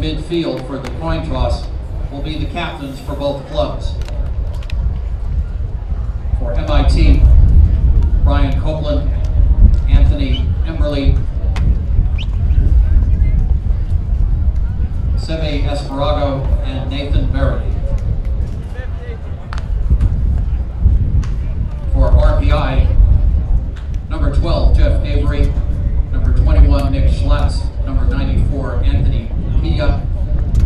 midfield for the coin toss will be the captains for both clubs. For MIT, Brian Copeland, Anthony Emberley, Seve Esparago, and Nathan Verity. For RPI, number 12, Jeff Avery, number 21, Nick Schlatz, number 94, Anthony Pia,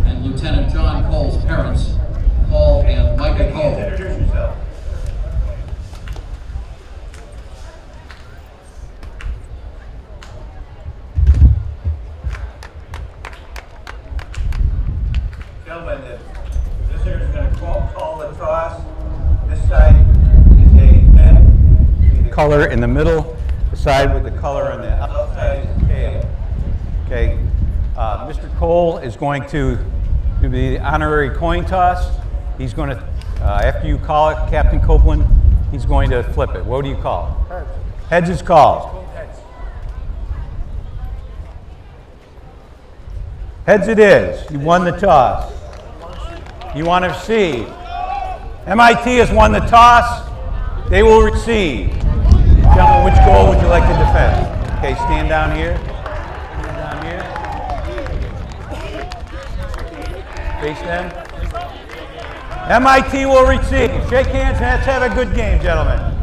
and Lieutenant John Cole's parents, Paul and Micah Cole. Introduce yourself. Gentlemen, the visitor is going to call the toss. This side is a pen, color in the middle, the side with the color on the outside is tail. Okay, Mr. Cole is going to do the honorary coin toss. He's going to, after you call it, Captain Copeland, he's going to flip it. What do you call it? Heads. Heads is called. Heads it is. You won the toss. You want to receive. MIT has won the toss. They will receive. Gentlemen, which goal would you like to defend? Okay, stand down here. Stand down here. Face them. MIT will receive. Shake hands and let's have a good game, gentlemen.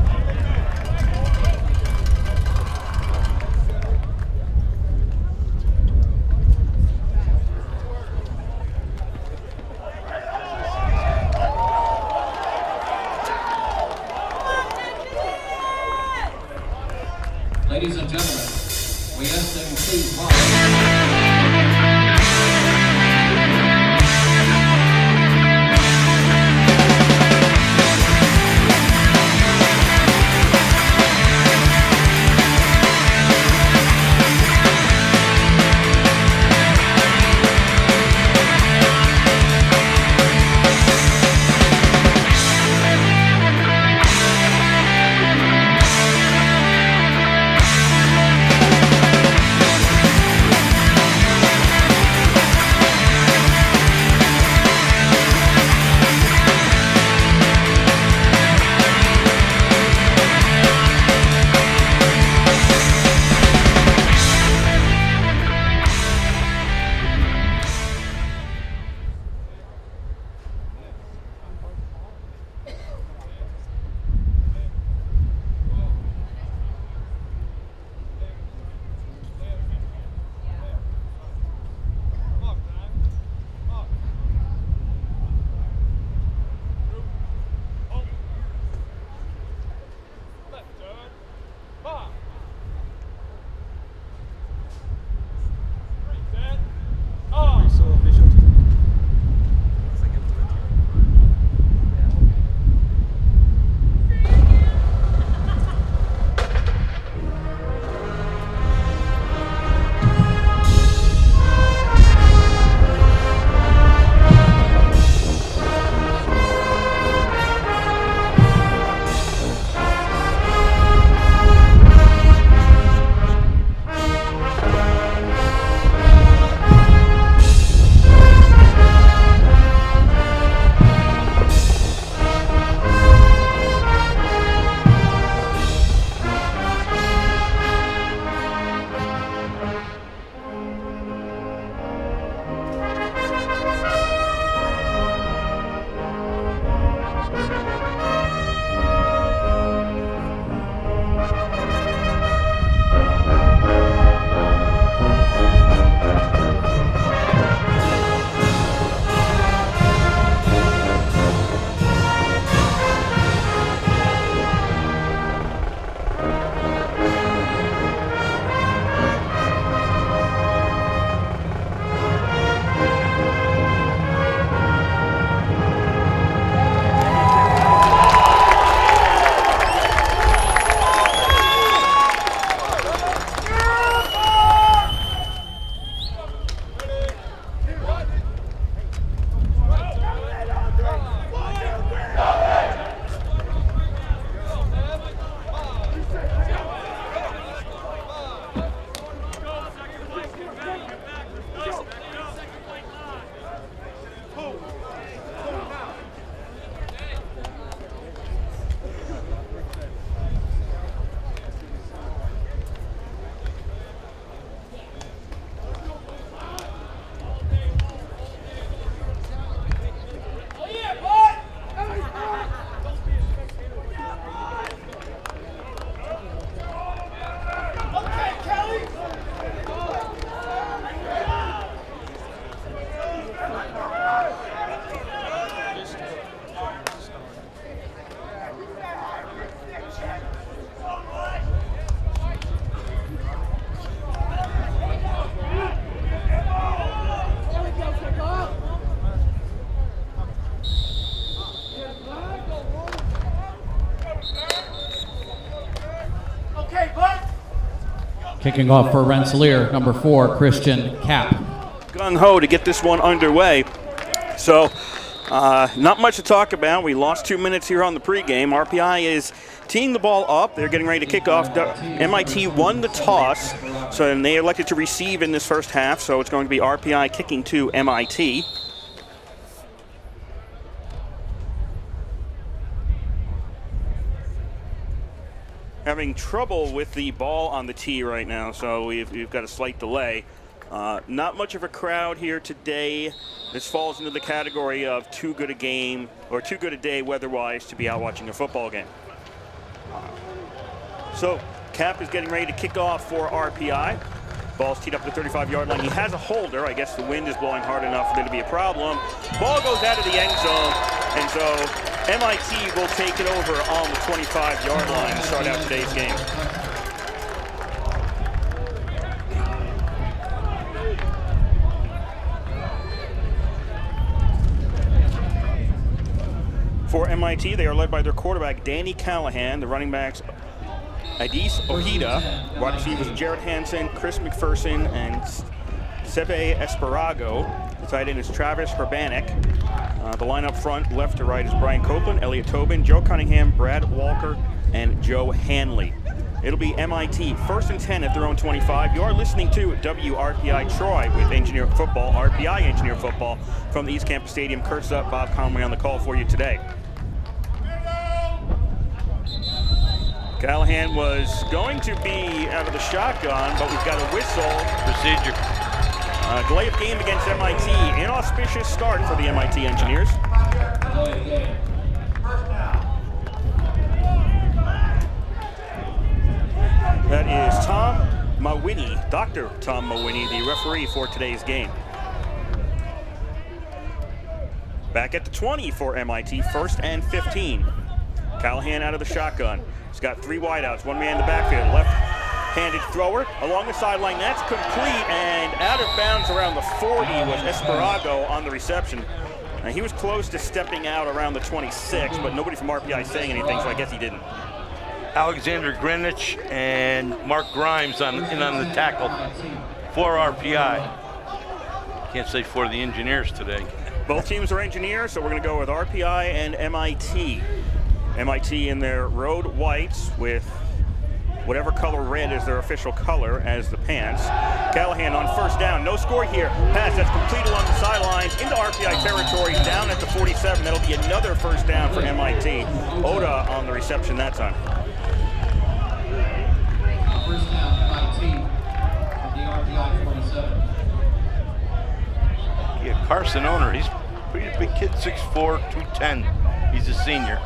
Ladies and gentlemen, we ask that you please rise. Kicking off for Rensselaer, number 4, Christian Kapp. Gung-ho to get this one underway. So, not much to talk about. We lost 2 minutes here on the pregame. RPI is teeing the ball up. They're getting ready to kick off. MIT won the toss, so and they elected to receive in this first half, so it's going to be RPI kicking to MIT. Having trouble with the ball on the tee right now, so we've got a slight delay. Not much of a crowd here today. This falls into the category of too good a game or too good a day weather-wise to be out watching a football game. So Kapp is getting ready to kick off for RPI. Ball's teed up at the 35-yard line. He has a holder. I guess the wind is blowing hard enough for there to be a problem. Ball goes out of the end zone, and so MIT will take it over on the 25-yard line to start out today's game. For MIT, they are led by their quarterback, Danny Callahan. The running backs, Adis Ojeda. Wide receivers, Jared Hansen, Chris McPherson, and Sebe Esparago. The tight end is Travis Herbanek. The line up front, left to right, is Brian Copeland, Elliot Tobin, Joe Cunningham, Brad Walker, and Joe Hanley. It'll be MIT, 1st and 10 at their own 25. You're listening to WRPI Troy with Engineer Football, RPI Engineer Football from the East Campus Stadium. Kurt Zupp, Bob Conway on the call for you today. Callahan was going to be out of the shotgun, but we've got a whistle. Procedure. Delay of game against MIT. Inauspicious start for the MIT Engineers. That is Tom Mawini, Dr. Tom Mawini, the referee for today's game. Back at the 20 for MIT, 1st and 15. Callahan out of the shotgun. He's got 3 wideouts, 1 man in the backfield. Left-handed thrower along the sideline. That's complete and out of bounds around the 40 was Esparago on the reception. He was close to stepping out around the 26, but nobody from RPI saying anything, so I guess he didn't. Alexander Greenwich and Mark Grimes in on the tackle for RPI. Can't say for the Engineers today. Both teams are Engineers, so we're going to go with RPI and MIT. MIT in their road whites with whatever color red is their official color as the pants. Callahan on 1st down, no score here. Pass that's complete along the sidelines into RPI territory, down at the 47. That'll be another 1st down for MIT. Oda on the reception that time. 1st down, MIT from the RPI 47. Yeah, Carson Owner, he's a pretty big kid, 6'4", 210. He's a senior.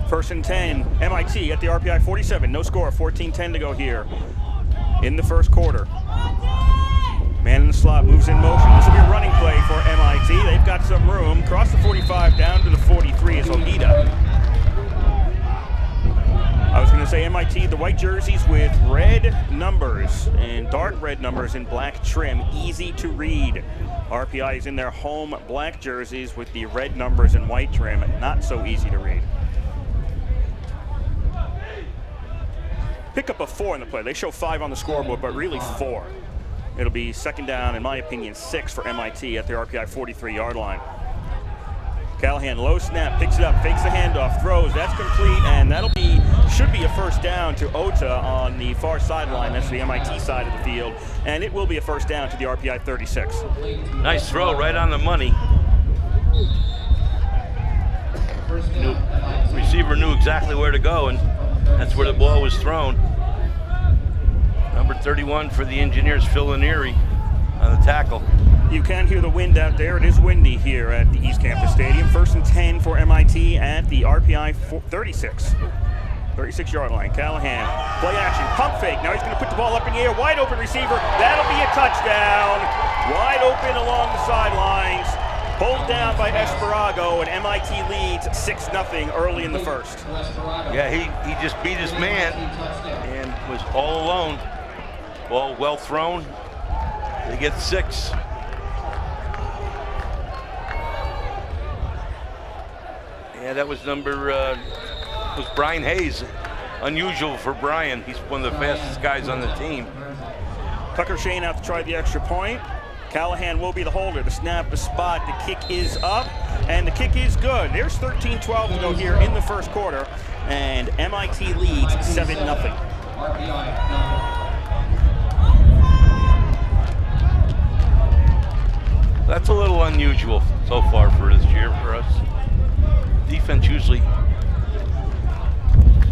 1st and 10, MIT at the RPI 47. No score, 14-10 to go here in the first quarter. Man in the slot moves in motion. This will be a running play for MIT. They've got some room. Cross the 45 down to the 43 is Ojeda. I was going to say MIT, the white jerseys with red numbers and dark red numbers in black trim. Easy to read. RPI is in their home black jerseys with the red numbers and white trim. Not so easy to read. Pick up a 4 in the play. They show 5 on the scoreboard, but really 4. It'll be 2nd down, in my opinion, 6 for MIT at their RPI 43-yard line. Callahan, low snap, picks it up, fakes the handoff, throws. That's complete, and should be a 1st down to Ota on the far sideline. That's the MIT side of the field, and it will be a 1st down to the RPI 36. Nice throw, right on the money. Receiver knew exactly where to go, and that's where the ball was thrown. Number 31 for the Engineers, Phil Lanieri on the tackle. You can hear the wind out there. It is windy here at the East Campus Stadium. 1st and 10 for MIT at the RPI 36-yard line. Callahan, play action, pump fake. Now he's going to put the ball up in the air. Wide open receiver. That'll be a touchdown. Wide open along the sidelines. Pulled down by Esparago, and MIT leads 6-0 early in the first. Yeah, he just beat his man and was all alone. Ball well thrown. They get 6. Yeah, that was Brian Hayes unusual for Brian. He's one of the fastest guys on the team. Tucker Shane out to try the extra point. Callahan will be the holder. The snap, the spot, the kick is up, and the kick is good. There's 13-12 to go here in the first quarter, and MIT leads 7-0. That's a little unusual so far for this year for us. Defense usually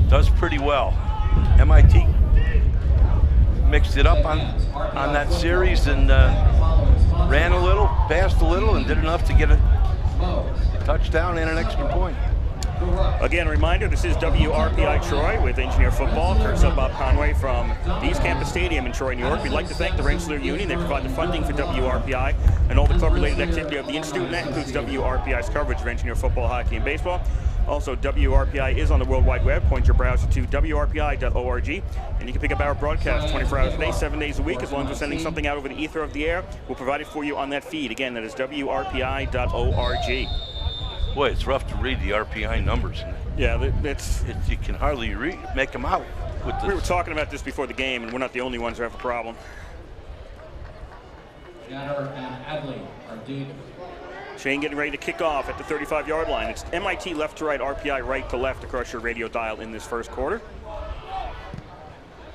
does pretty well. MIT mixed it up on that series and ran a little, passed a little, and did enough to get a touchdown and an extra point. Again, a reminder, this is WRPI Troy with Engineer Football. Courtesy of Bob Conway from the East Campus Stadium in Troy, New York. We'd like to thank the Rensselaer Union. They provide the funding for WRPI and all the club-related activity of the Institute, and that includes WRPI's coverage of Engineer Football, hockey, and baseball. Also, WRPI is on the World Wide Web. Point your browser to WRPI.org, and you can pick up our broadcast 24 hours a day, 7 days a week. As long as we're sending something out over the ether of the air, we'll provide it for you on that feed. Again, that is WRPI.org. Boy, it's rough to read the RPI numbers. Yeah, You can hardly make them out. We were talking about this before the game, and we're not the only ones who have a problem. Janner and Adley are deep. Shane getting ready to kick off at the 35-yard line. It's MIT left to right, RPI right to left across your radio dial in this first quarter.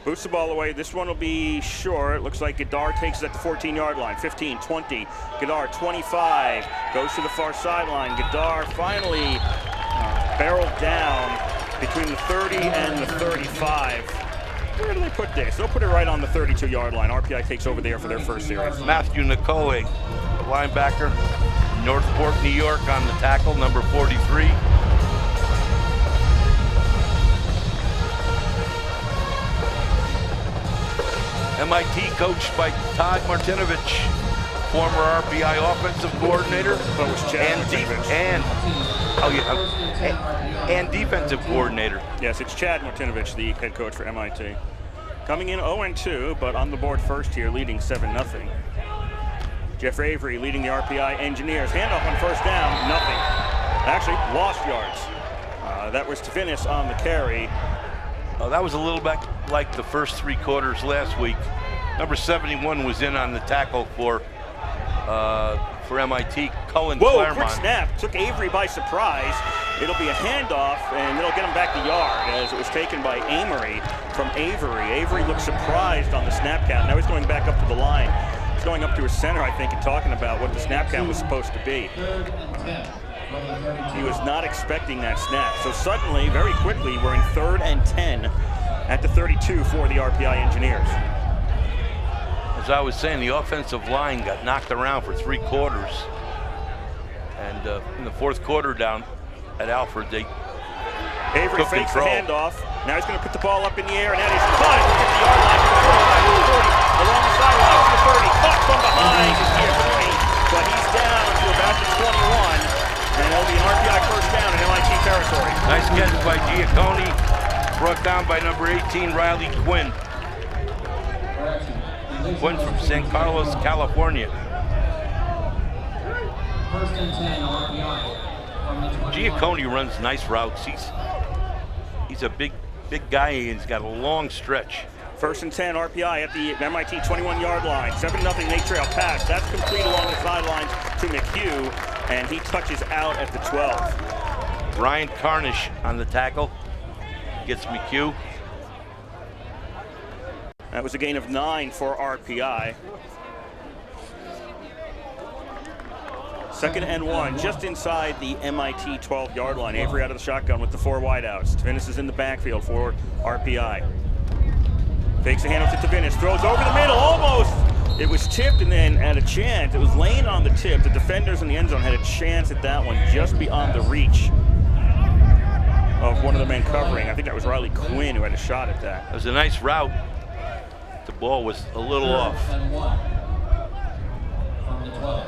Boots the ball away. This one will be short. Looks like Gadar takes it at the 14-yard line. 15, 20. Gadar 25. Goes to the far sideline. Gadar finally barreled down between the 30 and the 35. Where do they put this? They'll put it right on the 32-yard line. RPI takes over there for their first series. Matthew Nicole, linebacker, Northport, New York, on the tackle, number 43. MIT coached by Todd Martinovich, former RPI offensive coordinator, and defensive coordinator. Yes, it's Chad Martinovich, the head coach for MIT. Coming in 0-2, but on the board first here, leading 7-0. Jeff Avery leading the RPI Engineers. Handoff on first down, nothing. Actually, lost yards. That was Tavinis on the carry. That was a little bit like the first three quarters last week. Number 71 was in on the tackle for MIT, Cullen Claremont. Quick snap, took Avery by surprise. It'll be a handoff, and it'll get him back the yard as it was taken by Amory from Avery. Avery looked surprised on the snap count. Now he's going back up to the line. He's going up to his center, I think, and talking about what the snap count was supposed to be. He was not expecting that snap. So suddenly, very quickly, we're in 3rd and 10 at the 32 for the RPI Engineers. As I was saying, the offensive line got knocked around for 3 quarters. And in the 4th quarter down at Alfred, they Avery took fakes the control. handoff. Now he's going to put the ball up in the air, and that is caught at the 50-yard line, to the 45, to the 40, along the sideline, to the 30, caught from behind is Giacone, but he's down to about the 21, and it'll be an RPI first down in MIT territory. Nice catch by Giacone, brought down by number 18, Riley Quinn. Quinn from San Carlos, California. First and 10, RPI. Giacone runs nice routes. He's a big guy, and he's got a long stretch. First and 10, RPI at the MIT 21-yard line. 7-0 Nate Trail pass. That's complete along the sidelines to McHugh, and he touches out at the 12. Ryan Carnish on the tackle. Gets McHugh. That was a gain of 9 for RPI. 2nd and 1, just inside the MIT 12-yard line. Avery out of the shotgun with the 4 wideouts. Tavinis is in the backfield for RPI. Fakes a handoff to Tavinis, throws over the middle, almost. It was tipped, and then at a chance, it was laying on the tip. The defenders in the end zone had a chance at that one just beyond the reach of one of the men covering. I think that was Riley Quinn who had a shot at that. It was a nice route. The ball was a little off. 3rd and 1 from the 12.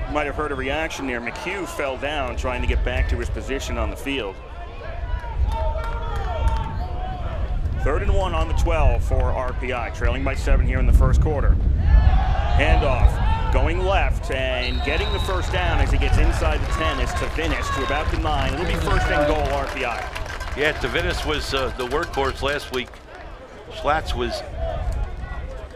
You might have heard a reaction there. McHugh fell down trying to get back to his position on the field. 3rd and 1 on the 12 for RPI, trailing by 7 here in the first quarter. Handoff going left and getting the first down as he gets inside the 10 is Tavinis to about the 9. It'll be first and goal RPI. Yeah, Tavinis was the workhorse last week. Schlatt's was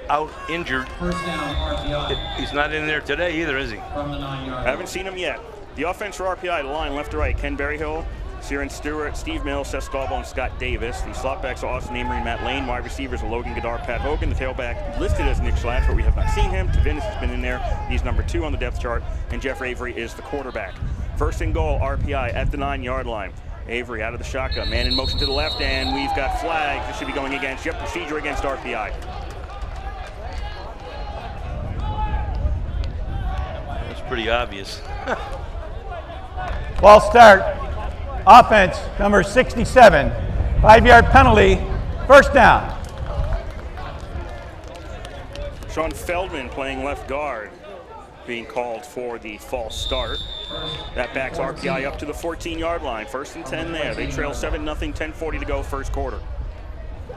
out injured. First down, RPI. He's not in there today either, is he? From the 9-yard Haven't seen him yet. The offense for RPI, the line left to right, Ken Berryhill, Ciaran Stewart, Steve Mills, Seth Scalbo, and Scott Davis. The slotbacks are Austin Amory and Matt Lane. Wide receivers are Logan Goddard, Pat Hogan. The tailback listed as Nick Schlatt, but we have not seen him. Tavinis has been in there. He's number 2 on the depth chart, and Jeff Avery is the quarterback. First and goal, RPI at the 9-yard line. Avery out of the shotgun, man in motion to the left, and we've got flags. This should be going against Jeff procedure against RPI. That's pretty obvious. Ball start. Offense, number 67. 5-yard penalty. First down. Sean Feldman playing left guard, being called for the false start. That backs RPI up to the 14-yard line. First and 10 there. They trail 7-0, 10:40 to go first quarter. I'm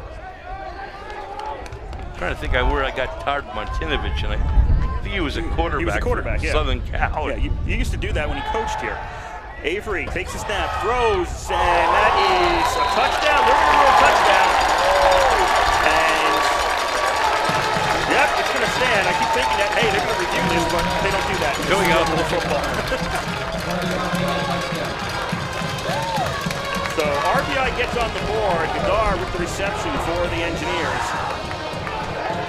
trying to think where I got Tard Martinovich, and I think he was a quarterback. He was a quarterback, for yeah. Southern Cal. Yeah, you used to do that when he coached here. Avery takes a snap, throws, and that is a touchdown. Look at the little touchdown. And, yep, it's going to stand. I keep thinking that, hey, they're going to review this, but they don't do that. Here we go. Football. So RPI gets on the board. Goddard with the reception for the Engineers.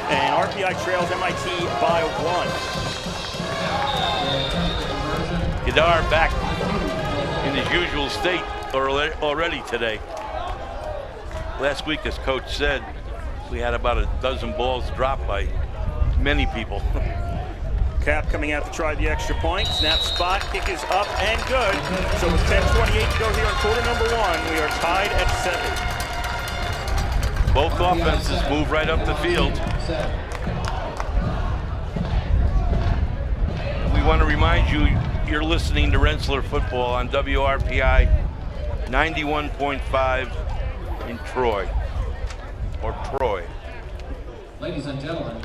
And RPI trails MIT by 1. Goddard back in his usual state already today. Last week, as Coach said, we had about a dozen balls dropped by many people. Cap coming out to try the extra point. Snap spot, kick is up and good. So with 10:28 to go here in quarter number 1, we are tied at 7. Both offenses move right up the field. We want to remind you, you're listening to Rensselaer Football on WRPI 91.5 in Troy, or Troy. Ladies and gentlemen,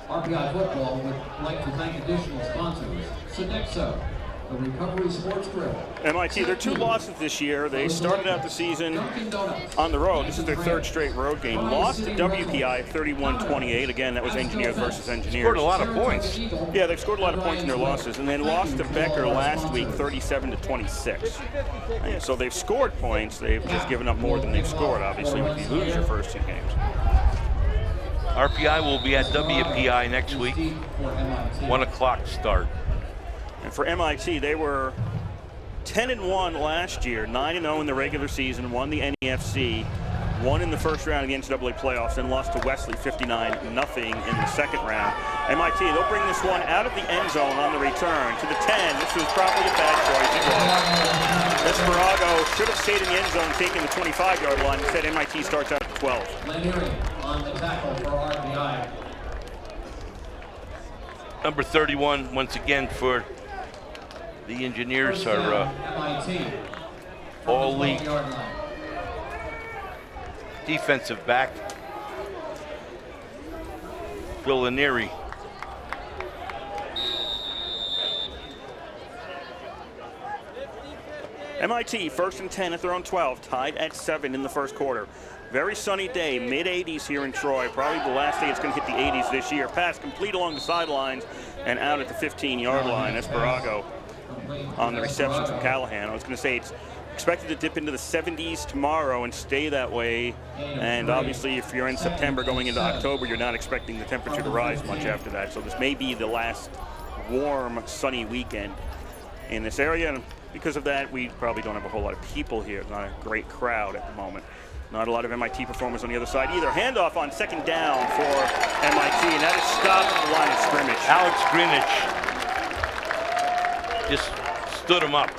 RPI Football would like to thank additional sponsors. Sodexo, the Recovery Sports Grill. MIT, their 2 losses this year. They started out the season on the road. This is their 3rd straight road game. Lost to WPI 31-28. Again, that was Engineers versus Engineers. Scored a lot of points. Yeah, they've scored a lot of points in their losses, and then lost to Becker last week 37-26. And so they've scored points. They've just given up more than they've scored, obviously, when you lose your first 2 games. RPI will be at WPI next week, 1 o'clock start. And for MIT, they were 10-1 last year, 9-0 in the regular season, won the NEFC, won in the first round of the NCAA playoffs, and lost to Wesley 59-0 in the second round. MIT, they'll bring this one out of the end zone on the return to the 10. This was probably a bad choice. It was. Esperago should have stayed in the end zone, taking the 25-yard line. Instead, MIT starts out at 12. Lanieri on the tackle for RPI. Number 31, once again, for the Engineers, are all-league defensive back, Bill Lanieri. MIT, 1st and 10 at their own 12, tied at 7 in the first quarter. Very sunny day, mid-80s here in Troy. Probably the last day it's going to hit the 80s this year. Pass complete along the sidelines and out at the 15-yard line. Esperago on the reception from Callahan. I was going to say it's expected to dip into the 70s tomorrow and stay that way. And obviously, if you're in September going into October, you're not expecting the temperature to rise much after that. So this may be the last warm, sunny weekend in this area. And because of that, we probably don't have a whole lot of people here. It's not a great crowd at the moment. Not a lot of MIT performers on the other side either. Handoff on 2nd down for MIT, and that is stopped at the line of scrimmage. Alex Greenwich just stood him up.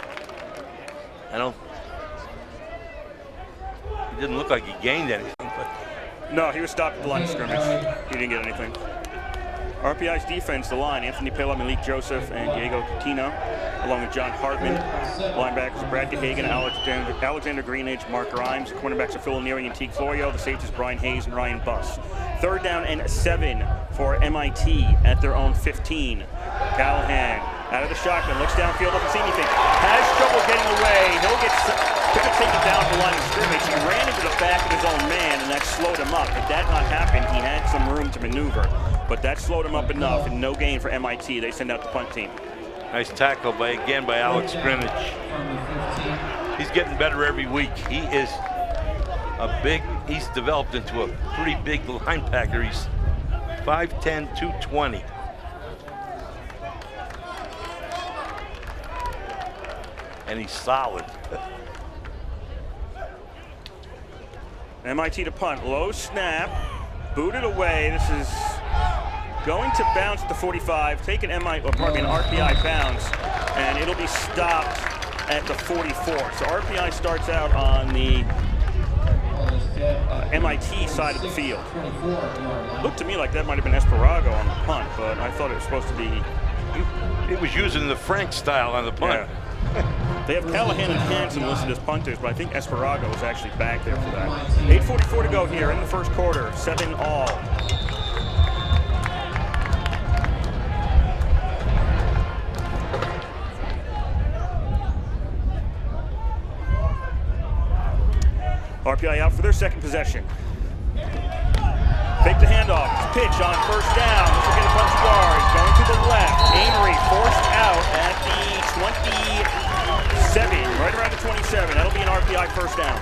He didn't look like he gained anything. But No, he was stopped at the line of scrimmage. He didn't get anything. RPI's defense, the line, Anthony Pela, Malik Joseph, and Diego Coutinho, along with John Hartman. Linebackers, Brad DeHagen, Alexander Greenidge, Mark Grimes. Cornerbacks are Phil Neri and Teague Florio. The safeties, Brian Hayes and Ryan Buss. 3rd down and 7 for MIT at their own 15. Callahan out of the shotgun, looks downfield, doesn't see anything. Has trouble getting away. He'll get taken down the line of scrimmage. He ran into the back of his own man, and that slowed him up. Had that not happened, he had some room to maneuver. But that slowed him up enough, and no gain for MIT. They send out the punt team. Nice tackle by Alex Scrimmage. He's getting better every week. He's developed into a pretty big linebacker. He's 5'10", 220. And he's solid. MIT to punt, low snap, booted away. This is going to bounce at the 45, take an RPI bounce, and it'll be stopped at the 44. So RPI starts out on the MIT side of the field. Looked to me like that might have been Esparago on the punt, but I thought it was supposed to be. It was using the Frank style on the punt. Yeah. They have Callahan and Hansen listed as punters, but I think Esparago was actually back there for that. 8:44 to go here in the first quarter, 7-all. RPI out for their second possession. Fake the handoff. Pitch on first down. This will get a bunch of yards. Going to the left. Amory forced out at the 27, right around the 27. That'll be an RPI first down.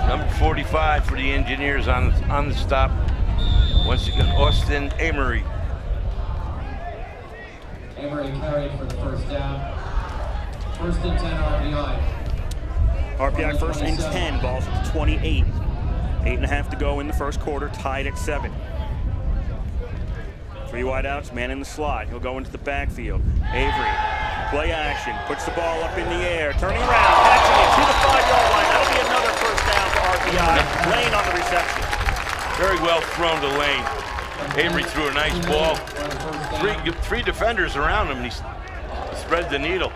Number 45 for the Engineers on the stop. Once again, Austin Amory. Amory carried for the first down. First and 10 RPI. RPI first and 10, balls at the 28. 8.5 to go in the first quarter, tied at 7. 3 wideouts, man in the slot. He'll go into the backfield. Avery, play action, puts the ball up in the air, turning around, catching it to the 5-yard line. That'll be another first down for RPI. Lane on the reception. Very well thrown to Lane. Avery threw a nice ball. Three defenders around him, and he spread the needle.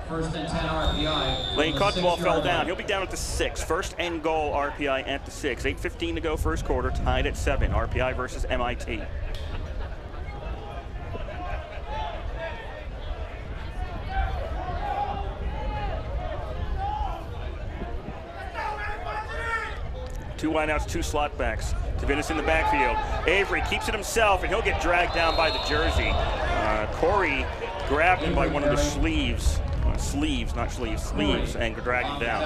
First and 10 RPI. Lane caught the ball, fell down. He'll be down at the 6. First and goal, RPI at the 6. 8:15 to go first quarter, tied at 7. RPI versus MIT. Two wideouts, 2 slot backs. Tavinis in the backfield. Avery keeps it himself, and he'll get dragged down by the jersey. Corey grabbed him by one of the sleeves. Sleeves, and dragged him down.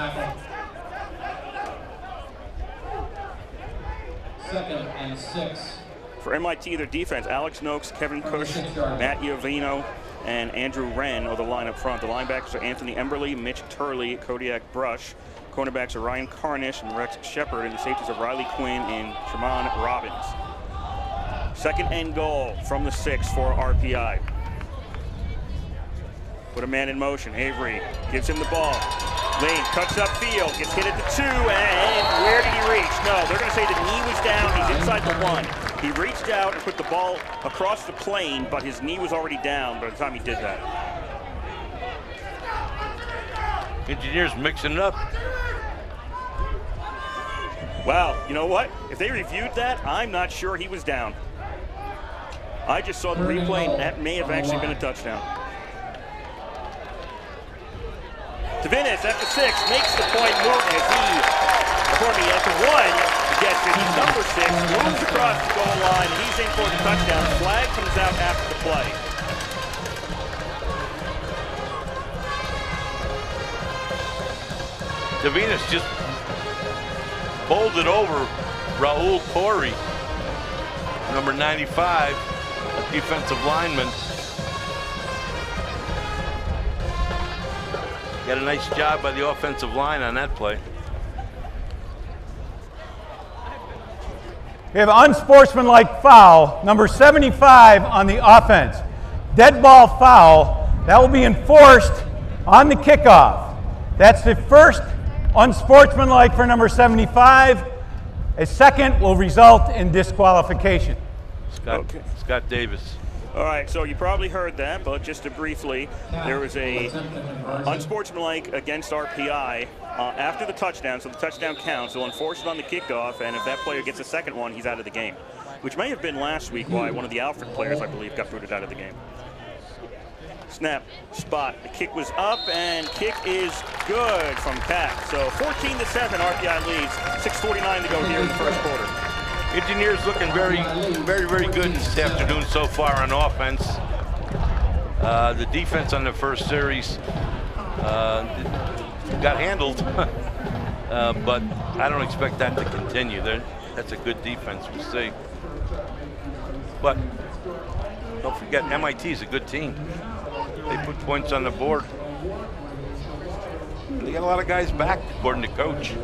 Second and 6. For MIT, their defense, Alex Noakes, Kevin Cush, Matt Iovino, and Andrew Wren are the line up front. The linebackers are Anthony Emberley, Mitch Turley, Kodiak Brush. Cornerbacks are Ryan Carnish and Rex Shepard, and the safeties are Riley Quinn and Shimon Robbins. Second and goal from the 6 for RPI. Put a man in motion. Avery gives him the ball. Lane cuts upfield, gets hit at the 2, and where did he reach? No, they're going to say the knee was down. He's inside the 1. He reached out and put the ball across the plane, but his knee was already down by the time he did that. Engineers mixing it up. Wow, you know what? If they reviewed that, I'm not sure he was down. I just saw the replay, and that may have actually been a touchdown. Tavinis at the 6 makes the point as at the 1, gets it. He's number 6, moves across the goal line, and he's in for the touchdown. Flag comes out after the play. Tavinis just bowled it over Raul Corey, number 95, a defensive lineman. Got a nice job by the offensive line on that play. We have an unsportsmanlike foul, number 75 on the offense. Dead ball foul. That will be enforced on the kickoff. That's the first unsportsmanlike for number 75. A second will result in disqualification. Scott Davis. All right, so you probably heard that, but just to briefly, there was a unsportsmanlike against RPI after the touchdown, so the touchdown counts. They'll enforce it on the kickoff, and if that player gets a second one, he's out of the game. which may have been last week why one of the Alfred players, I believe, got booted out of the game. Snap, spot, the kick was up, and kick is good from Cap. So 14-7, RPI leads, 6:49 to go here in the first quarter. Engineers looking very, very, very good this afternoon so far on offense. The defense on the first series got handled, but I don't expect that to continue. That's a good defense, we'll see. But don't forget, MIT is a good team. They put points on the board. They got a lot of guys back, according to coach.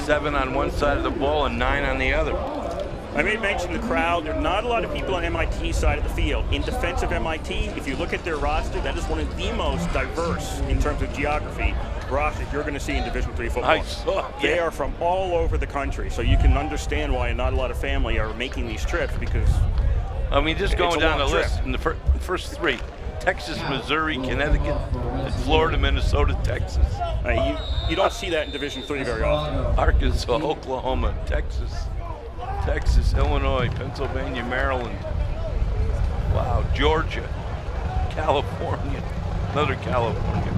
7 on one side of the ball and 9 on the other. I may mention the crowd. There are not a lot of people on MIT's side of the field. In defense of MIT, if you look at their roster, that is one of the most diverse in terms of geography rosters you're going to see in Division III football. I saw, yeah. They are from all over the country, so you can understand why not a lot of family are making these trips, because I mean, just going down the long list, trip. in the first 3, Texas, Missouri, Connecticut, and Florida, Minnesota, Texas. You don't see that in Division III very often. Arkansas, Oklahoma, Texas, Illinois, Pennsylvania, Maryland. Wow, Georgia, California, another California.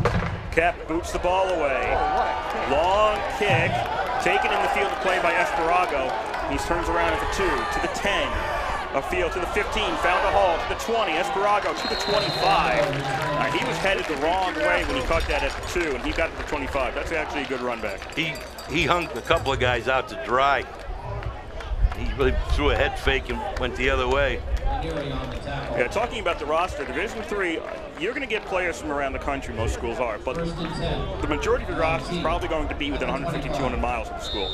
Cap boots the ball away. Long kick, taken in the field of play by Esparago. He turns around at the 2, to the 10. A field to the 15, found a hole to the 20, Esparago to the 25. He was headed the wrong way when he caught that at the 2, and he got to the 25. That's actually a good run back. He hung a couple of guys out to dry. He really threw a head fake and went the other way. Yeah, talking about the roster, Division III, you're going to get players from around the country, most schools are, but the majority of your roster is probably going to be within 150, 200 miles of the school.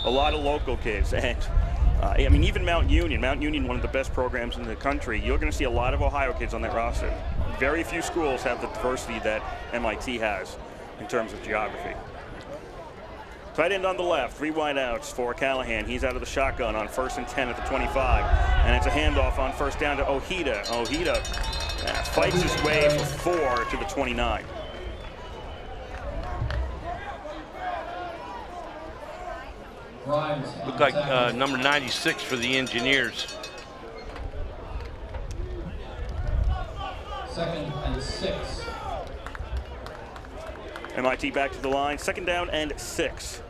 A lot of local kids, and I mean, even Mount Union, one of the best programs in the country, you're going to see a lot of Ohio kids on that roster. Very few schools have the diversity that MIT has in terms of geography. Tight end on the left, 3 wideouts for Callahan. He's out of the shotgun on 1st and 10 at the 25. And it's a handoff on 1st down to Ojeda. Ojeda fights his way for 4 to the 29. Look like number 96 for the Engineers. 2nd and 6. MIT back to the line, 2nd down and 6.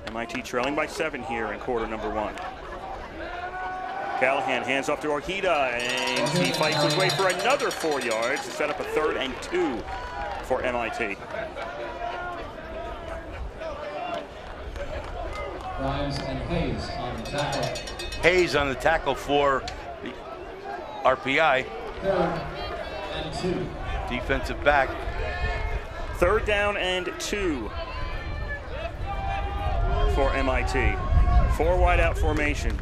MIT trailing by 7 here in quarter number 1. Callahan hands off to Ojeda, and he fights his way for another 4 yards to set up a 3rd and 2 for MIT. Grimes and Hayes on the tackle. Hayes on the tackle for the RPI. 3rd and 2. Defensive back. 3rd down and 2 for MIT. 4 wide out formation.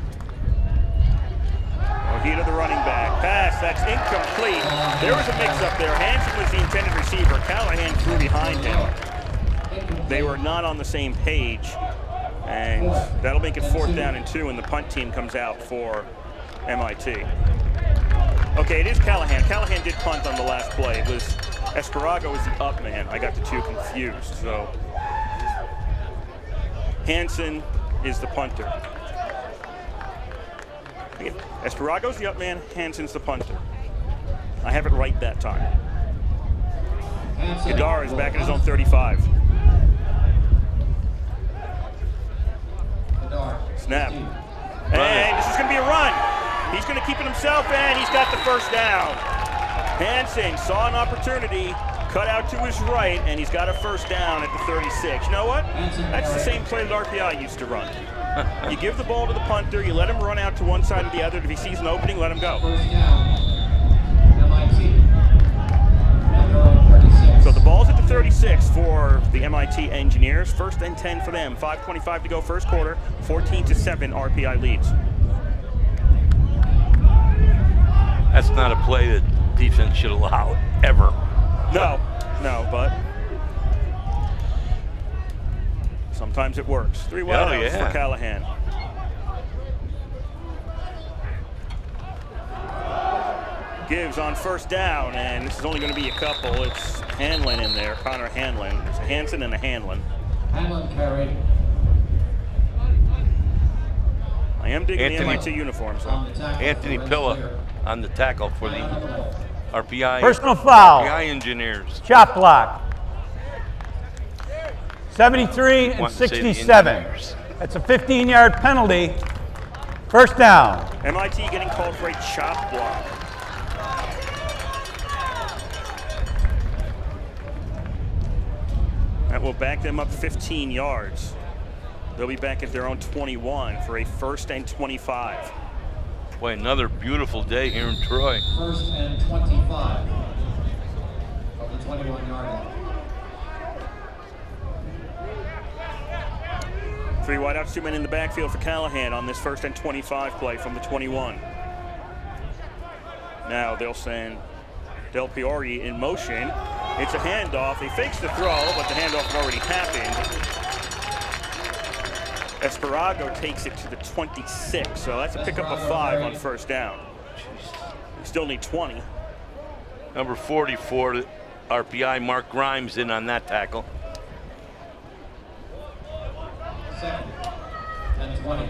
Ojeda the running back. Pass, that's incomplete. There was a mix-up there. Hansen was the intended receiver. Callahan threw behind him. They were not on the same page. And that'll make it 4th down and 2, and the punt team comes out for MIT. Okay, it is Callahan. Callahan did punt on the last play. It was Esparago was the up man. I got the 2 confused. So Hansen is the punter. Again, Esparago's the up man, Hansen's the punter. I have it right that time. Gadar is back at his own 35. Snap. And this is going to be a run. He's going to keep it himself, and he's got the 1st down. Hansen saw an opportunity, cut out to his right, and he's got a 1st down at the 36. You know what? That's the same play that RPI used to run. You give the ball to the punter, you let him run out to one side or the other. If he sees an opening, let him go. 1st down, MIT. Number 36. So the ball's at the 36 for the MIT Engineers. 1st and 10 for them. 5:25 to go first quarter. 14-7 RPI leads. That's not a play that defense should allow ever. No, but sometimes it works. 3 wideouts for Callahan. Gives on 1st down, and this is only going to be a couple. It's Hanlon in there, Connor Hanlon. It's a Hansen and a Hanlon. Hanlon carried. I am digging the Anthony- MIT uniforms. On the tackle, Anthony red Pilla player. on the tackle for the RPI. Personal foul. RPI engineers. Chop block. 73 and Want to say the 67. engineers. That's a 15-yard penalty. First down. MIT getting called for a chop block. That will back them up 15 yards. They'll be back at their own 21 for a 1st and 25. Boy, another beautiful day here in Troy. 1st and 25 of the 21-yard line. 3 wideouts, 2 men in the backfield for Callahan on this 1st and 25 play from the 21. Now they'll send Del Piore in motion. It's a handoff. He fakes the throw, but the handoff had already happened. Esparago takes it to the 26, so that's a pickup of 5 on 1st down. We still need 20. Number 44, RPI, Mark Grimes in on that tackle. 2nd and 20.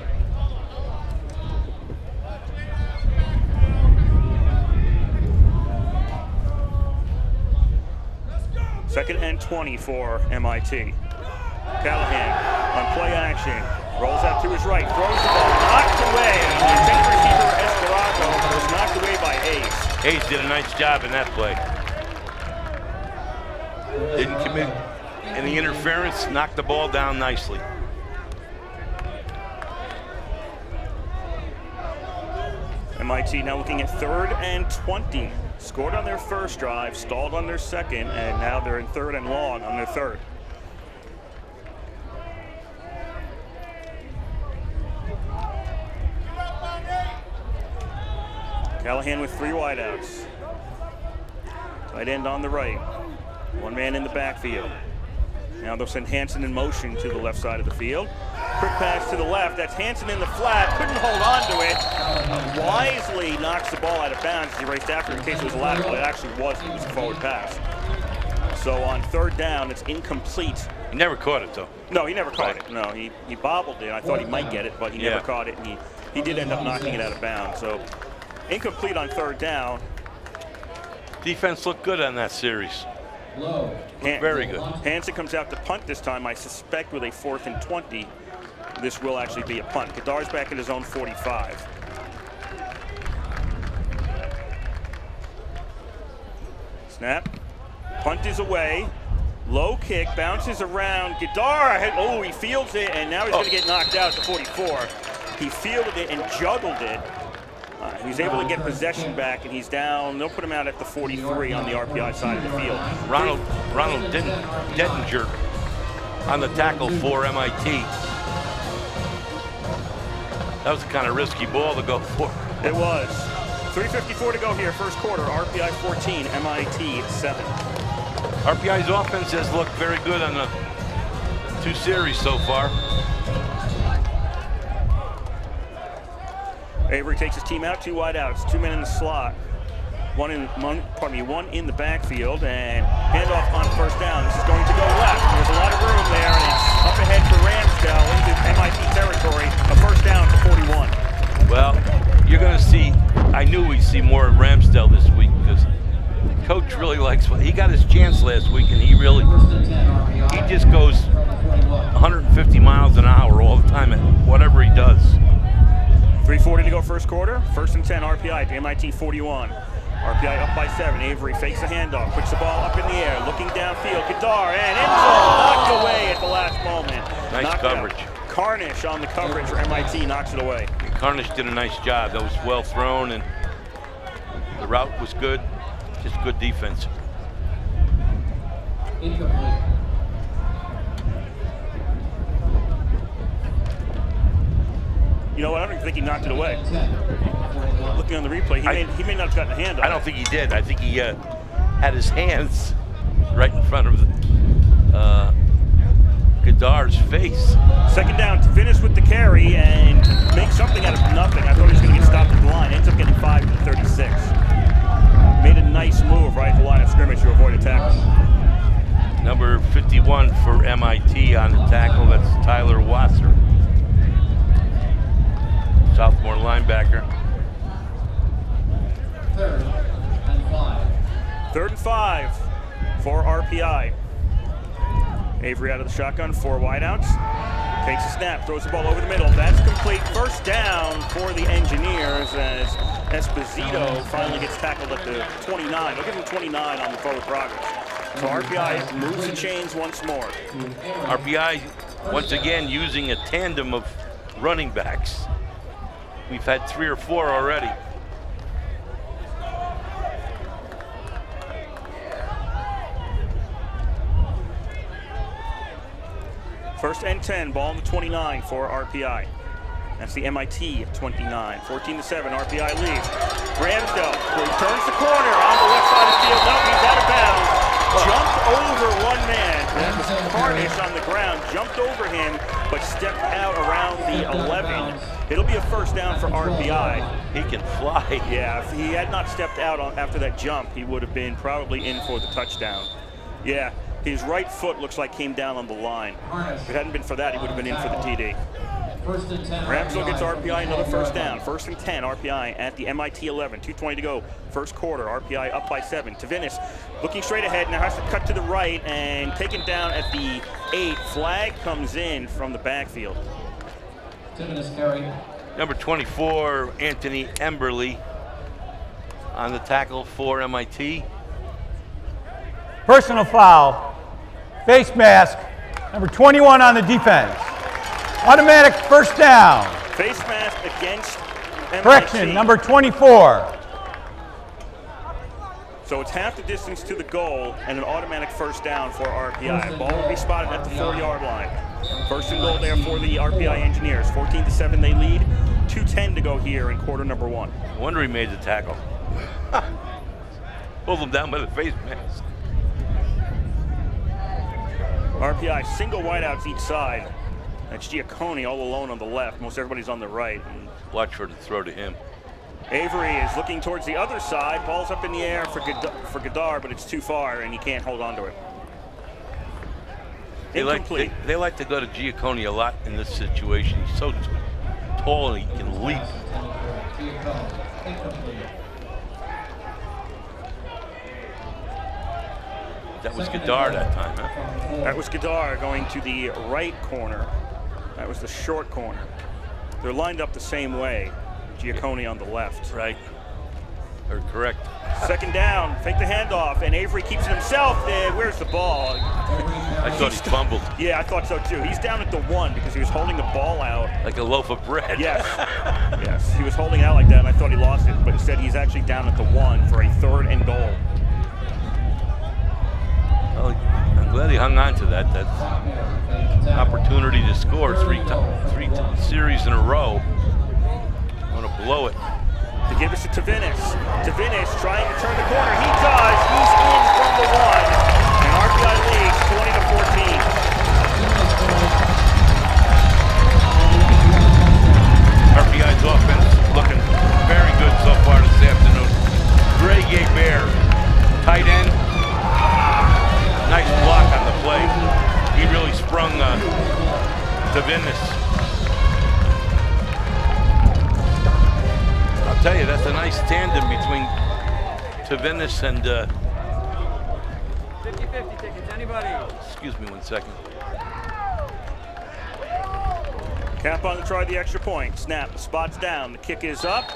Second and 20 for MIT. Callahan on play action, rolls out to his right, throws the ball, knocked away. The intended receiver Esparago was knocked away by Hayes. Hayes did a nice job in that play. Didn't commit any interference, knocked the ball down nicely. MIT now looking at 3rd and 20. Scored on their first drive, stalled on their second, and now they're in 3rd and long on their 3rd. Callahan with 3 wideouts. Tight end on the right. 1 man in the backfield. Now they'll send Hansen in motion to the left side of the field. Quick pass to the left. That's Hansen in the flat. Couldn't hold on to it. Wisely knocks the ball out of bounds as he raced after it in case it was a lateral. It actually wasn't. It was a forward pass. So on 3rd down, it's incomplete. He never caught it, though. No, he never caught it. No, he bobbled it. I thought he might get it, but he never caught it, and he did end up knocking it out of bounds. So incomplete on 3rd down. Defense looked good on that series. Low. Very good. Hansen comes out to punt this time. I suspect with a 4th and 20, this will actually be a punt. Kadar's back at his own 45. Snap. Punt is away. Low kick, bounces around. Gadar, he fields it, and now he's going to get knocked out at the 44. He fielded it and juggled it. He was able to get possession back, and he's down. They'll put him out at the 43 on the RPI side of the field. Ronald Dettinger on the tackle for MIT. That was the kind of risky ball to go for. It was. 3:54 to go here, 1st quarter. RPI 14, MIT 7. RPI's offense has looked very good on the 2 series so far. Avery takes his team out, 2 wideouts, 2 men in the slot. One in the backfield, and handoff on 1st down. This is going to go left. There's a lot of room there, and it's up ahead for Ramsdell into MIT territory. A 1st down to 41. Well, you're going to see, I knew we'd see more of Ramsdell this week because Coach really likes, he got his chance last week, and he 1st and 10 RPI. just goes 150 miles an hour all the time at whatever he does. 3:40 to go, 1st quarter. 1st and 10 RPI to MIT 41. RPI up by 7. Avery fakes a handoff, puts the ball up in the air, looking downfield. Kadar and end zone, knocked away at the last moment. Nice Knocked coverage. out. Carnish on the coverage for MIT knocks it away. Carnish did a nice job. That was well thrown, and the route was good. Just good defense. Incomplete. You know what? I don't even think he knocked it away. 10. Looking on the replay, he may not have gotten a hand on I don't think he did. I think he had his hands right in front of Gadar's face. 2nd down to finish with the carry and make something out of nothing. I thought he was going to get stopped at the line. Ends up getting 5 to the 36. Made a nice move right at the line of scrimmage to avoid a tackle. Number 51 for MIT on the tackle. That's Tyler Wasser. sophomore linebacker. 3rd and 5. 3rd and 5 for RPI. Avery out of the shotgun, 4 wideouts. Takes a snap, throws the ball over the middle. That's complete. First down for the Engineers as Esposito finally gets tackled at the 29. They'll give him 29 on the forward progress. So RPI moves the chains once more. RPI, once again, using a tandem of running backs. We've had 3 or 4 already. First and 10, ball on the 29 for RPI. That's the MIT 29. 14-7, RPI leads. Ramsdell turns the corner on the left side of the field. No, he's out of bounds. Jumped over one man. That was Carnish on the ground. Jumped over him, but stepped out around the 11. It'll be a first down for RPI. He can fly. Yeah, if he had not stepped out after that jump, he would have been probably in for the touchdown. Yeah. His right foot looks like came down on the line. If it hadn't been for that, he would have been in for the TD. Ramsdell gets RPI another first down. 1st and 10, RPI at the MIT 11. 2:20 to go. First quarter, RPI up by 7. Tavinis looking straight ahead, now has to cut to the right and taken down at the 8. Flag comes in from the backfield. Tavinis carry. Number 24, Anthony Emberly on the tackle for MIT. Personal foul. Face mask. Number 21 on the defense. Automatic first down. Face mask against MIT. Correction, number 24. So it's half the distance to the goal and an automatic first down for RPI. Ball will be spotted at the 4-yard line. First and goal there for the RPI Engineers. 14-7 they lead. 2:10 to go here in quarter number 1. No wonder he made the tackle. Pulled him down by the face mask. RPI single wideouts each side. That's Giacconi all alone on the left. Most everybody's on the right. And Watch for the throw to him. Avery is looking towards the other side. Ball's up in the air for Gadar, but it's too far and he can't hold on to it. Incomplete. They like to go to Giacconi a lot in this situation. He's so tall and he can leap. That was Gadar that time, huh? That was Gadar going to the right corner. That was the short corner. They're lined up the same way. Giacconi on the left. Right. Or correct. Second down, fake the handoff, and Avery keeps it himself. Where's the ball? I thought he fumbled. Yeah, I thought so too. He's down at the 1 because he was holding the ball out. Like a loaf of bread. Yes, yes. He was holding out like that, and I thought he lost it, but instead he's actually down at the 1 for a 3rd and goal. Well, I'm glad he hung on to that. That's an opportunity to score three series in a row. I'm going to blow it. To give us to Tavinis. Tavinis trying to turn the corner. He does. He's in from the 1. And RPI leads 20-14. RPI's offense looking very good so far this afternoon. Greg Bear, tight end. Nice block on the play. He really sprung Tavinis. I'll tell you, that's a nice tandem between Tavinis and 50-50 tickets, anybody? Excuse me 1 second. Cap on to try the extra point. Snap, the spot's down. The kick is up,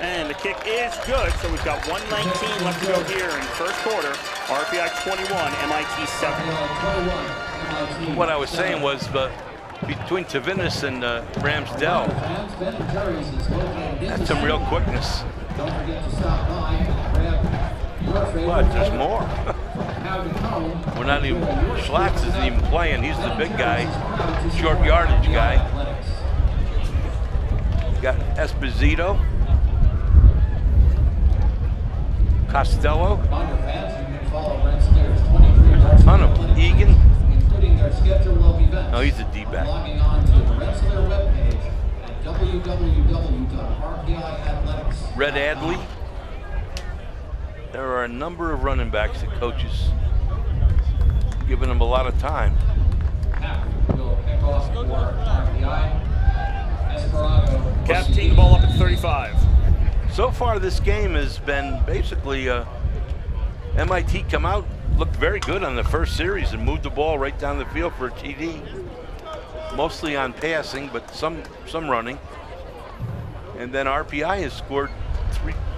and the kick is good. So we've got 1:19 left to go here in the first quarter. RPI 21, MIT 7. What I was saying was between Tavinis and Ramsdell, that's some real quickness. But there's more. We're not even, Schlatt's isn't even playing. He's the big guy, short yardage guy. Got Esposito, Costello, there's a ton of them. Egan. No, he's a D-back. Red Adley. There are a number of running backs that coaches giving them a lot of time. Esperago. Cap teeing the ball up at 35. So far, this game has been basically MIT come out, looked very good on the first series and moved the ball right down the field for a TD. Mostly on passing, but some running. And then RPI has scored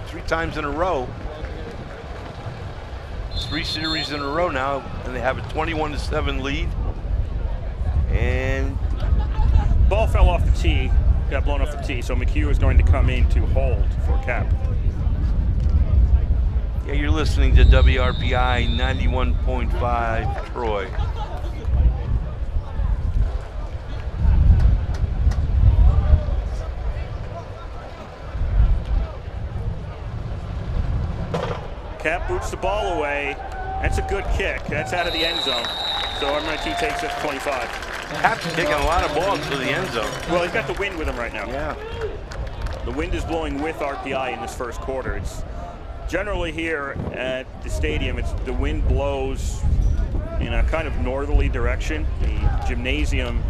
three times in a row. 3 series in a row now, and they have a 21-7 lead. And Ball fell off the tee, got blown off the tee, so McHugh is going to come in to hold for Cap. yeah, you're listening to WRPI 91.5 Troy. Cap boots the ball away. That's a good kick. That's out of the end zone. So MIT takes it to 25. Cap's taking a lot of balls to the end zone. Well, he's got the wind with him right now. Yeah. The wind is blowing with RPI in this first quarter. It's generally here at the stadium, the wind blows in a kind of northerly direction. The gymnasium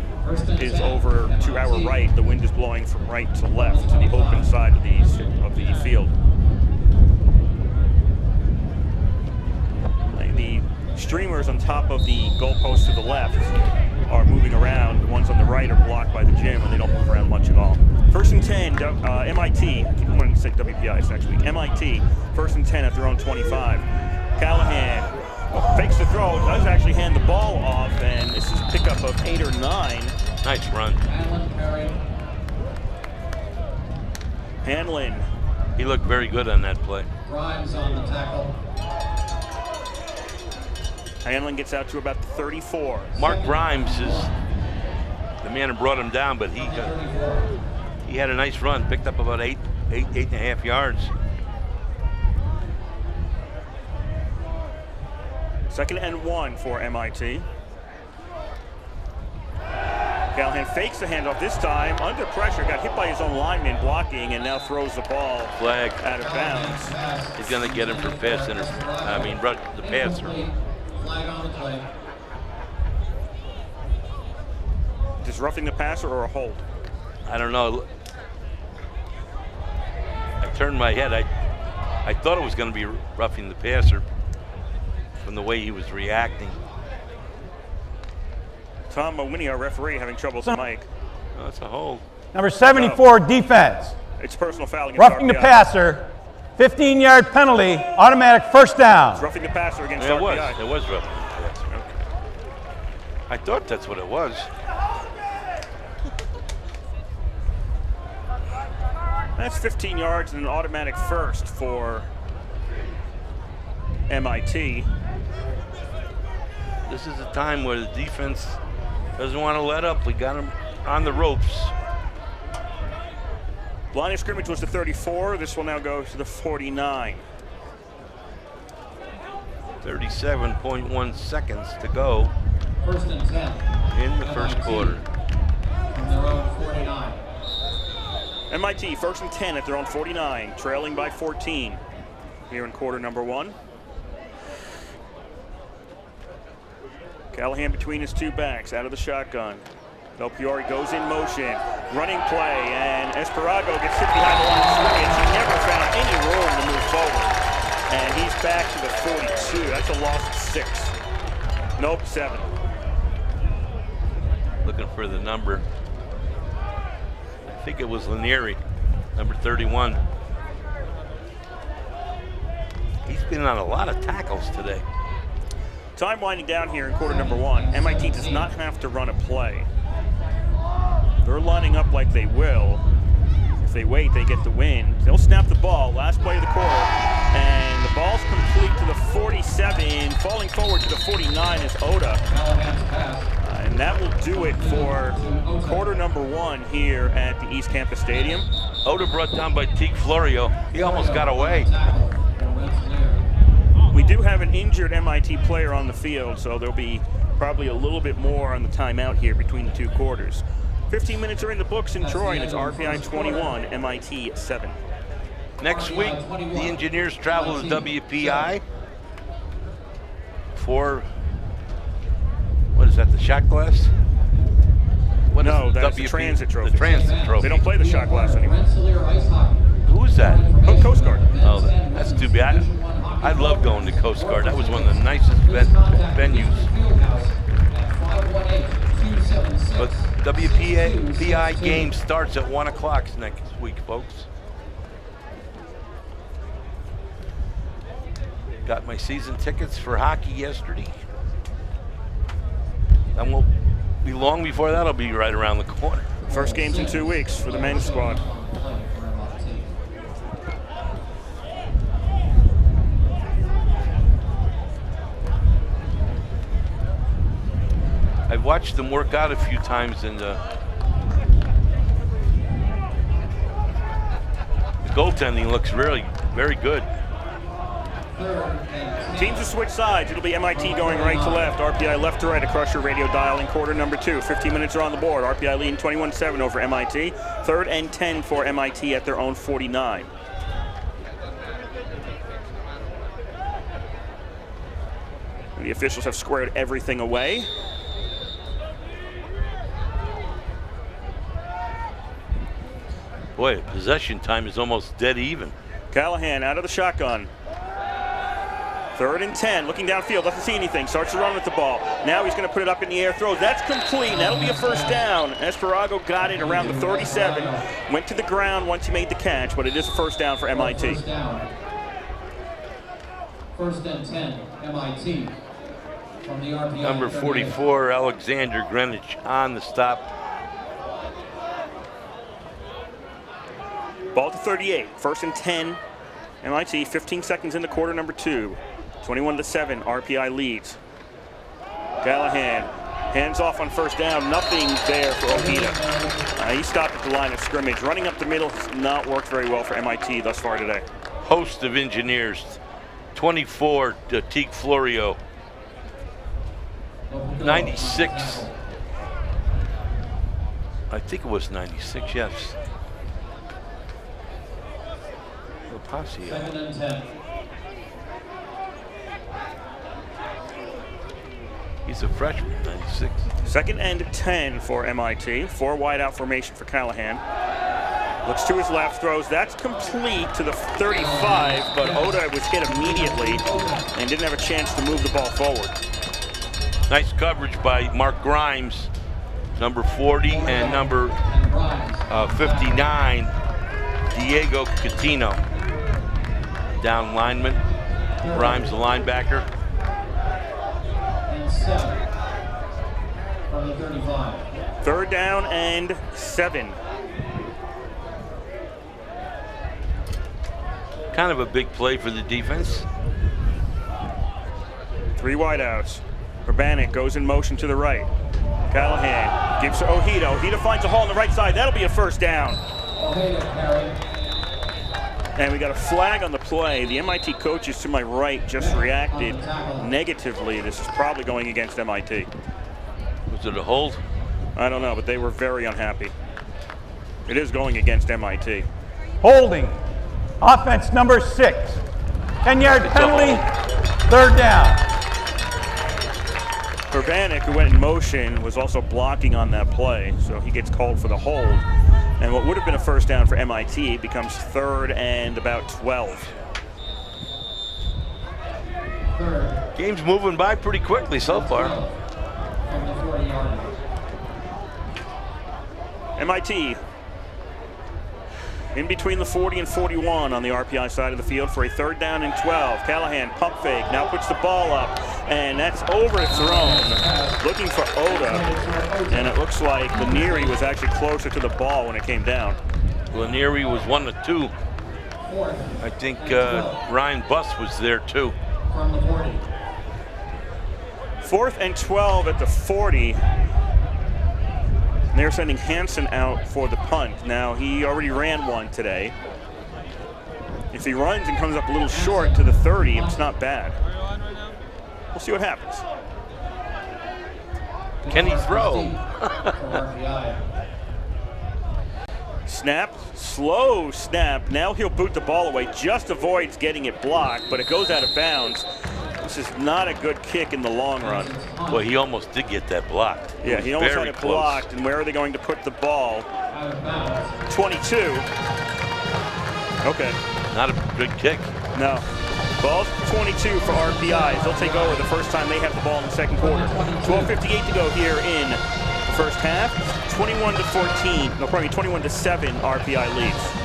is over to our right. The wind is blowing from right to left to the open side of the field. The streamers on top of the goalpost to the left are moving around. The ones on the right are blocked by the gym, and they don't move around much at all. First and 10, MIT. I keep wanting to say WPI, it's actually MIT. First and 10 at their own 25. Callahan fakes the throw, does actually hand the ball off, and this is a pickup of 8 or 9. Nice run. Hanlon. He looked very good on that play. Grimes on the tackle. Hanlon gets out to about 34. Mark Grimes is the man who brought him down, but he had a nice run, picked up about 8.5 yards. Second and 1 for MIT. Callahan fakes the handoff this time, under pressure, got hit by his own lineman blocking, and now throws the ball Flag. out of bounds. He's going to get him for pass the passer. Flag on the play. Just roughing the passer or a hold? I don't know. I turned my head. I thought it was going to be roughing the passer from the way he was reacting. Tom Mawini, our referee, having trouble with the mic. Oh, that's a hold. Number 74, defense. It's personal fouling. Roughing the passer, 15-yard penalty, automatic first down. It's roughing the passer against Yeah, RPI. it was roughing the passer. I thought that's what it was. That's 15 yards and an automatic first for MIT. This is a time where the defense doesn't want to let up. We got them on the ropes. Line of scrimmage was the 34. This will now go to the 49. 37.1 seconds to go First and 10. in the first quarter. From their own 49. MIT first and 10 at their own 49, trailing by 14 here in quarter number 1. Callahan between his two backs, out of the shotgun. Del Piore goes in motion, running play, and Esperago gets hit behind the line of scrimmage. He never found any room to move forward, and he's back to the 42. That's a loss of 6. Nope, 7. Looking for the number. I think it was Lanieri, number 31. He's been on a lot of tackles today. Time winding down here in quarter number 1. MIT does not have to run a play. They're lining up like they will. If they wait, they get the win. They'll snap the ball, last play of the quarter, and the ball's complete to the 47. Falling forward to the 49 is Oda. Callahan's pass. And that will do it for quarter number 1 here at the East Campus Stadium. Oda brought down by Teague Florio. He almost got away. We do have an injured MIT player on the field, so there'll be probably a little bit more on the timeout here between the two quarters. 15 minutes are in the books in Troy, and it's RPI 21, MIT 7. Next week, the Engineers travel to WPI for, what is that, the shot glass? What No, is that's the transit trophy. The transit trophy. They don't play the shot glass anymore. Rensselaer Ice Hockey. Who is that? Coast Guard. Oh, that's too bad. I love going to Coast Guard. That was one of the nicest venues. But WPI game starts at 1 o'clock next week, folks. Got my season tickets for hockey yesterday. And won't be long before that'll be right around the corner. First game's in 2 weeks for the men's squad. I've watched them work out a few times, and the goaltending looks really very good. Teams will switch sides. It'll be MIT going right to left, RPI left to right across your radio dial in quarter number 2. 15 minutes are on the board. RPI leading 21-7 over MIT. 3rd and 10 for MIT at their own 49. The officials have squared everything away. Boy, possession time is almost dead even. Callahan out of the shotgun. 3rd and 10, looking downfield, doesn't see anything, starts to run with the ball. Now he's going to put it up in the air, throws, that's complete, that'll be a first down. Esparago got it around the 37, went to the ground once he made the catch, but it is a first down for MIT. First and 10, MIT. From the RPI Number 44, Alexander Greenwich on the stop. Ball to 38, 1st and 10, MIT, 15 seconds in the quarter number 2. 21-7, RPI leads. Callahan hands off on first down, nothing there for Ojeda. He stopped at the line of scrimmage. Running up the middle has not worked very well for MIT thus far today. Host of engineers, 24, Teague Florio. 96, I think it was 96, yes. Posse. 2nd and 10. He's a freshman, 96. 2nd and 10 for MIT. 4 wide out formation for Callahan. Looks to his left, throws. That's complete to the 35, but Oda was hit immediately and didn't have a chance to move the ball forward. Nice coverage by Mark Grimes, number 40, and number 59, Diego Catino. Down lineman, Grimes the linebacker. And 7 from the 35. 3rd down and 7. Kind of a big play for the defense. 3 wideouts. Urbanik goes in motion to the right. Callahan gives to Ojeda. Ojeda finds a hole on the right side. That'll be a first down. Ojeda carry. And we got a flag on the play. The MIT coaches to my right just reacted negatively. This is probably going against MIT. Was it a hold? I don't know, but they were very unhappy. It is going against MIT. Holding. Offense number 6. 10-yard penalty. 3rd down. Urbanik, who went in motion, was also blocking on that play, so he gets called for the hold. And what would have been a first down for MIT becomes 3rd and about 12. Game's moving by pretty quickly so far. From the 40-yard line. MIT in between the 40 and 41 on the RPI side of the field for a 3rd down and 12. Callahan pump fake, now puts the ball up, and that's overthrown. Looking for Oda, and it looks like Lanieri was actually closer to the ball when it came down. Lanieri was 1 of 2. I think Ryan Buss was there too. From the 40. 4th and 12 at the 40. And they're sending Hansen out for the punt. Now, he already ran one today. If he runs and comes up a little short to the 30, it's not bad. We'll see what happens. Can he throw? Snap, slow snap. Now he'll boot the ball away, just avoids getting it blocked, but it goes out of bounds. This is not a good kick in the long run. Well, he almost did get that blocked. Yeah, he almost had Very it close. blocked. And where are they going to put the ball? 22. Okay. Not a good kick. No. Ball's 22 for RPI. They'll take over the first time they have the ball in the second quarter. 12:58 to go here in the first half. 21 to 14. No, probably 21 to 7. RPI leads.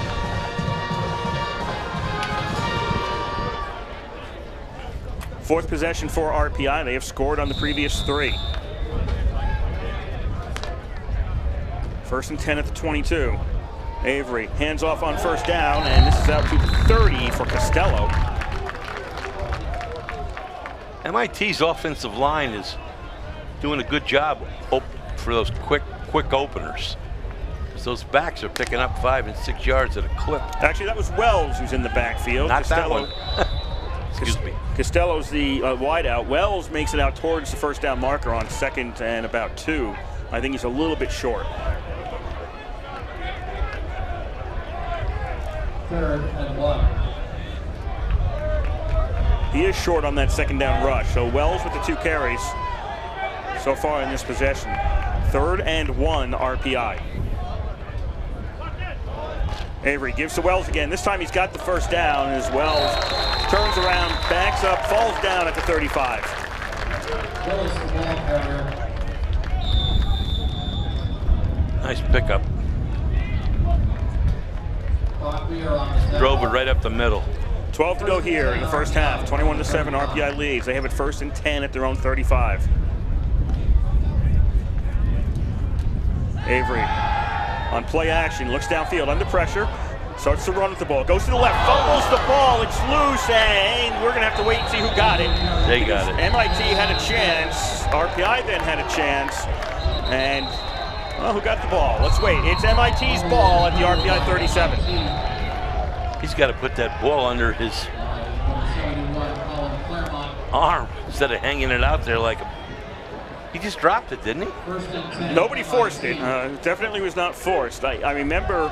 Fourth possession for RPI. They have scored on the previous 3. First and 10 at the 22. Avery hands off on first down, and this is out to the 30 for Costello. MIT's offensive line is doing a good job for those quick openers. Those backs are picking up 5 and 6 yards at a clip. Actually, that was Wells who's in the backfield. Not Costello. that one. Excuse me. Costello's the wideout. Wells makes it out towards the first down marker on 2nd and about 2. I think he's a little bit short. 3rd and 1. He is short on that 2nd down rush. So Wells with the 2 carries so far in this possession. 3rd and 1 RPI. Avery gives to Wells again. This time he's got the first down as Wells turns around, backs up, falls down at the 35. Willis, the ball carrier. Nice pickup. We are on the Drove it right up the middle. 12 to go here in the first half. 21 to 7 RPI leads. They have it 1st and 10 at their own 35. Avery on play action, looks downfield under pressure, starts to run with the ball, goes to the left, fumbles the ball, it's loose, and we're going to have to wait and see who got it. They got it. MIT had a chance, RPI then had a chance, and well, who got the ball? Let's wait. It's MIT's ball at the RPI 37. He's got to put that ball under his 71, Colin Claremont. arm instead of hanging it out there like a... He just dropped it, didn't he? 1st and 10. Nobody forced it. Definitely was not forced. I remember,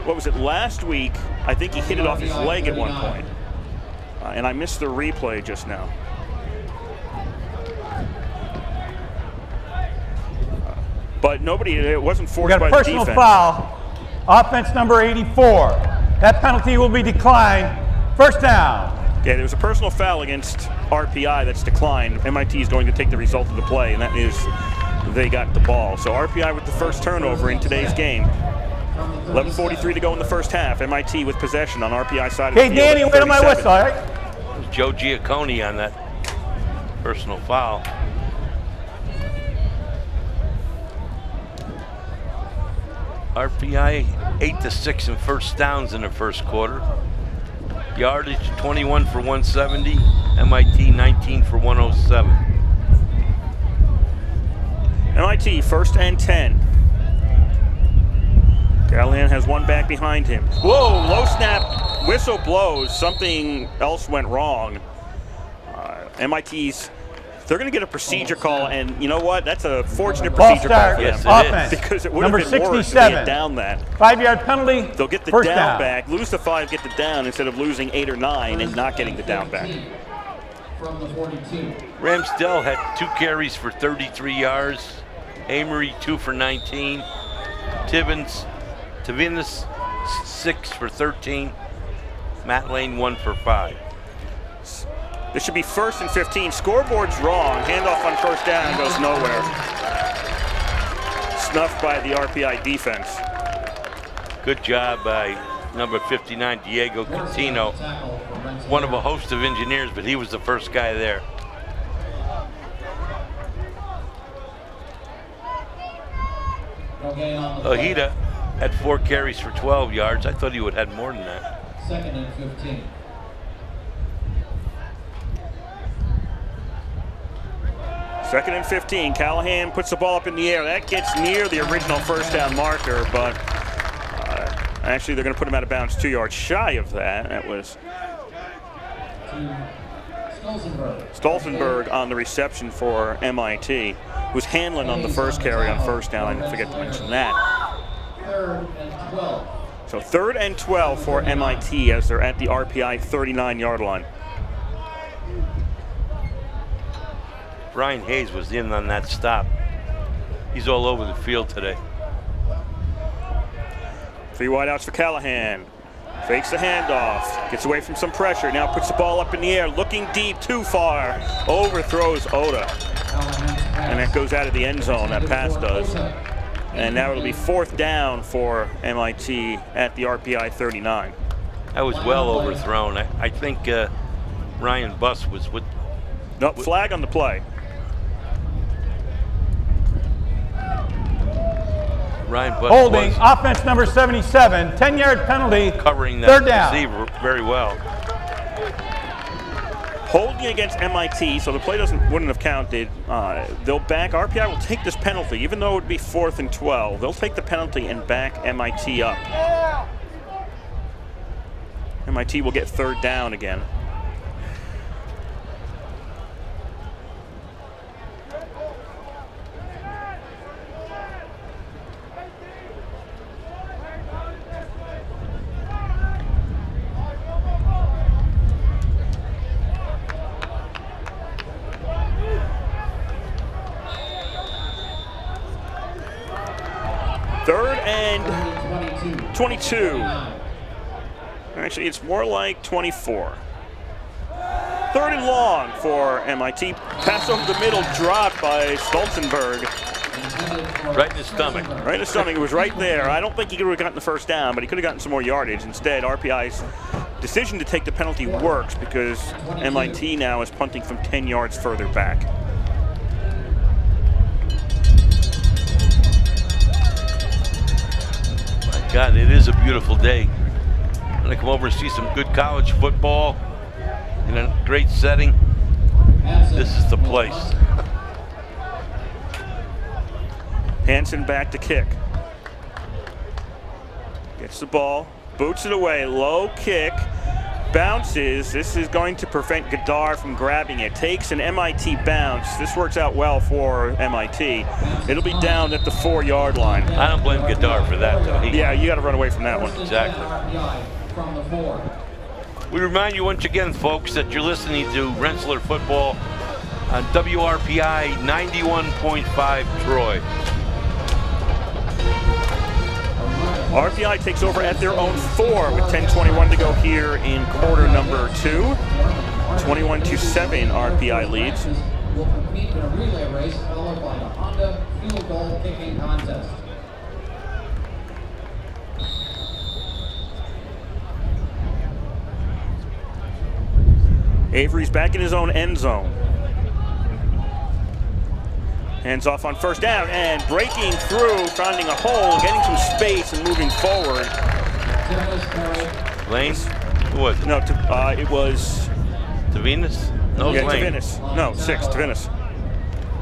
what was it, last week, I think he hit it off his leg at one point. And I missed the replay just now. But nobody, it wasn't We forced got by a the personal defense. foul. Offense number 84. That penalty will be declined. First down. Okay, there was a personal foul against RPI that's declined. MIT is going to take the result of the play, and that is they got the ball. So RPI with the first turnover in today's game. 11:43 to go in the first half. MIT with possession on RPI side of the Okay, field. Danny, at wait on my 37. whistle, all right? It was Joe Giaccone on that personal foul. RPI 8 to 6 in first downs in the first quarter. Yardage 21 for 170, MIT 19 for 107. MIT 1st and 10. Callahan has one back behind him. Whoa, low snap, whistle blows. Something else went wrong. MIT's, they're going to get a procedure call, and you know what? That's a fortunate Ball procedure call start. for Yes, them. it is. Offense. Because it would Number have been worse if they 67. had down that. 5-yard penalty. They'll get the First down back, lose the 5, get the down, instead of losing 8 or 9 and not getting the down back. From the 42. Ramsdell had 2 carries for 33 yards. Amory 2 for 19. Tibbins 6 for 13. Matt Lane 1 for 5. This should be 1st and 15. Scoreboard's wrong. Handoff on first down goes nowhere. Snuffed by the RPI defense. Good job by number 59, Diego Coutinho. One of a host of engineers, but he was the first guy there. No gain on the play. Ojeda had 4 carries for 12 yards. I thought he would have had more than that. 2nd and 15. Second and 15. Callahan puts the ball up in the air. That gets near the original first down marker, but actually they're going to put him out of bounds 2 yards shy of that. That was Stolzenberg on the reception for MIT, who's handling on the first carry on first down. I forget to mention that. 3rd and 12. So 3rd and 12 for MIT as they're at the RPI 39-yard line. Brian Hayes was in on that stop. He's all over the field today. 3 wideouts for Callahan. Fakes the handoff, gets away from some pressure, now puts the ball up in the air, looking deep, too far, overthrows Oda. And that goes out of the end zone, that pass does. And now it'll be 4th down for MIT at the RPI 39. That was well overthrown. I think Ryan Buss was with. Nope, flag on the play. Ryan Buss Holding, was offense number 77, 10-yard penalty, covering that 3rd down. receiver very well. Holding against MIT, so the play wouldn't have counted. They'll back, RPI will take this penalty, even though it would be 4th and 12. They'll take the penalty and back MIT up. MIT will get 3rd down again. Third and 22. Actually, it's more like 24. 3rd and long for MIT. Pass over the middle, dropped by Stolzenberg. Right in his stomach. Right in his stomach. It was right there. I don't think he could have gotten the 1st down, but he could have gotten some more yardage. Instead, RPI's decision to take the penalty works because MIT now is punting from 10 yards further back. God, it is a beautiful day. I'm gonna come over and see some good college football in a great setting. This is the place. Hansen back to kick. Gets the ball, boots it away, low kick, bounces. This is going to prevent Gadar from grabbing it. Takes an MIT bounce. This works out well for MIT. It'll be down at the 4-yard line. I don't blame Gadar for that, though. Yeah, you got to run away from that one. Exactly. We remind you once again, folks, that you're listening to Rensselaer Football on WRPI 91.5 Troy. RPI takes over at their own 4 with 10:21 to go here in quarter number 2. 21-7 RPI leads. Will compete in a relay race followed by the Honda field goal kicking contest. Avery's back in his own end zone. Hands off on 1st down and breaking through, finding a hole, getting some space and moving forward. Lane? Who was it? No, it was Tavenis? No, yeah, Lane. Tavenis. No, 6, Tavenis.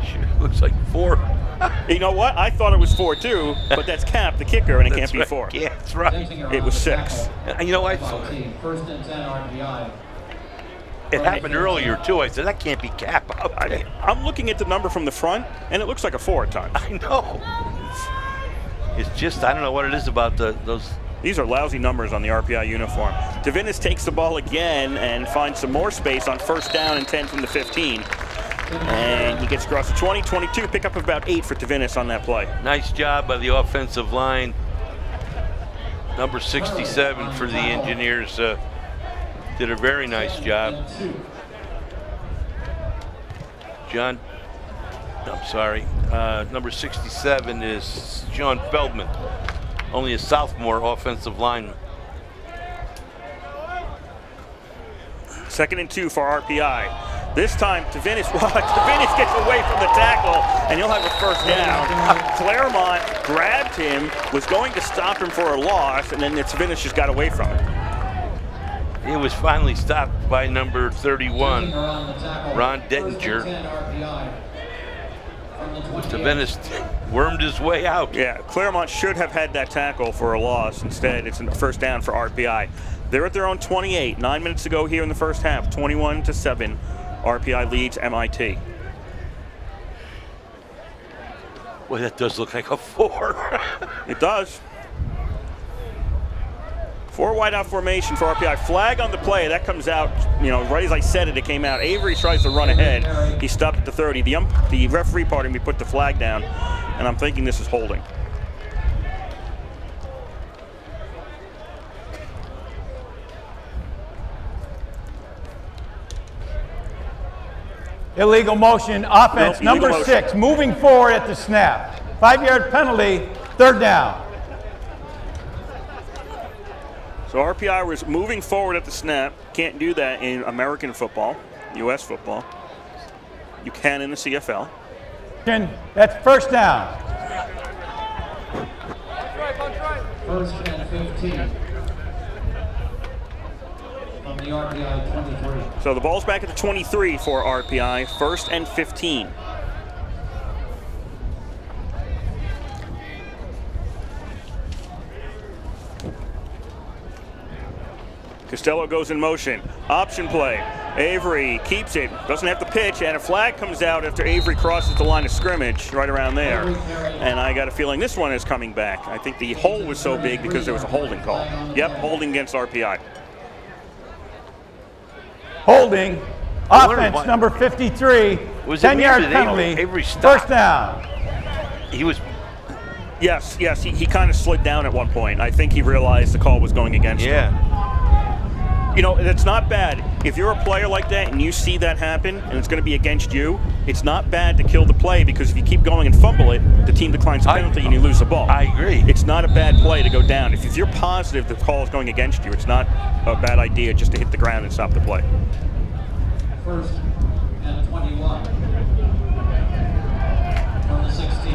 Shit, looks like 4. You know what? I thought it was 4 too, but that's Cap, the kicker, and it can't be right. 4. Yeah, that's right. It was 6. And you know, 1st and 10 RPI. it happened earlier, too. I said, that can't be Cap out there. I'm looking at the number from the front, and it looks like a 4 at times. I know. It's just, I don't know what it is about those. These are lousy numbers on the RPI uniform. Tavenis takes the ball again and finds some more space on 1st down and 10 from the 15. And he gets across the 20, 22, pick up about 8 for Tavenis on that play. Nice job by the offensive line. Number 67 for the Engineers did a very nice job. John, I'm sorry, number 67 is Sean Feldman, only a sophomore offensive lineman. 2nd and 2 for RPI. This time, Tavenis gets away from the tackle, and he'll have a 1st down. Claremont grabbed him, was going to stop him for a loss, and then Tavenis just got away from it. It was finally stopped by number 31, Ron Dettinger. Tavenis wormed his way out. Yeah, Claremont should have had that tackle for a loss. Instead, it's a 1st down for RPI. They're at their own 28. 9 minutes to go here in the 1st half. 21-7. RPI leads MIT. Well, that does look like a 4. It does. Four wide out formation for RPI. Flag on the play. That comes out, you know, right as I said it, it came out. Avery tries to run ahead. He stopped at the 30. The referee, pardon me, put the flag down, and I'm thinking this is holding. Illegal motion, offense, No, illegal number 6, moving forward at the snap. 5-yard penalty, 3rd down. So RPI was moving forward at the snap. Can't do that in American football, U.S. football. You can in the CFL. That's 1st down. 1st and 15 from the RPI 23. So the ball's back at the 23 for RPI, 1st and 15. Costello goes in motion. Option play. Avery keeps it. Doesn't have to pitch, and a flag comes out after Avery crosses the line of scrimmage right around there. And I got a feeling this one is coming back. I think the hole was so big because there was a holding call. Yep, holding against RPI. Holding, offense, number 53, 10-yard penalty, Avery stopped. 1st down. He was. Yes, he kind of slid down at one point. I think he realized the call was going against him. Yeah. You know, it's not bad. If you're a player like that and you see that happen and it's going to be against you, it's not bad to kill the play, because if you keep going and fumble it, the team declines the penalty and you lose the ball. I agree. It's not a bad play to go down. If you're positive the call is going against you, it's not a bad idea just to hit the ground and stop the play. 1st and 21 from the 16.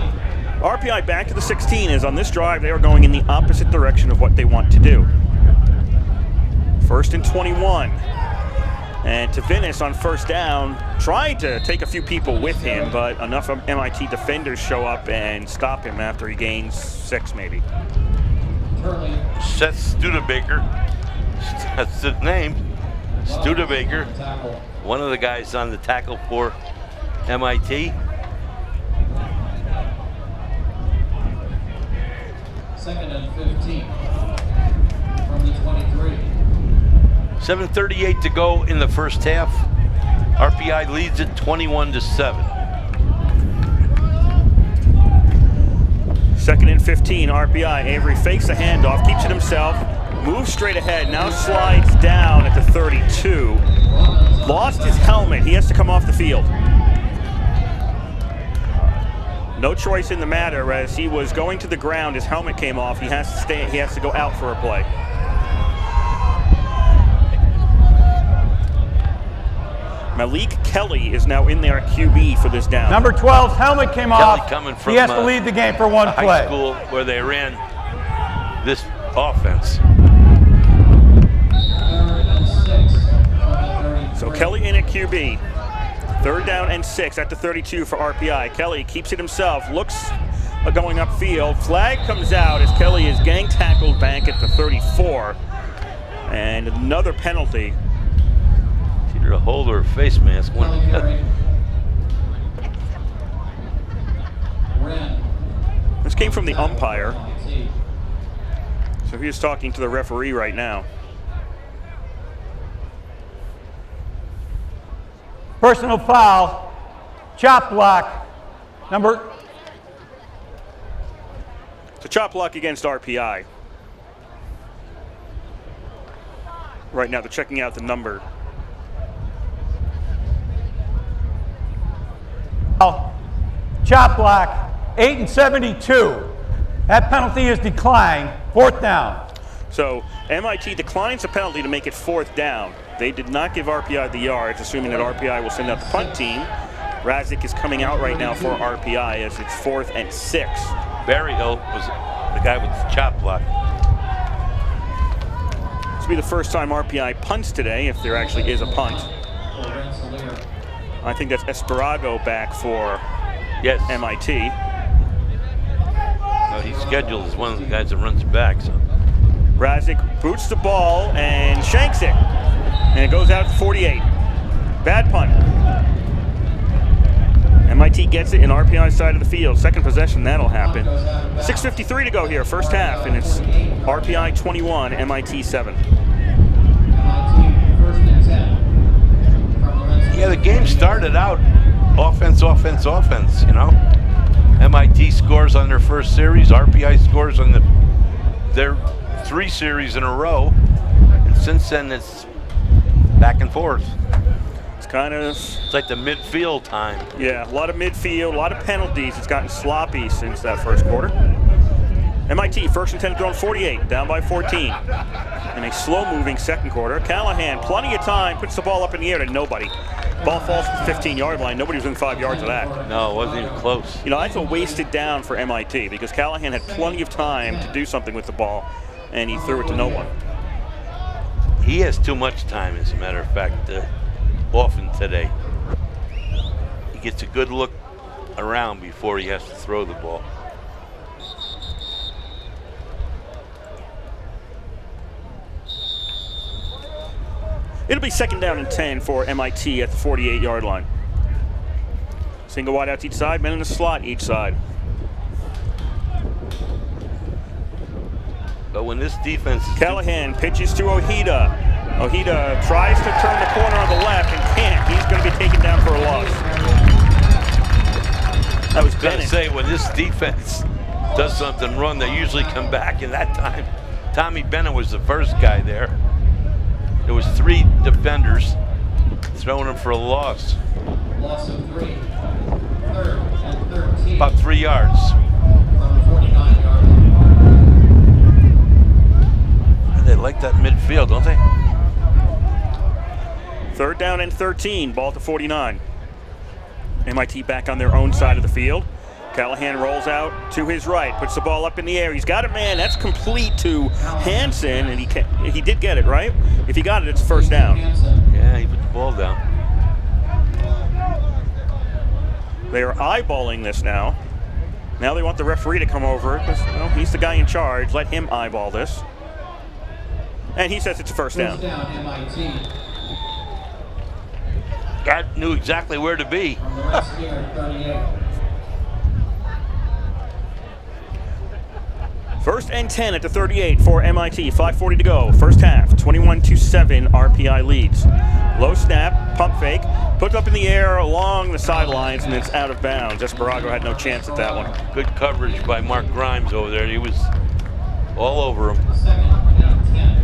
RPI back to the 16, as on this drive they are going in the opposite direction of what they want to do. 1st and 21. And Tavinis on 1st down tried to take a few people with him, but enough of MIT defenders show up and stop him after he gains 6 maybe. Seth Studebaker. That's the name. Studebaker. One of the guys on the tackle for MIT. 2nd and 15 from the 23. 7:38 to go in the 1st half. RPI leads it 21-7. 2nd and 15, RPI. Avery fakes the handoff, keeps it himself, moves straight ahead, now slides down at the 32. Lost his helmet. He has to come off the field. No choice in the matter, as he was going to the ground, his helmet came off. He has to stay. He has to go out for a play. Malik Kelly is now in there at QB for this down. Number 12's helmet came off. Coming from, he has to lead the game for one high play. school where they ran this offense. 3rd and 6 from the 33. So Kelly in at QB. 3rd down and 6 at the 32 for RPI. Kelly keeps it himself, looks going upfield. Flag comes out as Kelly is gang tackled back at the 34. And another penalty. It's either a hold or a face mask. This came from the umpire. So he is talking to the referee right now. Personal foul, chop block, number. It's a chop block against RPI. Right now they're checking out the number. Chop block, 8 and 72. That penalty is declined, 4th down. So MIT declines the penalty to make it 4th down. They did not give RPI the yards, assuming that RPI will send out the punt team. Razik is coming out right now for RPI as it's 4th and 6. Berryhill was the guy with the chop block. This will be the first time RPI punts today, if there actually is a punt. I think that's Esparago back for MIT. Well, he's scheduled as one of the guys that runs back. So Razik boots the ball and shanks it. And it goes out to 48. Bad punt. MIT gets it in RPI side of the field. Second possession, that'll happen. 6:53 to go here, first half, and it's RPI 21, MIT 7. Yeah, the game started out offense, offense, offense, you know. MIT scores on their first series, RPI scores on their 3 series in a row, and since then it's back and forth. It's like the midfield time. Yeah, a lot of midfield, a lot of penalties. It's gotten sloppy since that first quarter. MIT, first and 10 thrown 48, down by 14. In a slow-moving second quarter, Callahan, plenty of time, puts the ball up in the air to nobody. Ball falls to the 15-yard line. Nobody was within 5 yards of that. No, it wasn't even close. You know, that's a wasted down for MIT because Callahan had plenty of time to do something with the ball, and he threw it to no one. He has too much time, as a matter of fact, often today. He gets a good look around before he has to throw the ball. It'll be second down and 10 for MIT at the 48-yard line. Single wide out each side, men in the slot each side. But when this defense is Callahan pitches to Ojeda. Ojeda tries to turn the corner on the left and can't. He's going to be taken down for a loss. That was Bennett. I was going to say, when this defense does something wrong, they usually come back, and that time, Tommy Bennett was the first guy there. There was 3 defenders throwing him for a loss. Loss of 3. Third and 13. About 3 yards. From the 49-yard line. They like that midfield, don't they? Third down and 13, ball to 49. MIT back on their own side of the field. Callahan rolls out to his right, puts the ball up in the air. He's got a man. That's complete to Hansen, and he did get it, right? If he got it, it's a first down. Yeah, he put the ball down. They are eyeballing this now. Now they want the referee to come over because he's the guy in charge. Let him eyeball this. And he says it's a first down. First down, MIT. Guy knew exactly where to be. From the right square, 38. First and 10 at the 38 for MIT. 5:40 to go. First half. 21-7 RPI leads. Low snap, pump fake, put up in the air along the sidelines, and it's out of bounds. Esparago had no chance at that one. Good coverage by Mark Grimes over there. He was all over him. Second and 10.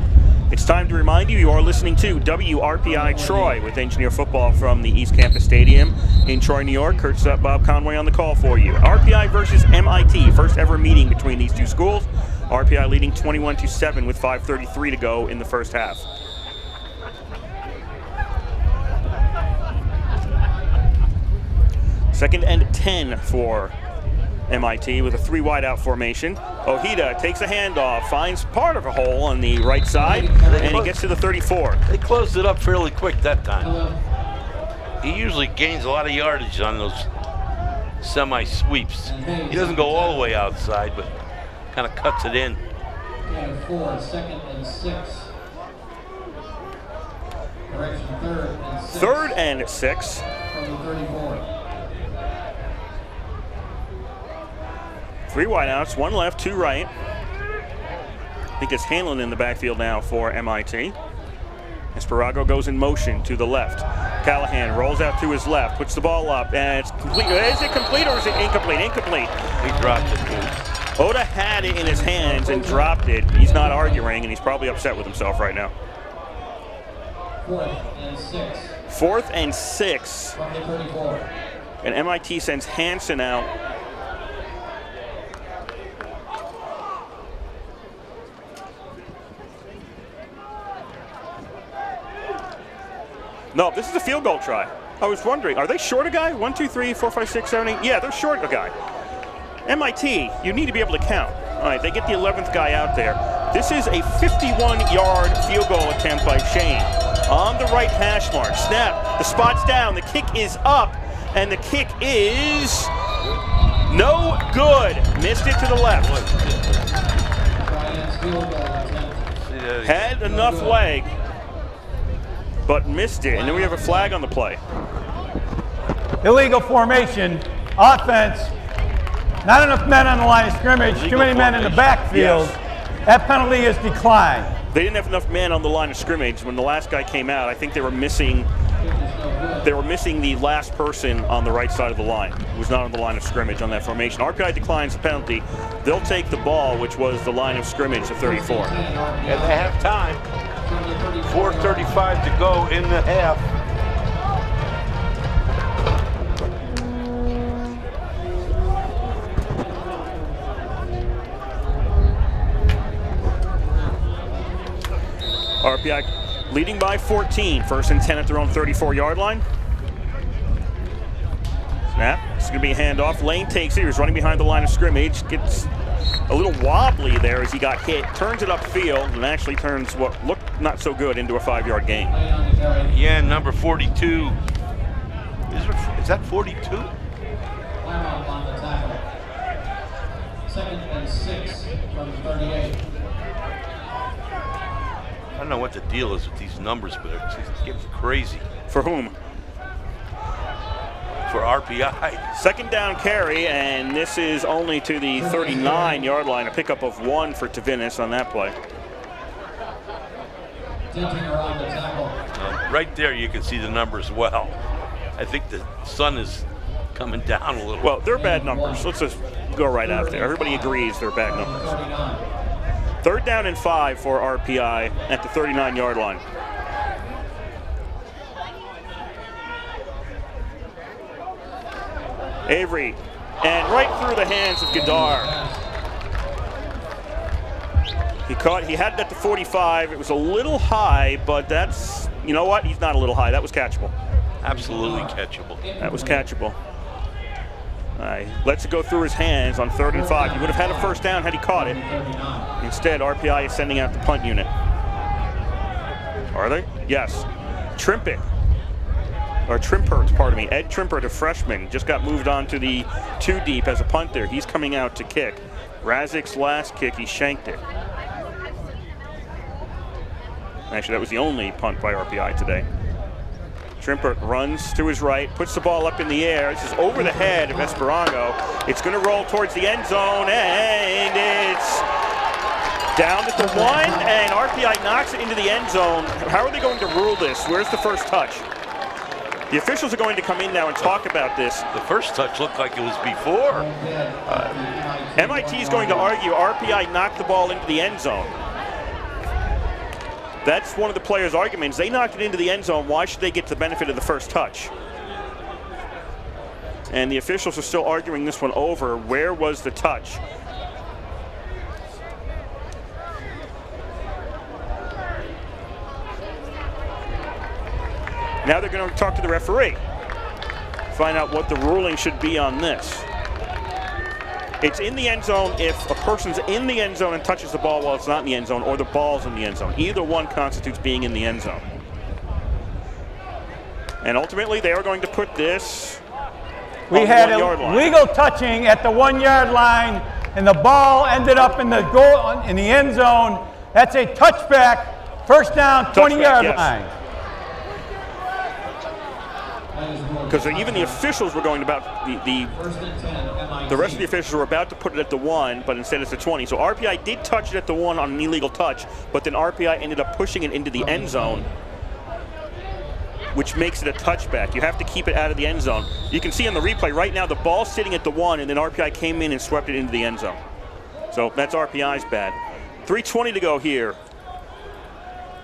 It's time to remind you are listening to WRPI Troy with Engineer Football from the East Campus Stadium in Troy, New York. Kurt's Bob Conway on the call for you. RPI versus MIT, first ever meeting between these two schools. RPI leading 21-7 with 5:33 to go in the first half. Second and 10 for MIT with a 3 wide out formation. Ojeda takes a handoff, finds part of a hole on the right side, and he gets to the 34. They closed it up fairly quick that time. He usually gains a lot of yardage on those semi-sweeps. He doesn't go all the way outside, but kind of cuts it in. And 4, second and 6. Correction, third and 6. Third and 6. From the 34. 3 wideouts, 1 left, 2 right. I think it's Hanlon in the backfield now for MIT. Esparago goes in motion to the left. Callahan rolls out to his left, puts the ball up, and it's complete. Is it complete or is it incomplete? Incomplete. He dropped it, too. Oda had it in his hands and dropped it. He's not arguing, and he's probably upset with himself right now. 4th and 6. 4th and 6. From the 34. And MIT sends Hansen out. No, this is a field goal try. I was wondering, are they short a guy? 1, 2, 3, 4, 5, 6, 7, 8? Yeah, they're short a guy. MIT, you need to be able to count. All right, they get the 11th guy out there. This is a 51-yard field goal attempt by Shane. On the right hash mark. Snap, the spot's down, the kick is up, and the kick is no good. Missed it to the left. Bryant's field goal attempt. Had enough leg, but missed it. And then we have a flag on the play. illegal formation, offense, not enough men on the line of scrimmage, too Illegal many men in the backfield. Yes. That penalty is declined. They didn't have enough men on the line of scrimmage when the last guy came out. I think they were missing the last person on the right side of the line who was not on the line of scrimmage on that formation. RPI declines the penalty. They'll take the ball, which was the line of scrimmage of 34. And they have time. 4:35 to go in the half. RPI leading by 14, 1st and 10 at their own 34-yard line. Snap, it's gonna be a handoff. Lane takes it, he was running behind the line of scrimmage, gets a little wobbly there as he got hit, turns it upfield, and actually turns what looked not so good into a 5-yard gain. Yeah, number 42. Is that 42? On the tackle. 2nd and 6 from 38. I don't know what the deal is with these numbers, but it's getting crazy. For whom? For RPI. 2nd down carry, and this is only to the 39-yard line, a pickup of 1 for Tavinis on that play. Around the tackle. Right there you can see the numbers well. I think the sun is coming down a little. Well, they're bad numbers. Let's just go right out there. Everybody agrees they're bad numbers. 3rd down and 5 for RPI at the 39-yard line. Avery, and right through the hands of Gadar. He had it at the 45. It was a little high, but that's, you know what? He's not a little high. That was catchable. Absolutely catchable. That was catchable. All right, lets it go through his hands on 3rd and 5. He would have had a 1st down had he caught it. Instead, RPI is sending out the punt unit. Are they? Yes. Trimpert, pardon me. Ed Trimpert, a freshman, just got moved on to the 2 deep as a punter. He's coming out to kick. Razik's last kick, he shanked it. Actually, that was the only punt by RPI today. Trimpert runs to his right, puts the ball up in the air. This is over the head of Esperango. It's going to roll towards the end zone, and it's down at the 1, and RPI knocks it into the end zone. How are they going to rule this? Where's the first touch? The officials are going to come in now and talk about this. The first touch looked like it was before. MIT is going to argue RPI knocked the ball into the end zone. That's one of the players' arguments. They knocked it into the end zone. Why should they get the benefit of the first touch? And the officials are still arguing this one over. Where was the touch? Now they're going to talk to the referee, find out what the ruling should be on this. It's in the end zone if a person's in the end zone and touches the ball while it's not in the end zone, or the ball's in the end zone. Either one constitutes being in the end zone. And ultimately, they are going to put this We on had the 1 yard line. illegal touching at the 1 yard line, and the ball ended up in the goal in the end zone. That's a touchback, 1st down, 20-yard yes. line. Because even the officials were going about the rest of the officials were about to put it at the 1, but instead it's the 20. So RPI did touch it at the 1 on an illegal touch, but then RPI ended up pushing it into the end zone, which makes it a touchback. You have to keep it out of the end zone. You can see on the replay right now the ball's sitting at the 1, and then RPI came in and swept it into the end zone. So that's RPI's bad. 3:20 to go here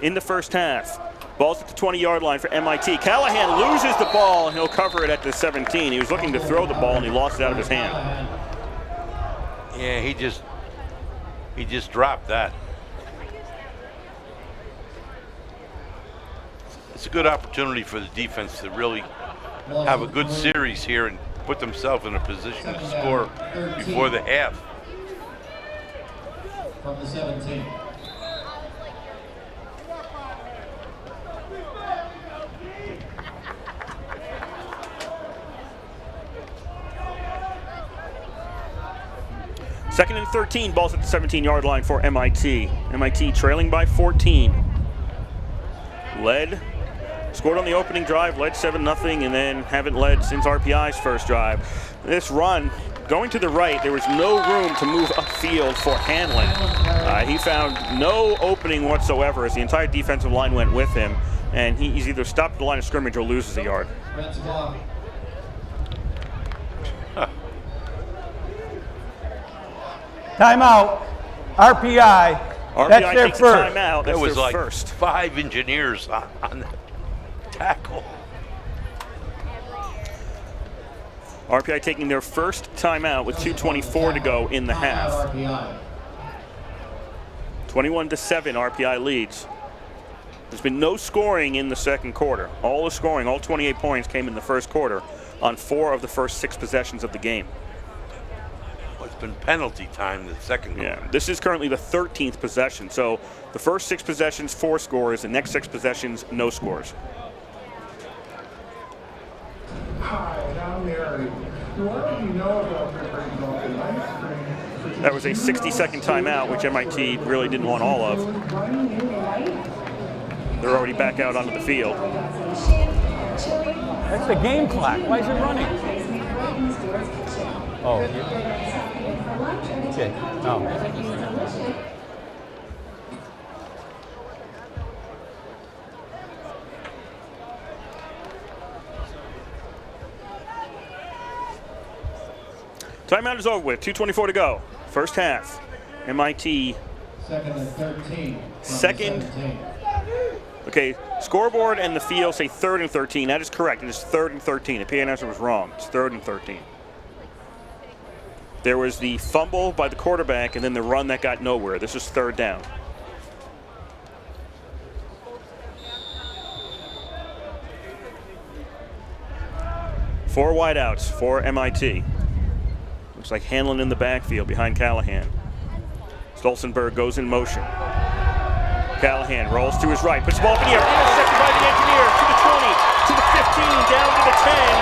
in the first half. Ball's at the 20-yard line for MIT. Callahan loses the ball, and he'll cover it at the 17. He was looking to throw the ball, and he lost it out of his hand. Yeah, he just dropped that. It's a good opportunity for the defense to really have a good series here and put themselves in a position to score before the half. From the 17. Second and 13, ball's at the 17-yard line for MIT. MIT trailing by 14. Led Scored on the opening drive, led 7-0, and then haven't led since RPI's first drive. This run, going to the right, there was no room to move upfield for Hanlon. He found no opening whatsoever as the entire defensive line went with him, and he's either stopped at the line of scrimmage or loses a yard. Timeout. RPI. That's RPI their takes a first. timeout. There That's was their like first. 5 engineers on the tackle. RPI taking their first timeout with 2:24 to go in the half. 21-7, RPI leads. There's been no scoring in the second quarter. All the scoring, all 28 points, came in the first quarter on 4 of the first 6 possessions of the game. Well, it's been penalty time the second quarter. Yeah, this is currently the 13th possession. So the first 6 possessions, 4 scores. The next 6 possessions, no scores. Hi, I'm Mary. What do you know about the original ice cream? That was a 60-second timeout, which MIT really didn't want all of. They're already back out onto the field. That's the game clock. Why is it running? Oh. Okay. Oh. Timeout is over with. 2:24 to go. First half. MIT. Second and 13. Second. Okay, scoreboard and the field say 3rd and 13. That is correct. It is 3rd and 13. The PA announcer was wrong. It's 3rd and 13. There was the fumble by the quarterback and then the run that got nowhere. This is 3rd down. Four wideouts for MIT. Looks like Hanlon in the backfield behind Callahan. Stolzenberg goes in motion. Callahan rolls to his right, puts the ball up in the air, intercepted by the engineer, to the 20, to the 15, down to the 10.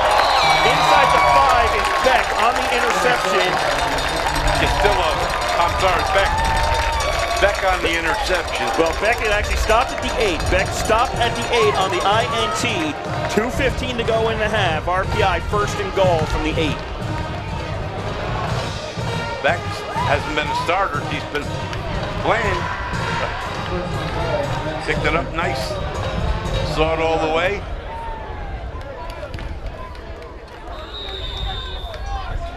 Inside the 5 is Beck on the interception. Beck on the interception. Well, Beck had actually stopped at the 8. Beck stopped at the 8 on the INT. 2:15 to go in the half. RPI 1st and goal from the 8. Beck hasn't been a starter. He's been playing. Picked it up nice. Saw it all the way.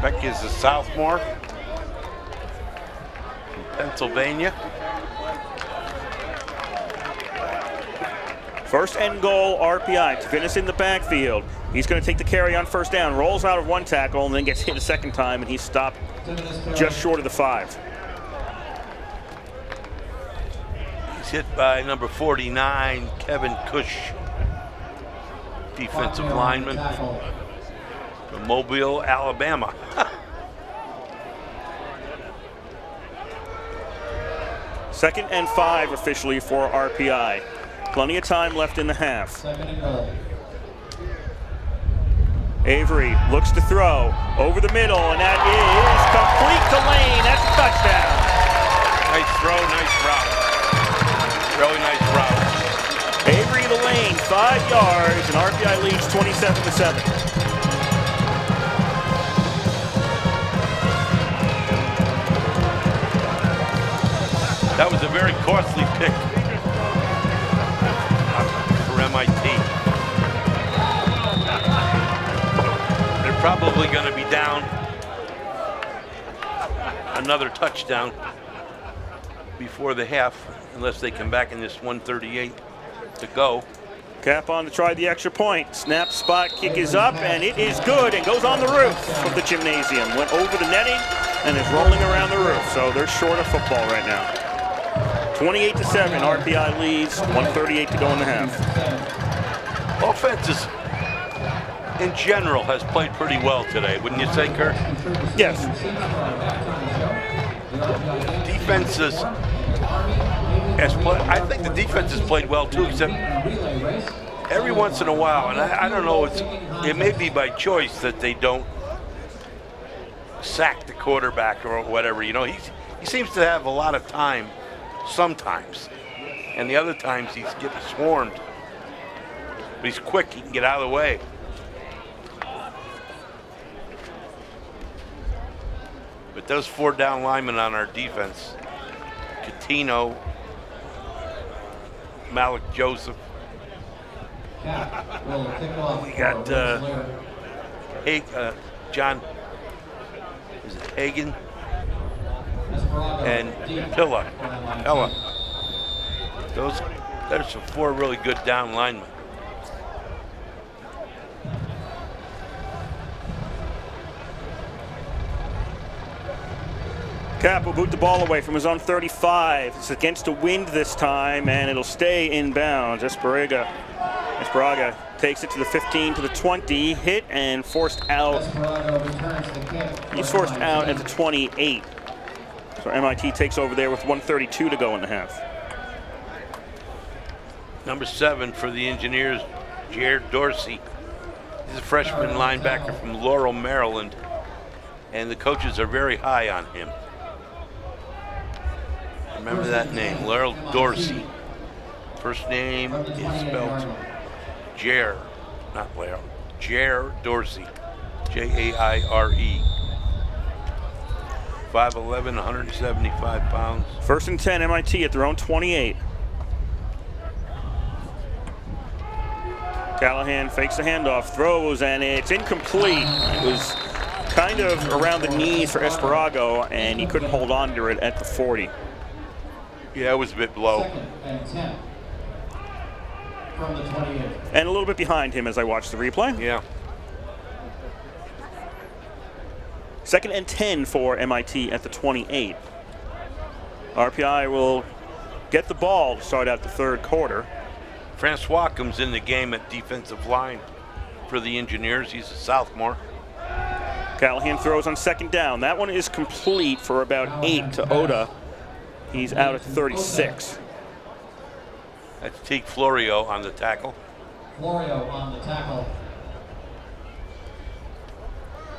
Beck is a sophomore from Pennsylvania. 1st and goal, RPI. Finis in the backfield. He's going to take the carry on 1st down. Rolls out of 1 tackle and then gets hit a 2nd time, and he's stopped just short of the 5. He's hit by number 49, Kevin Cush, defensive lineman from Mobile, Alabama. 2nd and 5 officially for RPI. Plenty of time left in the half. 2nd and goal. Avery looks to throw over the middle, and that is complete to Lane. That's a touchdown. Nice throw, nice route. Really nice route. Avery to Lane, 5 yards, and RPI leads 27-7. That was a very costly pick for MIT. They're probably going to be down another touchdown before the half, unless they come back in this 1:38 to go. Cap on to try the extra point. Snap, spot, kick is up, and it is good, and goes on the roof of the gymnasium. Went over the netting and is rolling around the roof, so they're short of football right now. 28-7, RPI leads, 1:38 to go in the half. Offenses, in general, has played pretty well today, wouldn't you say, Kurt? Yes. Defenses has played. I think the defense has played well too, except every once in a while, and I don't know, it may be by choice that they don't sack the quarterback or whatever. You know, he seems to have a lot of time sometimes, and the other times he's getting swarmed. But he's quick. He can get out of the way. But those 4 down linemen on our defense, Catino, Malik Joseph, we got John, is it Hagen? And Pilla. There's some 4 really good down linemen. Cap will boot the ball away from his own 35. It's against the wind this time, and it'll stay inbounds. Esperaga takes it to the 15, to the 20, hit and forced out. He's forced out at the 28. So MIT takes over there with 1:32 to go in the half. Number 7 for the Engineers, Jared Dorsey. He's a freshman linebacker from Laurel, Maryland, and the coaches are very high on him. Remember that name, Laurel Dorsey. First name is spelled Jair, not Laurel. Jair Dorsey, Jaire. 5'11", 175 pounds. 1st and 10, MIT at their own 28. Callahan fakes the handoff, throws, and it's incomplete. It was kind of around the knees for Esperago, and he couldn't hold on to it at the 40. Yeah, it was a bit low. 2nd and 10 from the 28. And a little bit behind him as I watched the replay. Yeah. 2nd and 10 for MIT at the 28. RPI will get the ball to start out the 3rd quarter. Francois comes in the game at defensive line for the Engineers. He's a sophomore. Callahan throws on 2nd down. That one is complete for about 8 to Oda. He's out at 36. That's Teague Florio on the tackle. Florio on the tackle.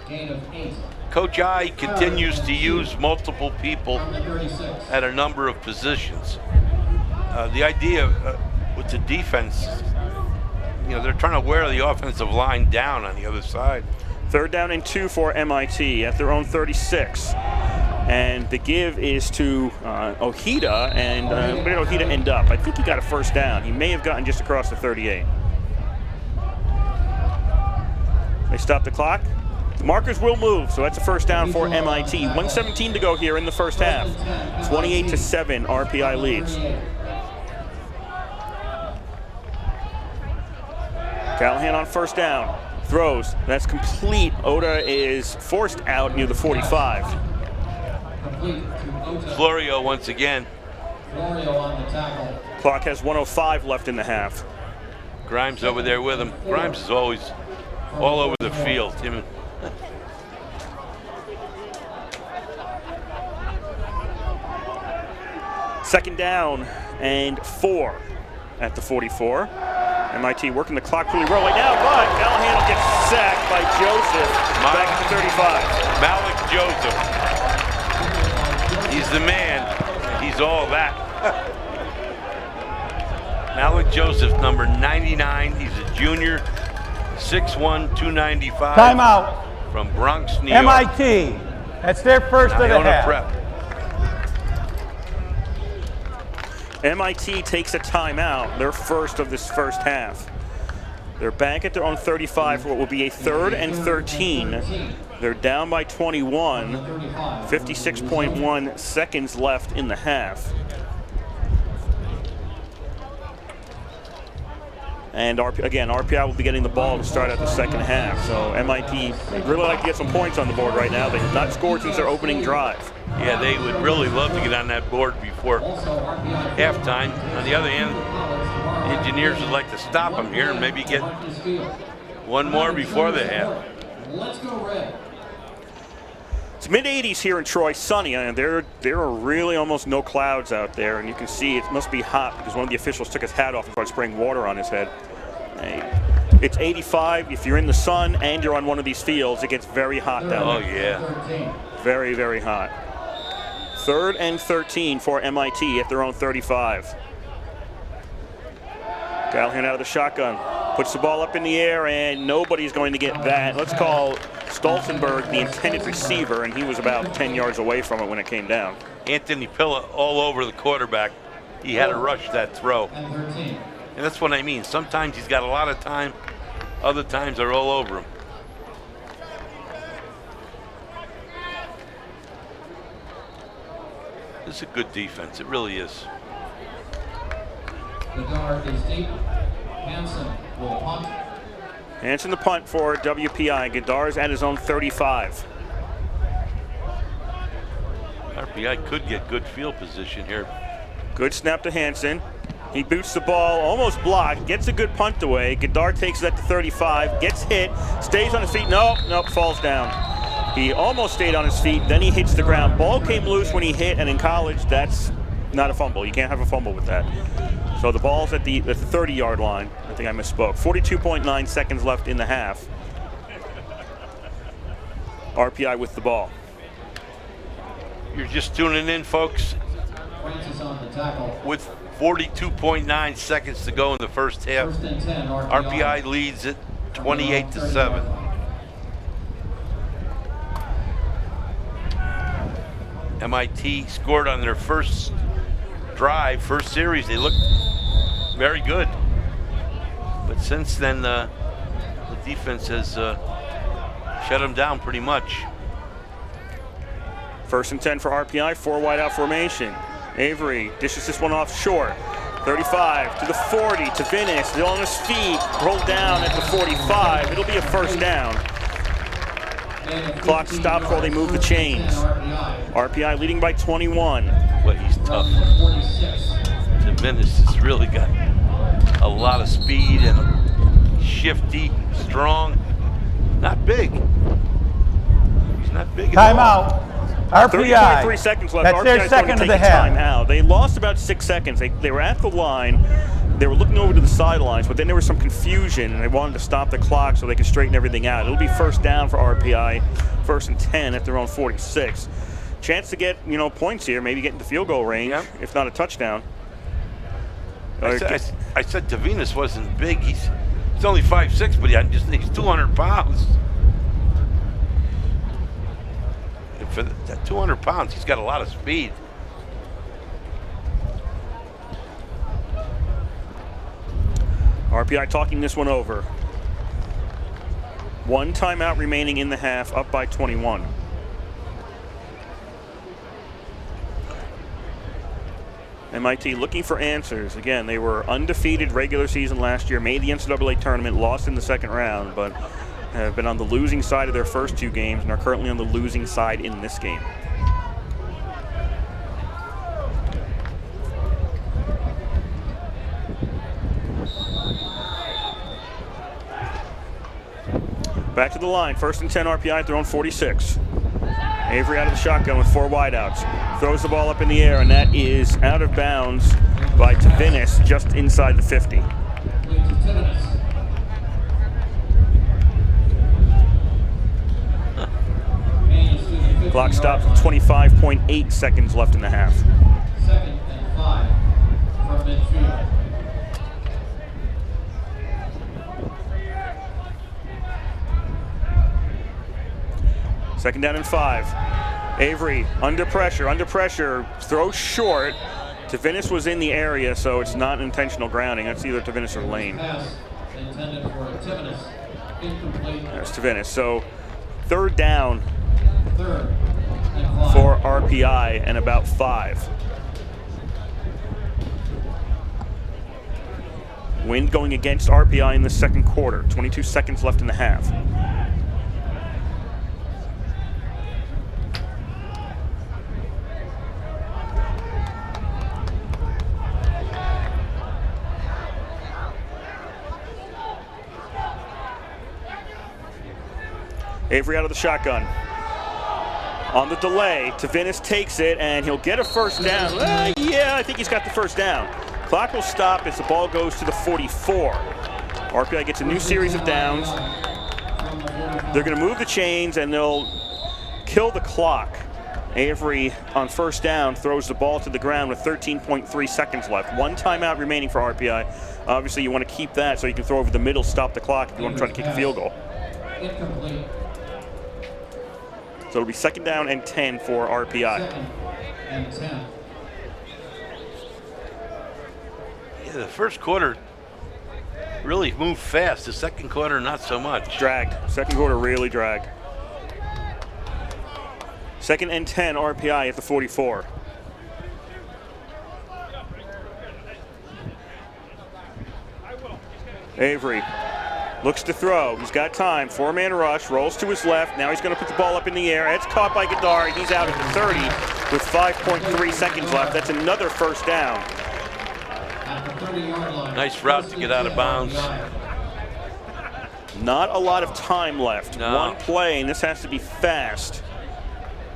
Gain of 8. Coach I continues to use multiple people From the 36. at a number of positions. The idea with the defense, they're trying to wear the offensive line down on the other side. 3rd down and 2 for MIT at their own 36. And the give is to Ojeda, and where did Ojeda end up? I think he got a 1st down. He may have gotten just across the 38. They stop the clock. The markers will move, so that's a 1st down for MIT. 1:17 to go here in the 1st half. 28-7, RPI leads. Callahan on 1st down. Throws. That's complete. Oda is forced out near the 45. Florio once again. Florio on the tackle. Clock has 1:05 left in the half. Grimes over there with him. Grimes is always all over the field. Him. Second down and 4 at the 44. MIT working the clock pretty well right now, but Callahan will get sacked by Joseph back at the 35. Malik Joseph. He's the man. He's all that. Malik Joseph, number 99. He's a junior, 6'1", 295. Timeout. From Bronx, New York. MIT. That's their first of the Iona half. Prep. MIT takes a timeout, their first of this 1st half. They're back at their own 35 for what will be a 3rd and 13. They're down by 21, 56.1 seconds left in the half. And RPI will be getting the ball to start out the 2nd half. So MIT would really like to get some points on the board right now. They have not scored since their opening drive. Yeah, they would really love to get on that board before halftime. On the other hand, the Engineers would like to stop them here and maybe get one more before the half. Let's go red. It's mid-80s here in Troy, sunny, and there are really almost no clouds out there, and you can see it must be hot because one of the officials took his hat off and started spraying water on his head. It's 85. If you're in the sun and you're on one of these fields, it gets very hot down there. Oh, yeah. Very, very hot. 3rd and 13 for MIT at their own 35. Callahan out of the shotgun. Puts the ball up in the air, and nobody's going to get that. Let's call Stolzenberg the intended receiver, and he was about 10 yards away from it when it came down. Anthony Pilla all over the quarterback. He had to rush that throw. And 13. And that's what I mean. Sometimes he's got a lot of time. Other times they're all over him. This is a good defense. It really is. The guard is deep. Hansen will punt. Hansen the punt for WPI. Godar's at his own 35. RPI could get good field position here. Good snap to Hansen. He boots the ball, almost blocked, gets a good punt away. Godar takes that to 35, gets hit, stays on his feet. Nope, falls down. He almost stayed on his feet, then he hits the ground. Ball came loose when he hit, and in college, that's not a fumble. You can't have a fumble with that. So the ball's at the 30-yard line. I think I misspoke. 42.9 seconds left in the half. RPI with the ball. You're just tuning in, folks. Francis on the tackle. With 42.9 seconds to go in the first half, First and 10, RPI leads it 28-7. MIT scored on their first drive, first series. They looked very good. But since then, the defense has shut them down pretty much. First and 10 for RPI, 4 wide out formation. Avery dishes this one off short. 35 to the 40 to Vinnis, still on his feet, rolled down at the 45. It'll be a first down. Clock stops while they move the chains. RPI leading by 21. But he's tough. Vinnis has really got a lot of speed and shifty, strong, not big. He's not big at all. Timeout. RPI. 30.3 seconds left. That's their RPI is going second to of take the a half. timeout. They lost about 6 seconds. They were at the line. They were looking over to the sidelines, but then there was some confusion, and they wanted to stop the clock so they could straighten everything out. It'll be first down for RPI, first and 10 at their own 46. Chance to get points here, maybe get into field goal range, if not a touchdown. I said Tavinas wasn't big. He's only 5'6", but he's 200 pounds. And for that 200 pounds, he's got a lot of speed. RPI talking this one over. 1 timeout remaining in the half, up by 21. MIT looking for answers. Again, they were undefeated regular season last year, made the NCAA tournament, lost in the second round, but have been on the losing side of their first 2 games and are currently on the losing side in this game. Back to the line, first and 10 RPI at their own 46. Avery out of the shotgun with 4 wideouts. Throws the ball up in the air, and that is out of bounds by Tavinas, just inside the 50. Clock stops with 25.8 seconds left in the half. Second and 5 from midfield. Second down and 5. Avery under pressure, throws short. Tavinas was in the area, so it's not intentional grounding. That's either Tavinas or Lane. Pass intended for Tavinas. Incomplete. There's Tavinas. So third down Third and 5. for RPI and about 5. Wind going against RPI in the second quarter. 22 seconds left in the half. Avery out of the shotgun. On the delay, Tavinas takes it, and he'll get a first down. I think he's got the first down. Clock will stop as the ball goes to the 44. RPI gets a new series of downs. They're going to move the chains, and they'll kill the clock. Avery on first down throws the ball to the ground with 13.3 seconds left. One timeout remaining for RPI. Obviously, you want to keep that so you can throw over the middle, stop the clock if you want to try to kick a field goal. Incomplete. So it'll be 2nd down and 10 for RPI. 2nd and 10. Yeah, the first quarter really moved fast. The second quarter, not so much. Dragged. 2nd quarter really dragged. 2nd and 10 RPI at the 44. Avery looks to throw. He's got time. 4-man rush. Rolls to his left. Now he's going to put the ball up in the air. It's caught by Gadari. He's out at the 30 with 5.3 seconds left. That's another first down. At the 30-yard line. Nice route to get out of bounds. Not a lot of time left. No. One play, and this has to be fast.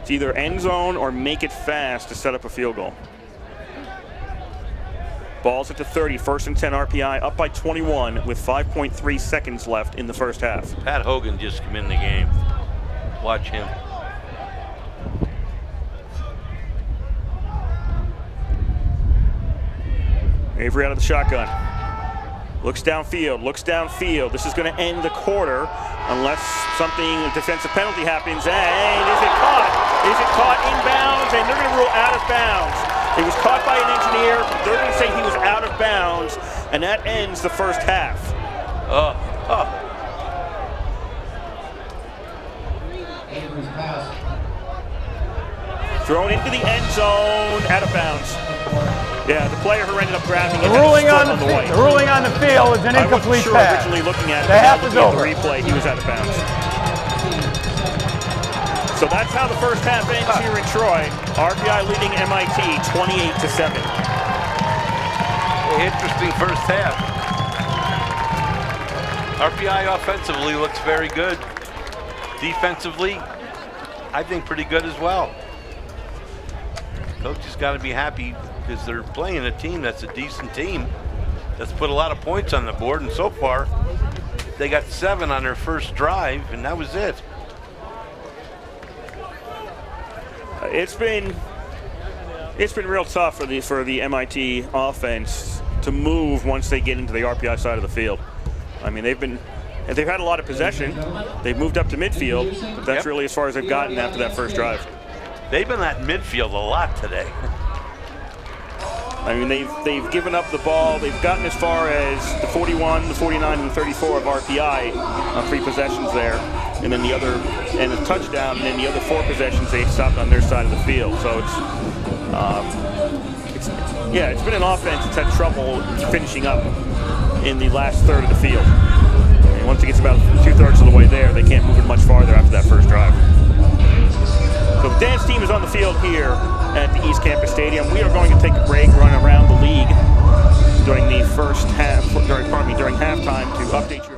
It's either end zone or make it fast to set up a field goal. Ball's at the 30, 1st and 10 RPI, up by 21 with 5.3 seconds left in the first half. Pat Hogan just come in the game. Watch him. Avery out of the shotgun. Looks downfield, looks downfield. This is going to end the quarter unless a defensive penalty happens. And is it caught? Is it caught inbounds? And they're going to rule out of bounds. It was caught by an engineer. They're going to say he was out of bounds. And that ends the first half. Avery's pass. Thrown into the end zone, out of bounds. Yeah, the player who ended up grabbing it. The ruling on the white. the ruling on the field is an I wasn't incomplete sure pass. originally looking at it. The but half now is looking at over. the replay, he was out of bounds. So that's how the first half ends here in Troy. RPI leading MIT 28-7. Interesting first half. RPI offensively looks very good. Defensively, I think pretty good as well. Coach has got to be happy because they're playing a team that's a decent team that's put a lot of points on the board, and so far they got 7 on their first drive, and that was it. It's been real tough for the MIT offense to move once they get into the RPI side of the field. I mean, they've had a lot of possession. They've moved up to midfield, but that's really as far as they've gotten after that first drive. They've been at midfield a lot today. I mean, they've given up the ball. They've gotten as far as the 41, the 49, and the 34 of RPI on 3 possessions there, and then a touchdown, and then the other 4 possessions they stopped on their side of the field. So it's been an offense that's had trouble finishing up in the last third of the field. I mean, once it gets about 2/3 of the way there, they can't move it much farther after that first drive. So Dan's team is on the field here at the East Campus Stadium. We are going to take a break, run around the league during the first half, during halftime to update you.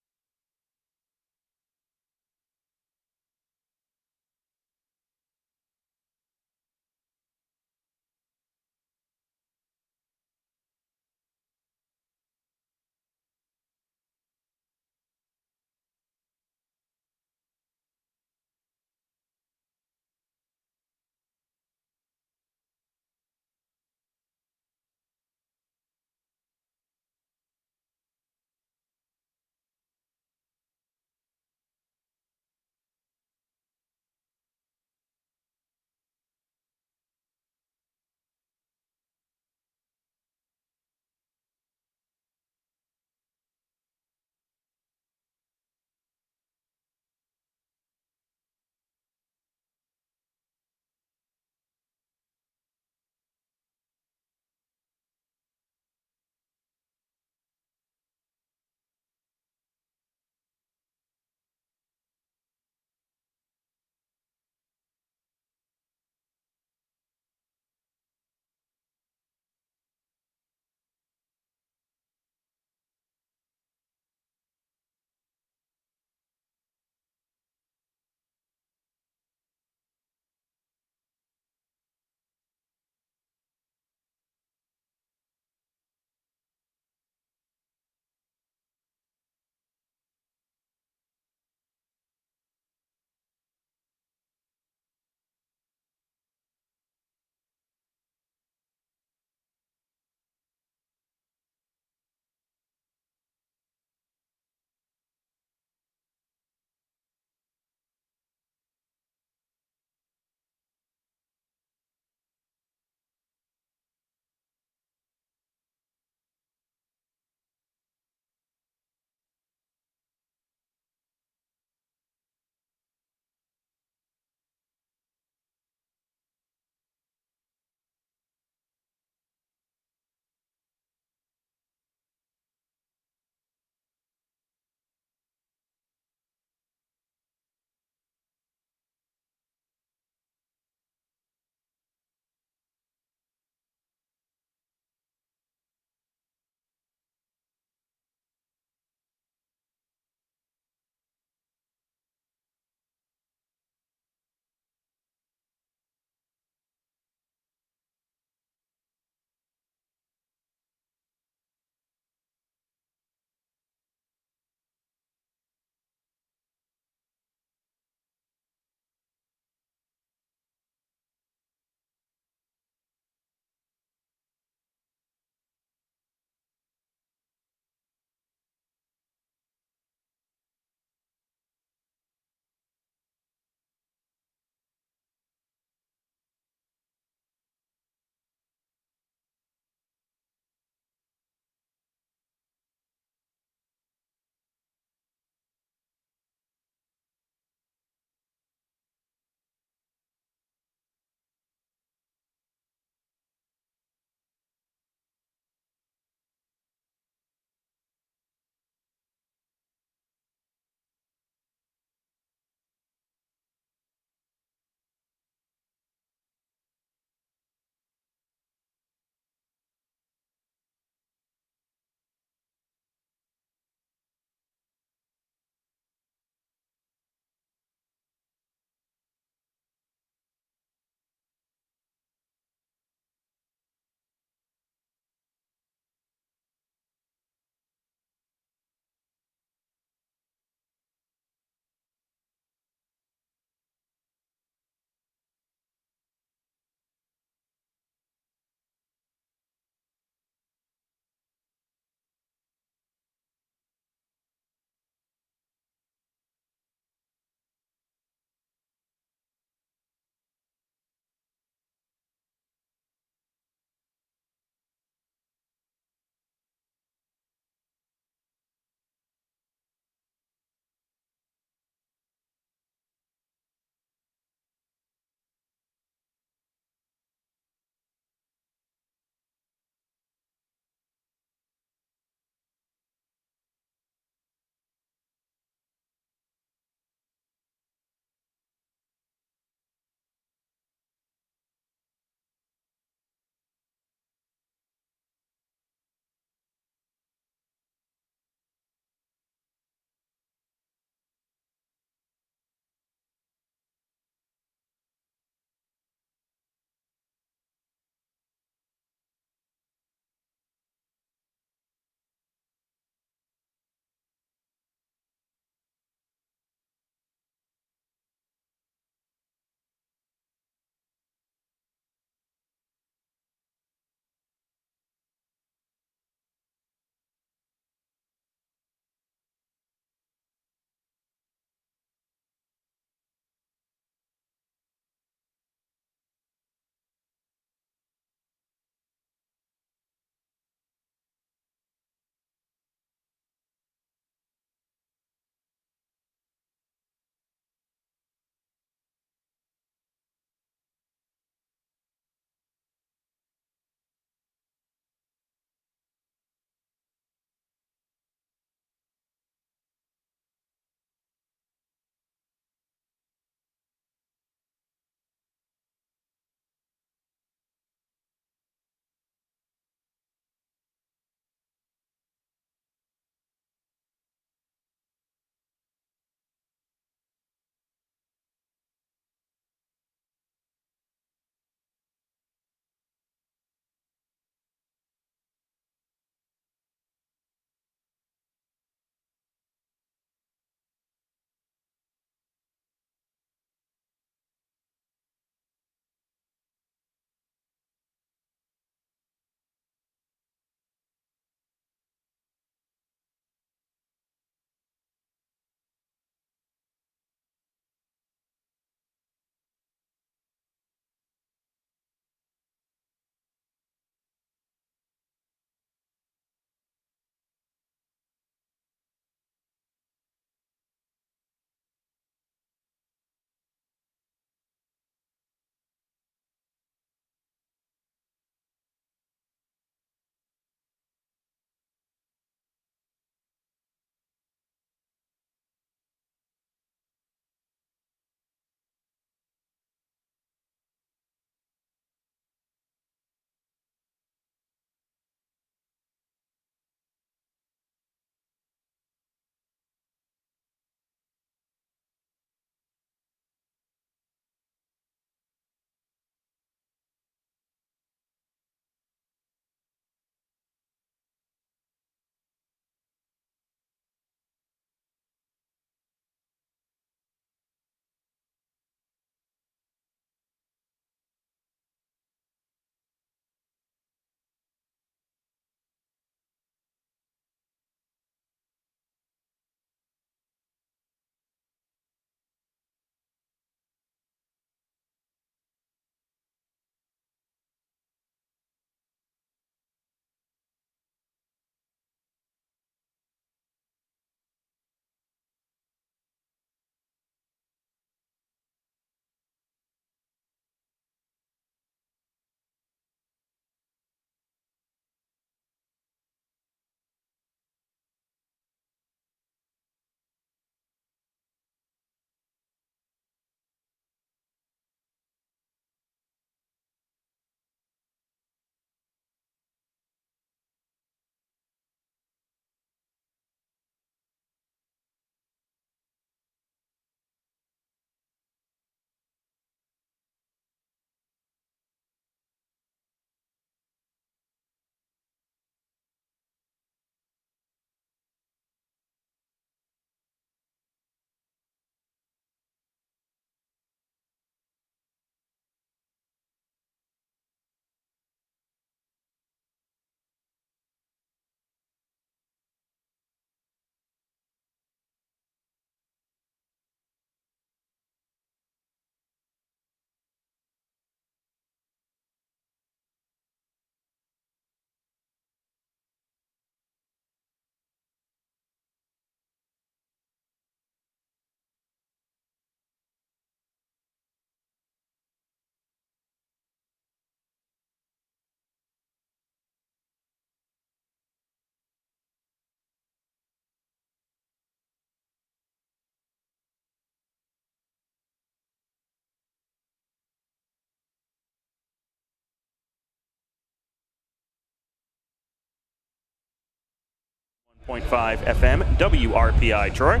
.5 FM, WRPI Troy.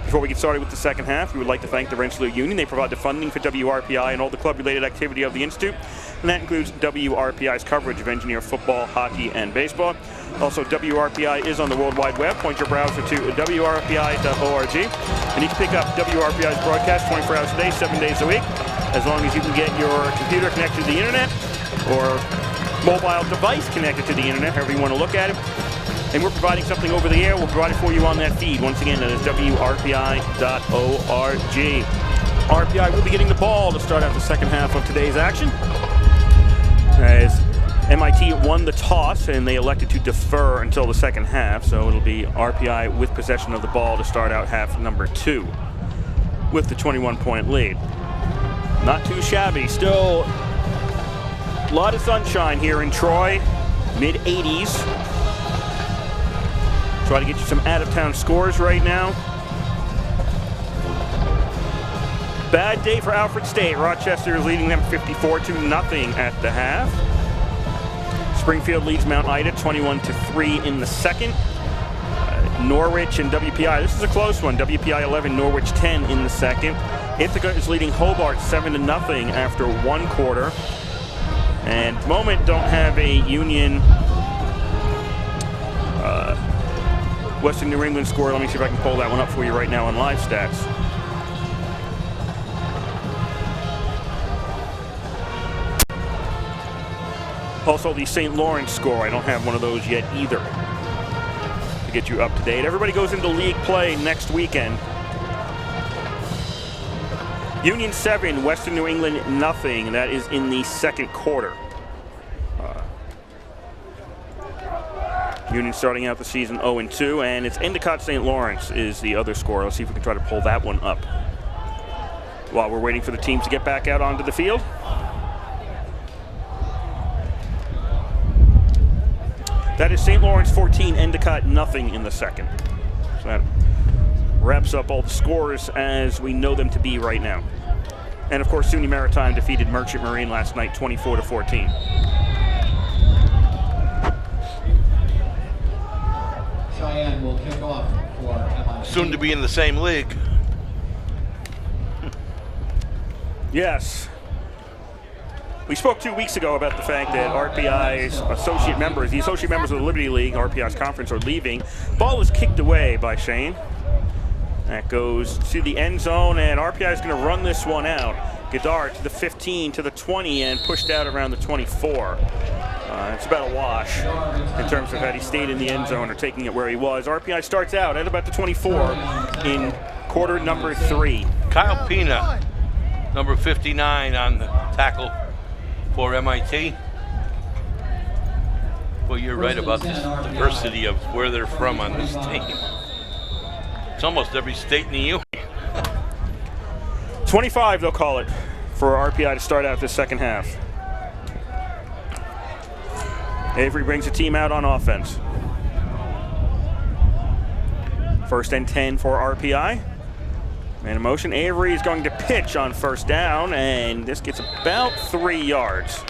Before we get started with the second half, we would like to thank the Rensselaer Union. They provide the funding for WRPI and all the club-related activity of the Institute, and that includes WRPI's coverage of engineer football, hockey, and baseball. Also, WRPI is on the World Wide Web. Point your browser to wrpi.org, and you can pick up WRPI's broadcast 24 hours a day, 7 days a week, as long as you can get your computer connected to the internet or mobile device connected to the internet, however you want to look at it. And we're providing something over the air. We'll provide it for you on that feed. Once again, that is WRPI.org. RPI will be getting the ball to start out the second half of today's action, as MIT won the toss and they elected to defer until the second half. So it'll be RPI with possession of the ball to start out half number 2 with the 21-point lead. Not too shabby. Still a lot of sunshine here in Troy. Mid-80s. Try to get you some out-of-town scores right now. Bad day for Alfred State. Rochester is leading them 54-0 at the half. Springfield leads Mount Ida 21-3 in the second. Norwich and WPI. This is a close one. WPI 11, Norwich 10 in the second. Ithaca is leading Hobart 7-0 after one quarter. And at the moment don't have a Union Western New England score. Let me see if I can pull that one up for you right now on live stats. Also the St. Lawrence score. I don't have one of those yet either to get you up to date. Everybody goes into league play next weekend. Union 7, Western New England 0. That is in the second quarter. Union starting out the season 0-2, and it's Endicott St. Lawrence is the other score. Let's see if we can try to pull that one up while we're waiting for the teams to get back out onto the field. That is St. Lawrence 14, Endicott 0 in the second. So that wraps up all the scores as we know them to be right now. And of course, SUNY Maritime defeated Merchant Marine last night 24-14. Cheyenne will kick off for MIT. Soon to be in the same league. Yes. We spoke 2 weeks ago about the fact that RPI's associate members, the associate members of the Liberty League, RPI's conference, are leaving. Ball is kicked away by Shane. That goes to the end zone, and RPI is going to run this one out. Godard to the 15, to the 20, and pushed out around the 24. It's about a wash in terms of had he stayed in the end zone or taking it where he was. RPI starts out at about the 24 in quarter number 3. Kyle Pina, number 59 on the tackle for MIT. Well, you're right about this diversity of where they're from on this team. It's almost every state in the union. 25, they'll call it, for RPI to start out this second half. Avery brings the team out on offense. 1st and 10 for RPI. Man in motion. Avery is going to pitch on first down, and this gets about 3 yards.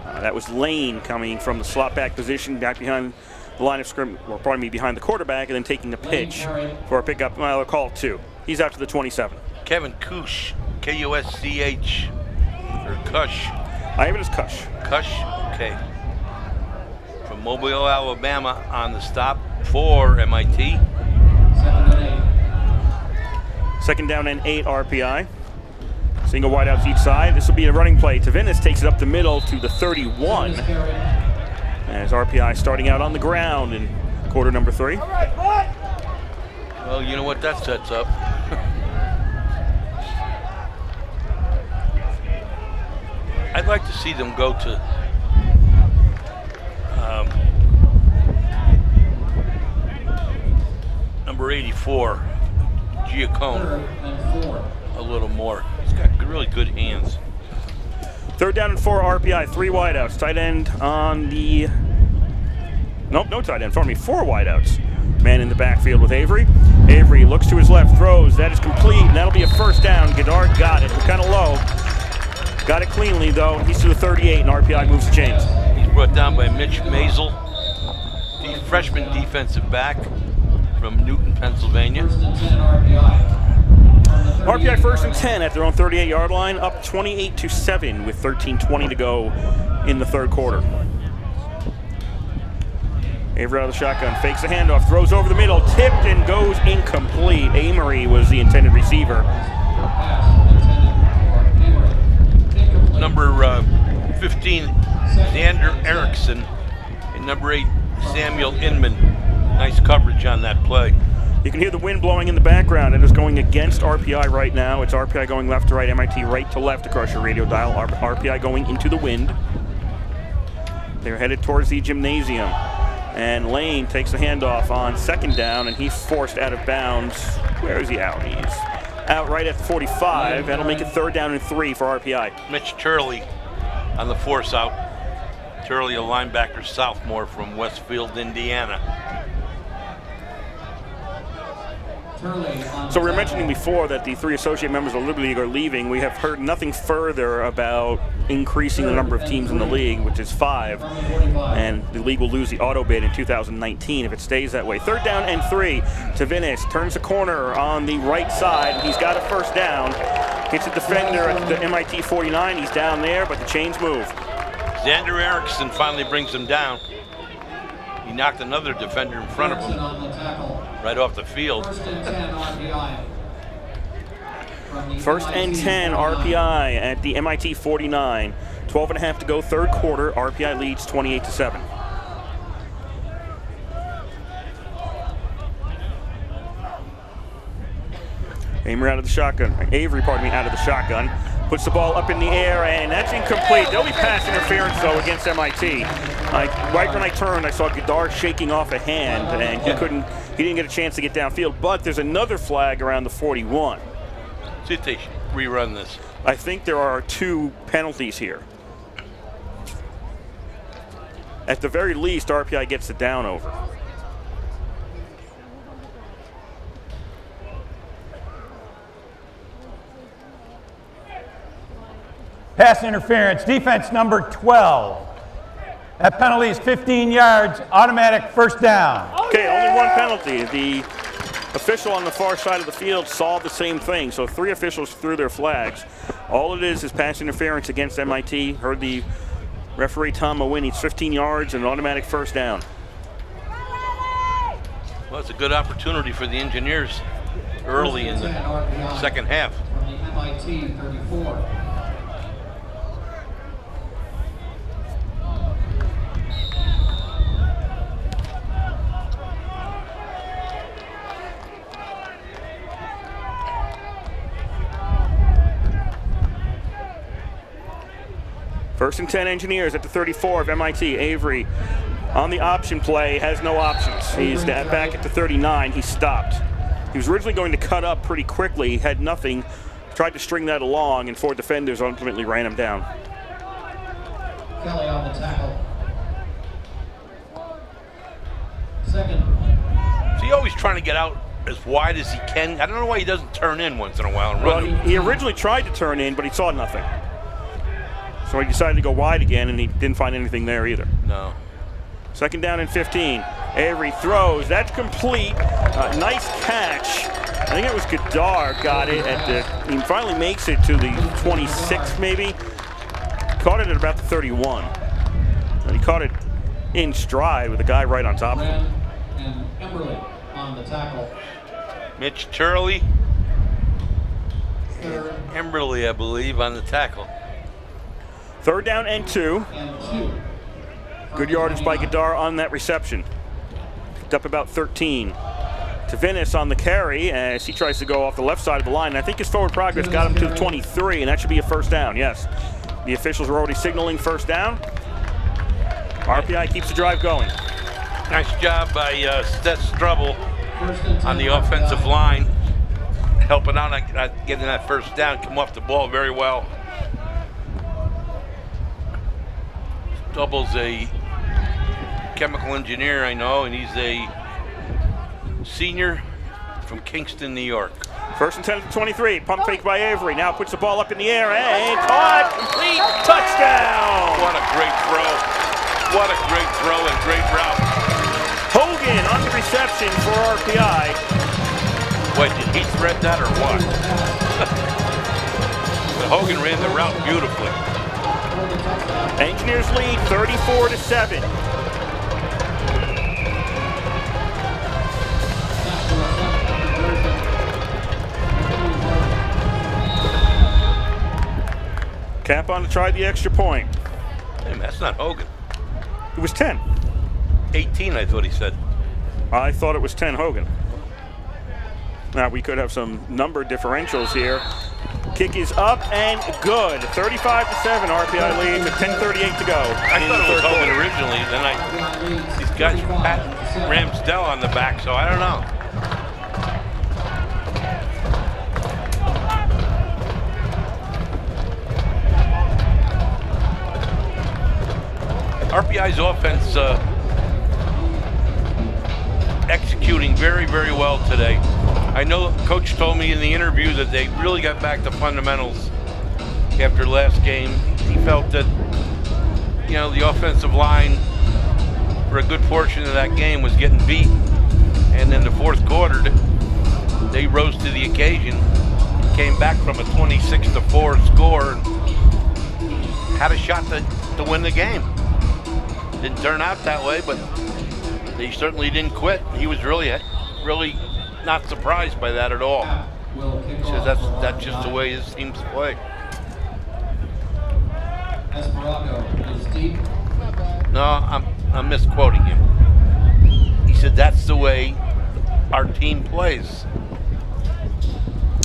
That was Lane coming from the slot back position back behind the line of scrimmage, or pardon me, behind the quarterback, and then taking the pitch for a pickup. Well, they'll call it 2. He's out to the 27. Kevin Kusch, K-U-S-C-H, or Kush. I have it as Kush. Kush, okay. From Mobile, Alabama on the stop for MIT. 2nd down and 8 RPI. Single wideouts each side. This will be a running play. Tavinis takes it up the middle to the 31. As RPI starting out on the ground in quarter number 3. Well, you know what that sets up. I'd like to see them go to number 84, Giacone, a little more. He's got really good hands. 3rd down and 4 RPI, 3 wideouts. Tight end on the... Nope, no tight end, pardon me, 4 wideouts. Man in the backfield with Avery. Avery looks to his left, throws. That is complete, and that'll be a 1st down. Godard got it. We're kind of low. Got it cleanly, though. He's to the 38, and RPI moves the chains. He's brought down by Mitch Maisel, freshman defensive back from Newton, Pennsylvania. First and 10 RPI. RPI first and 10 at their own 38-yard line, up 28-7 with 13:20 to go in the third quarter. Avery out of the shotgun, fakes the handoff, throws over the middle, tipped and goes incomplete. Amory was the intended receiver. Number 15, Xander Erickson, and number 8, Samuel Inman. Nice coverage on that play. You can hear the wind blowing in the background. It is going against RPI right now. It's RPI going left to right, MIT right to left across your radio dial. RPI going into the wind. They're headed towards the gymnasium. And Lane takes the handoff on second down, and he's forced out of bounds. Where is he out? He's out right at the 45. That'll make it 3rd down and 3 for RPI. Mitch Turley on the force out. Turley, a linebacker sophomore from Westfield, Indiana. So we were mentioning before that the 3 associate members of the Liberty League are leaving. We have heard nothing further about increasing the number of teams in the league, which is 5. And the league will lose the auto bid in 2019 if it stays that way. 3rd down and 3. Tavinis turns the corner on the right side. He's got a first down. Hits a defender at the MIT 49. He's down there, but the chains move. Xander Erickson finally brings him down. He knocked another defender in front of him right off the field. First and 10 RPI at the MIT 49. 12.5 to go, third quarter. RPI leads 28-7. Avery out of the shotgun. Out of the shotgun. Puts the ball up in the air, and that's incomplete. There'll be pass interference, though, against MIT. Right when I turned, I saw Gadar shaking off a hand, and he didn't get a chance to get downfield. But there's another flag around the 41. See if they rerun this. I think there are 2 penalties here. At the very least, RPI gets the down over. Pass interference, defense number 12. That penalty is 15 yards, automatic first down. Okay, only 1 penalty. The official on the far side of the field saw the same thing, so 3 officials threw their flags. All it is pass interference against MIT. Heard the referee Tom Mowin. It's 15 yards and an automatic first down. Well, it's a good opportunity for the Engineers early in the second half. From the MIT 34. First and 10 Engineers at the 34 of MIT. Avery on the option play has no options. He's back at the 39. He stopped. He was originally going to cut up pretty quickly, had nothing, tried to string that along, and 4 defenders ultimately ran him down. Kelly on the tackle. Second. Is he always trying to get out as wide as he can? I don't know why he doesn't turn in once in a while and run. Well, he originally tried to turn in, but he saw nothing. So he decided to go wide again, and he didn't find anything there either. No. Second down and 15. Avery throws. That's complete. Nice catch. I think it was Gadar got it at the. He finally makes it to the 26, maybe. Caught it at about the 31. And he caught it in stride with a guy right on top of him. And Emberley on the tackle. Mitch Turley. Emberley, I believe, on the tackle. 3rd down and 2. Good yardage by Gadar on that reception. Picked up about 13. Tavinis on the carry as he tries to go off the left side of the line. And I think his forward progress got him to the 23, and that should be a first down, yes. The officials are already signaling first down. RPI keeps the drive going. Nice job by Seth Strubble on the offensive line, helping out on getting that first down, come off the ball very well. Stubble's a chemical engineer, I know, and he's a senior from Kingston, New York. First and 10 to 23. Pump fake by Avery. Now puts the ball up in the air and caught. Complete. Touchdown. What a great throw. What a great throw and great route. Hogan on the reception for RPI. Wait, did he thread that or what? But Hogan ran the route beautifully. Engineers lead 34-7. Cap on to try the extra point. Hey, man, that's not Hogan. It was 10. 18, I thought he said. I thought it was 10 Hogan. Now we could have some number differentials here. Kick is up and good. 35-7 RPI leads with 10:38 to go. I thought it was Hogan originally. Then these guys pat Ramsdell on the back, so I don't know. RPI's offense executing very, very well today. I know Coach told me in the interview that they really got back to fundamentals after last game. He felt that, you know, the offensive line for a good portion of that game was getting beat. And in the fourth quarter, they rose to the occasion, came back from a 26-4 score, and had a shot to win the game. Didn't turn out that way, but they certainly didn't quit. He was really not surprised by that at all. He says that's just the way his teams play. No, I'm misquoting him. He said that's the way our team plays.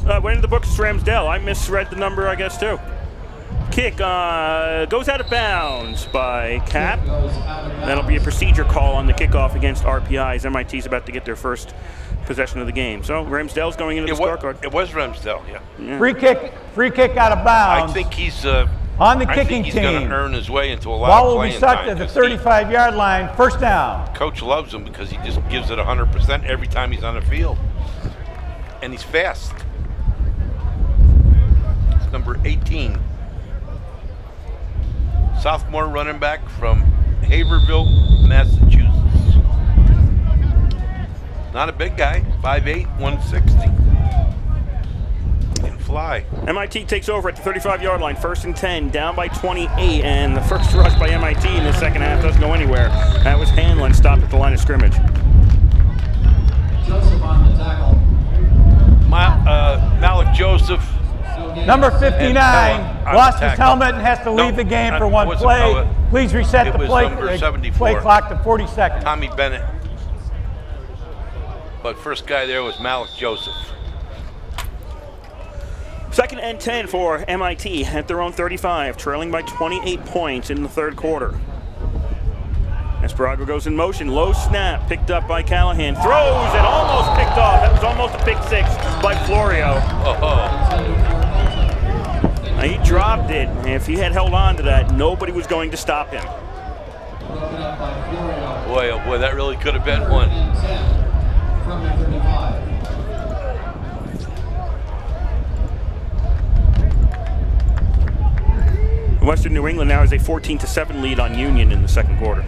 Went in the books, Ramsdell. I misread the number, I guess, too. Kick goes out of bounds by Cap. That'll be a procedure call on the kickoff against RPI as MIT's about to get their first possession of the game. So Ramsdell's going into the scorecard. It was Ramsdell, yeah. Free kick out of bounds. I think he's on the kicking he's team. going to earn his way into a lot Ball of will be playing sucked time. at the 35-yard line. First down. Coach loves him because he just gives it 100% every time he's on the field. And he's fast. It's number 18. Sophomore running back from Haverhill, Massachusetts. Not a big guy, 5'8", 160. He can fly. MIT takes over at the 35-yard line, 1st and 10, down by 28, and the first rush by MIT in the second half doesn't go anywhere. That was Hanlon stopped at the line of scrimmage. Joseph on the tackle. Malik Joseph. Number 59 lost his helmet and has to leave the game for one play. Please reset the play clock to 40 seconds. Tommy Bennett. But first guy there was Malik Joseph. 2nd and 10 for MIT at their own 35, trailing by 28 points in the third quarter. Esperago goes in motion, low snap, picked up by Callahan, throws and almost picked off. That was almost a pick six by Florio. He dropped it. If he had held on to that, nobody was going to stop him. Boy, oh boy, that really could have been one. Western New England now has a 14-7 lead on Union in the second quarter.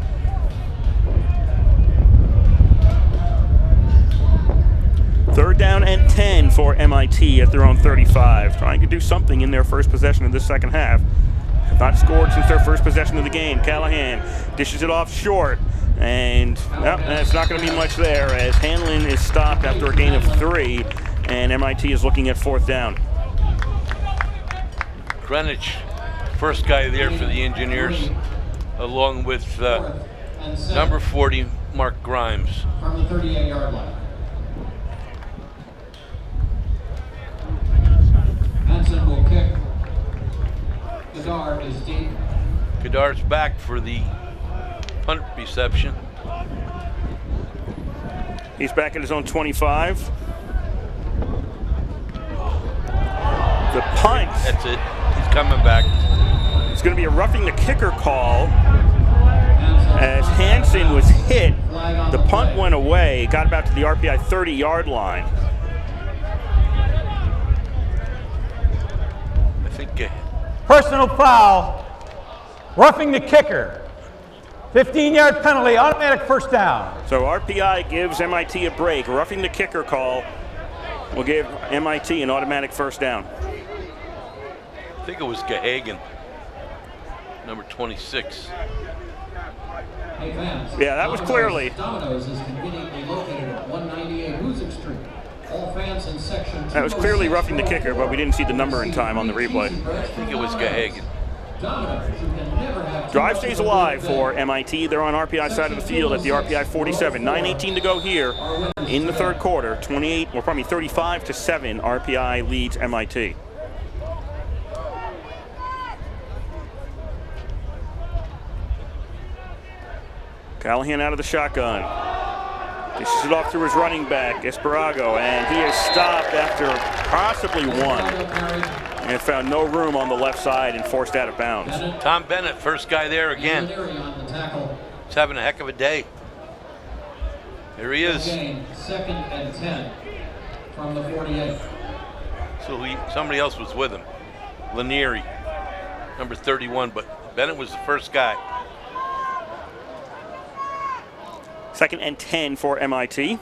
Third down and 10 for MIT at their own 35, trying to do something in their first possession of this second half. Have not scored since their first possession of the game. Callahan dishes it off short, and it's not going to be much there as Hanlon is stopped after a gain of 3, and MIT is looking at 4th down. Greenwich, first guy there for the Engineers, along with number 40, Mark Grimes. From the 38-yard line. Hansen will kick. Godard is deep. Godard's back for the punt reception. He's back at his own 25. The punt. That's it. He's coming back. It's going to be a roughing the kicker call as Hansen was hit. The punt went away, got about to the RPI 30-yard line. Personal foul, roughing the kicker. 15-yard penalty, automatic first down. So RPI gives MIT a break. Roughing the kicker call will give MIT an automatic first down. I think it was Gahagan, number 26. Hey fans, Yeah, that was clearly. Domino's is conveniently located at 198 Hoosick Street. All fans in section That was clearly roughing the kicker, but we didn't see the number in time on the replay. I think it was Gahagan. Domino's, you can never have Drive stays alive for MIT. They're on RPI side of the field at the RPI 47. 9:18 to go here in the third quarter. 35-7. RPI leads MIT. Callahan out of the shotgun. Dishes it off to his running back, Esparago, and he is stopped after possibly one. And found no room on the left side and forced out of bounds. Tom Bennett, first guy there again. He's having a heck of a day. Here he is. Second and 10 from the 48. So somebody else was with him. Lanieri, number 31, but Bennett was the first guy. Second and 10 for MIT.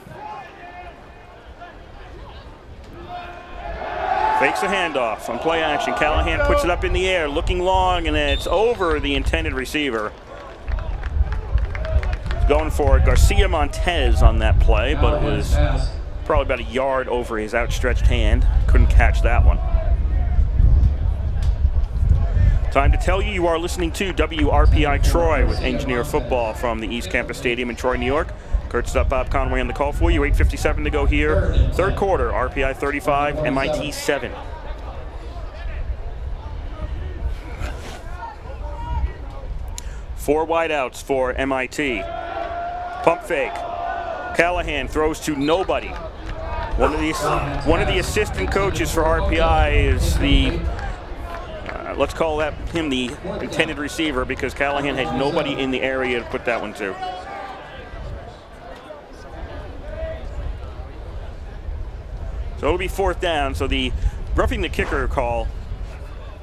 Fakes the handoff on play action. Callahan puts it up in the air, looking long, and it's over the intended receiver. He's going for Garcia Montez on that play, but it was probably about a yard over his outstretched hand. Couldn't catch that one. Time to tell you are listening to WRPI Troy with Engineer Football from the East Campus Stadium in Troy, New York. Kurt Stubb, Bob Conway on the call for you. 8:57 to go here. Third quarter, RPI 35, MIT 7. Four wideouts for MIT. Pump fake. Callahan throws to nobody. One of the assistant coaches for RPI is the let's call him the intended receiver, because Callahan had nobody in the area to put that one to. So it'll be fourth down. So the roughing the kicker call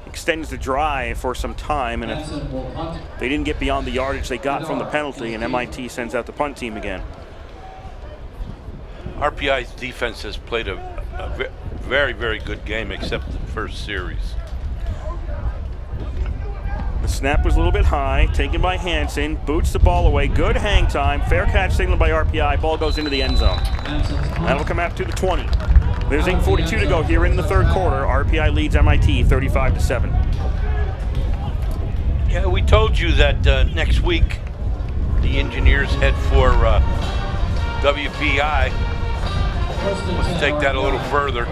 extends the drive for some time, and if they didn't get beyond the yardage they got from the penalty, and MIT sends out the punt team again. RPI's defense has played a very, very good game, except the first series. The snap was a little bit high, taken by Hansen, boots the ball away, good hang time, fair catch signaled by RPI, ball goes into the end zone. That'll come out to the 20. There's 8:42 to go here in the third quarter. RPI leads MIT 35-7. Yeah, we told you that next week the engineers head for WPI. Let's take that a little further.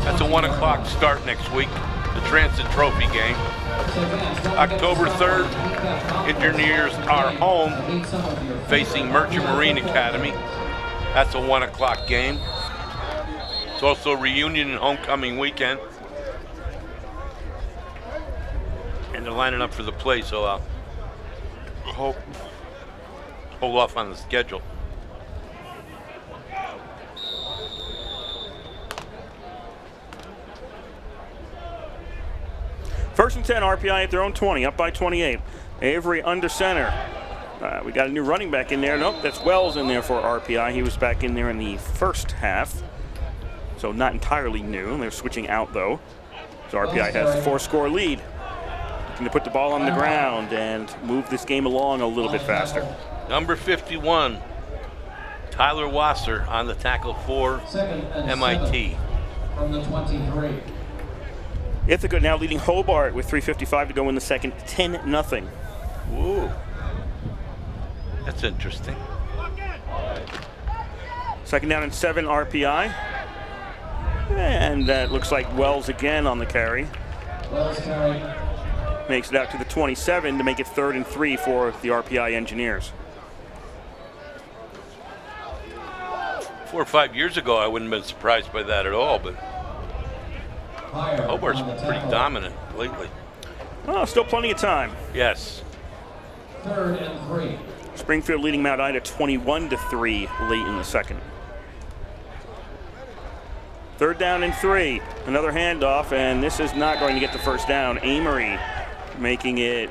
That's a 1 o'clock start next week, the Transit Trophy game. October 3rd, engineers are home facing Merchant Marine Academy. That's a 1 o'clock game. It's also reunion and homecoming weekend. And they're lining up for the play, so I'll hold off on the schedule. First and 10, RPI at their own 20, up by 28. Avery under center. We got a new running back in there. Nope, that's Wells in there for RPI. He was back in there in the first half, so not entirely new. They're switching out, though. So RPI has the 4-score lead. Looking to put the ball on the ground and move this game along a little bit faster. Number 51, Tyler Wasser on the tackle for MIT. From the 23. Ithaca now leading Hobart with 3:55 to go in the second, 10-0. Whoa, that's interesting. Second down and 7, RPI. And that looks like Wells again on the carry. Wells carry. Makes it out to the 27 to make it 3rd and 3 for the RPI Engineers. 4 or 5 years ago, I wouldn't have been surprised by that at all, but Hobart's pretty dominant lately. Oh, still plenty of time. Yes. 3rd and 3. Springfield leading Mount Ida 21-3 late in the second. 3rd down and 3. Another handoff, and this is not going to get the first down. Amory making it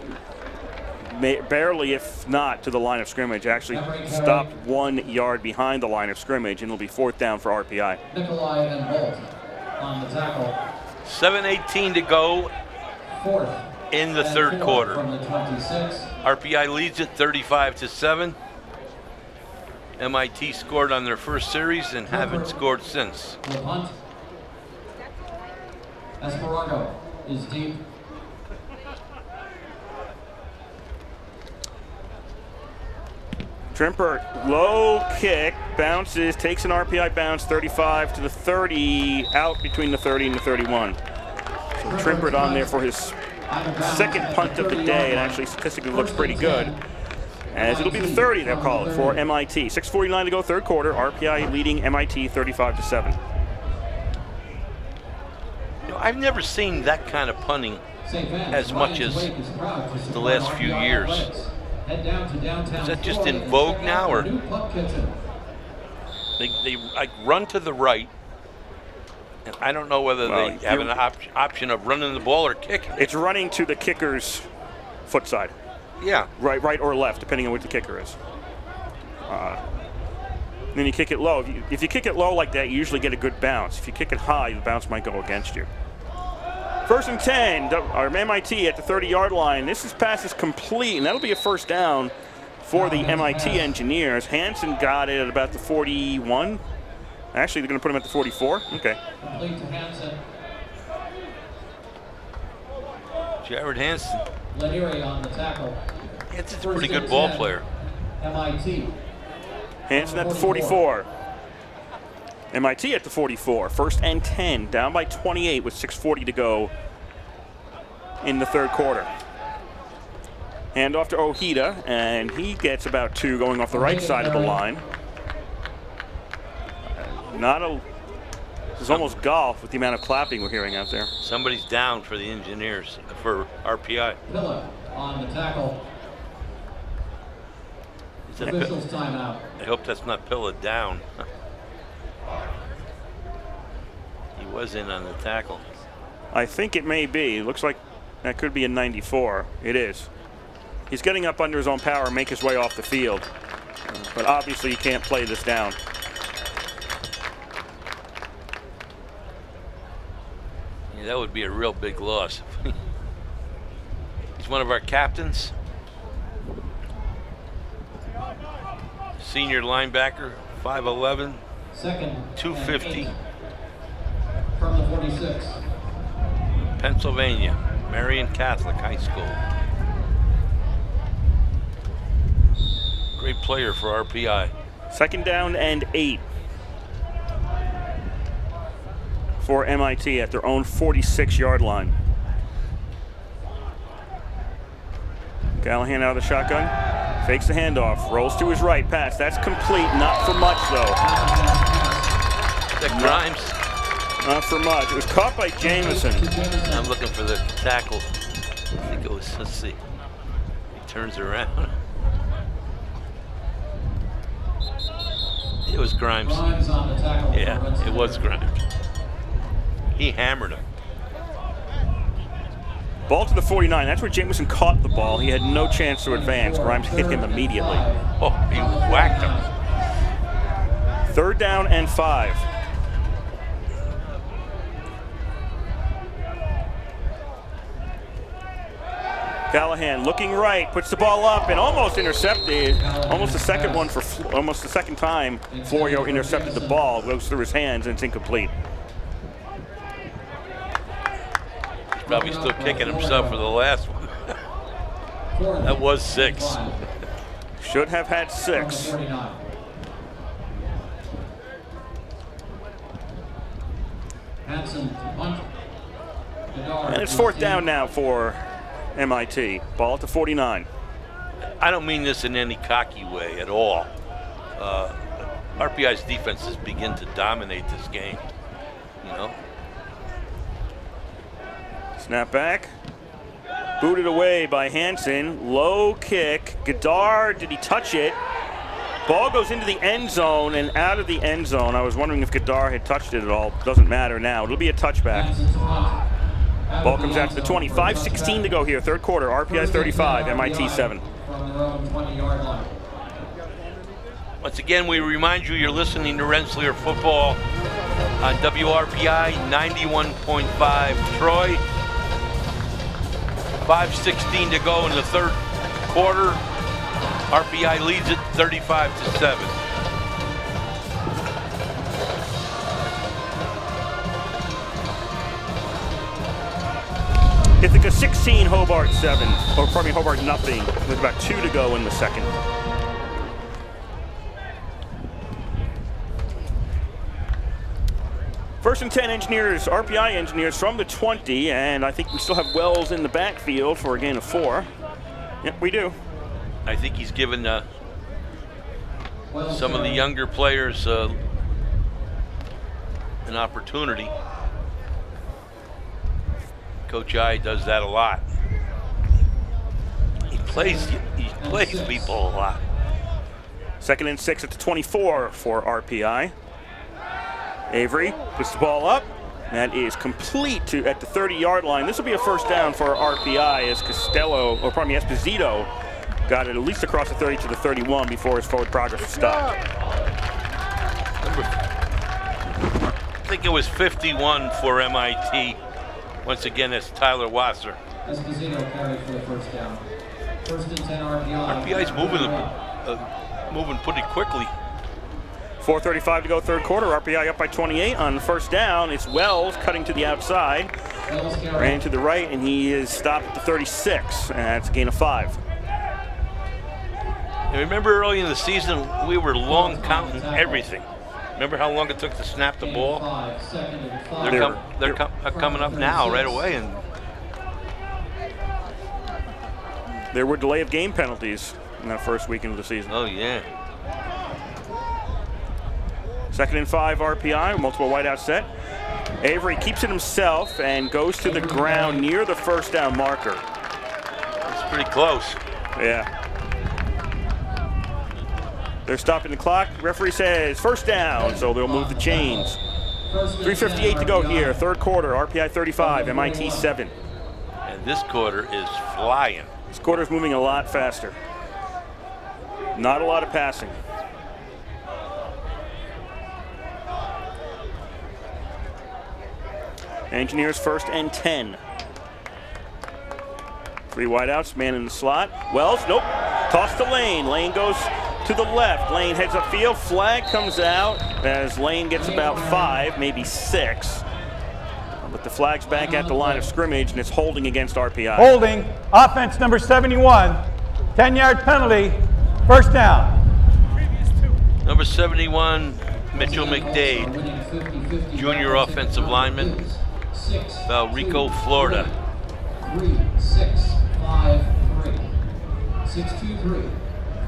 barely, if not, to the line of scrimmage. Actually stopped 1 yard behind the line of scrimmage, and it'll be 4th down for RPI. Nikolai and Bolt on the tackle. 7:18 to go 4th in the and third 4 quarter. From the 26. RPI leads it 35-7. MIT scored on their first series and haven't scored since. Will punt. Esperanto is deep. Trimper, low kick, bounces, takes an RPI bounce, 35 to the 30, out between the 30 and the 31. So Trimper on there for his second punt of the day, and actually statistically looks pretty good. As it'll be the 30, they'll call it, for MIT. 6:49 to go, third quarter. RPI leading MIT 35-7. You know, I've never seen that kind of punting as much as the last few years. Is that just in vogue now, or they like run to the right? And I don't know whether they have an option of running the ball or kicking. It's running to the kicker's foot side. Yeah. Right or left, depending on what the kicker is. Then you kick it low. If you kick it low like that, you usually get a good bounce. If you kick it high, the bounce might go against you. 1st and 10, our MIT at the 30-yard line. This pass is complete, and that'll be a 1st down for the MIT Engineers. Hansen got it at about the 41. Actually, they're going to put him at the 44. Okay. Complete to Hansen. Jared Hansen. Lanieri on the tackle. It's a pretty good ball player. MIT. Hansen at the 44. MIT at the 44. 1st and 10, down by 28 with 6:40 to go in the third quarter. Hand off to Ojeda, and he gets about 2 going off the right side of the line. This is almost golf with the amount of clapping we're hearing out there. Somebody's down for the Engineers, for RPI. Pilla on the tackle. Officials timeout. I hope that's not Pilla down. He was in on the tackle. I think it may be. It looks like that could be a 94. It is. He's getting up under his own power and make his way off the field. But obviously you can't play this down. Yeah, that would be a real big loss. He's one of our captains. Senior linebacker, 5'11", 250. From the 46. Pennsylvania, Marion Catholic High School. Great player for RPI. 2nd down and 8 for MIT at their own 46-yard line. Callahan out of the shotgun, fakes the handoff, rolls to his right, pass. That's complete, not for much though. That Grimes. Not for much. It was caught by Jameson. I'm looking for the tackle. I think it was, let's see. He turns around. It was Grimes. Grimes on the tackle. Yeah, it was Grimes. He hammered him. Ball to the 49. That's where Jameson caught the ball. He had no chance to advance. Grimes hit him immediately. Oh, he whacked him. 3rd down and 5. Callahan looking right, puts the ball up and almost intercepted. Almost the second one for almost the second time Florio intercepted the ball. Goes through his hands and it's incomplete. He's probably still kicking himself for the last one. That was 6. Should have had 6. And it's 4th down now for MIT. Ball at the 49. I don't mean this in any cocky way at all. RPI's defenses begin to dominate this game, you know. Snap back. Booted away by Hansen. Low kick. Godard, did he touch it? Ball goes into the end zone and out of the end zone. I was wondering if Godard had touched it at all. Doesn't matter now. It'll be a touchback. Ball comes out to the 20. 5:16 to go here, third quarter. RPI 35, MIT 7. From their own 20-yard line. Once again, we remind you you're listening to Rensselaer Football on WRPI 91.5 Troy. 5:16 to go in the third quarter. RPI leads it 35-7. Ithaca 16, Hobart 7. Or pardon me, Hobart nothing, with about 2 to go in the second. First and 10 Engineers, RPI Engineers from the 20, and I think we still have Wells in the backfield for a gain of 4. Yep, we do. I think he's given some of the younger players an opportunity. Coach I does that a lot. He plays people a lot. Second and 6 at the 24 for RPI. Avery puts the ball up. That is complete at the 30-yard line. This will be a first down for RPI as Esposito got it at least across the 30 to the 31 before his forward progress was stopped. I think it was 51 for MIT. Once again, it's Tyler Wasser. Esposito carried for the first down. First and 10 RPI. RPI's moving pretty quickly. 4:35 to go, third quarter. RPI up by 28 on the first down. It's Wells cutting to the outside. Ran to the right, and he is stopped at the 36. And that's a gain of 5. And remember early in the season, we were long counting everything. Remember how long it took to snap the ball? They're coming up now right away. And there were delay of game penalties in that first weekend of the season. oh, yeah. Second and 5 RPI, multiple wideout set. Avery keeps it himself and goes to the ground near the first down marker. It's pretty close. Yeah. They're stopping the clock. Referee says first down, so they'll move the chains. 3:58 to go here, third quarter. RPI 35, MIT 7. And this quarter is flying. This quarter's moving a lot faster. Not a lot of passing. Engineers first and 10. 3 wideouts, man in the slot. Wells, nope. Toss to Lane. Lane goes to the left. Lane heads upfield. Flag comes out as Lane gets about 5, maybe 6. But the flag's back at the line of scrimmage, and it's holding against RPI. Holding, offense number 71, 10-yard penalty, first down. Number 71, Mitchell McDade, junior offensive lineman, Valrico, Florida. 3653. 623.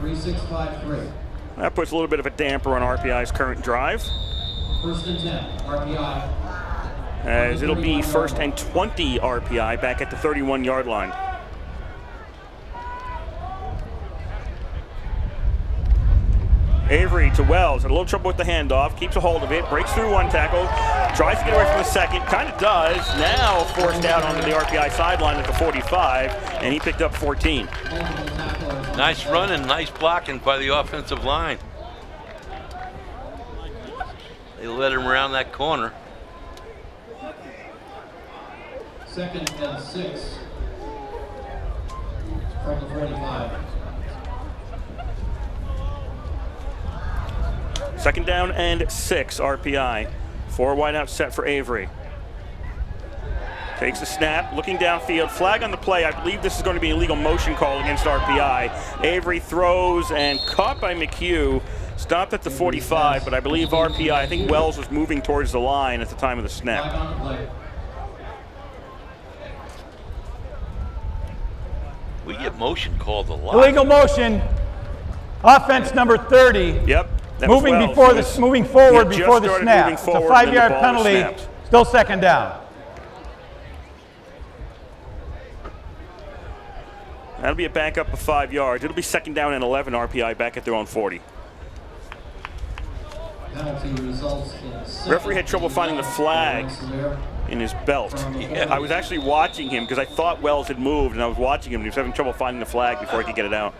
3653. That puts a little bit of a damper on RPI's current drive. First and 10, RPI. As it'll be first and 20 RPI back at the 31-yard line. Avery to Wells, had a little trouble with the handoff, keeps a hold of it, breaks through one tackle, tries to get away from the second, kind of does, now forced out onto the RPI sideline at the 45, and he picked up 14. Nice run and nice blocking by the offensive line. They led him around that corner. Second and 6 from the 45. Second down and 6 RPI. 4 wideouts set for Avery. Takes the snap, looking downfield, flag on the play. I believe this is going to be an illegal motion call against RPI. Avery throws and caught by McHugh. Stopped at the 45, but I believe RPI, I think Wells was moving towards the line at the time of the snap. Flag on the play. We get motion called a lot. Illegal motion, offense number 30. Yep. that was Moving Wells. before He the was- moving he forward had just before the started snap. moving It's a forward, and then the 5-yard ball was penalty. snapped. Still second down. That'll be a backup of 5 yards. It'll be second down and 11 RPI back at their own 40. Penalty results in Referee had trouble finding the flag in his belt. I was actually watching him because I thought Wells had moved, and I was watching him. And he was having trouble finding the flag before he could get it out.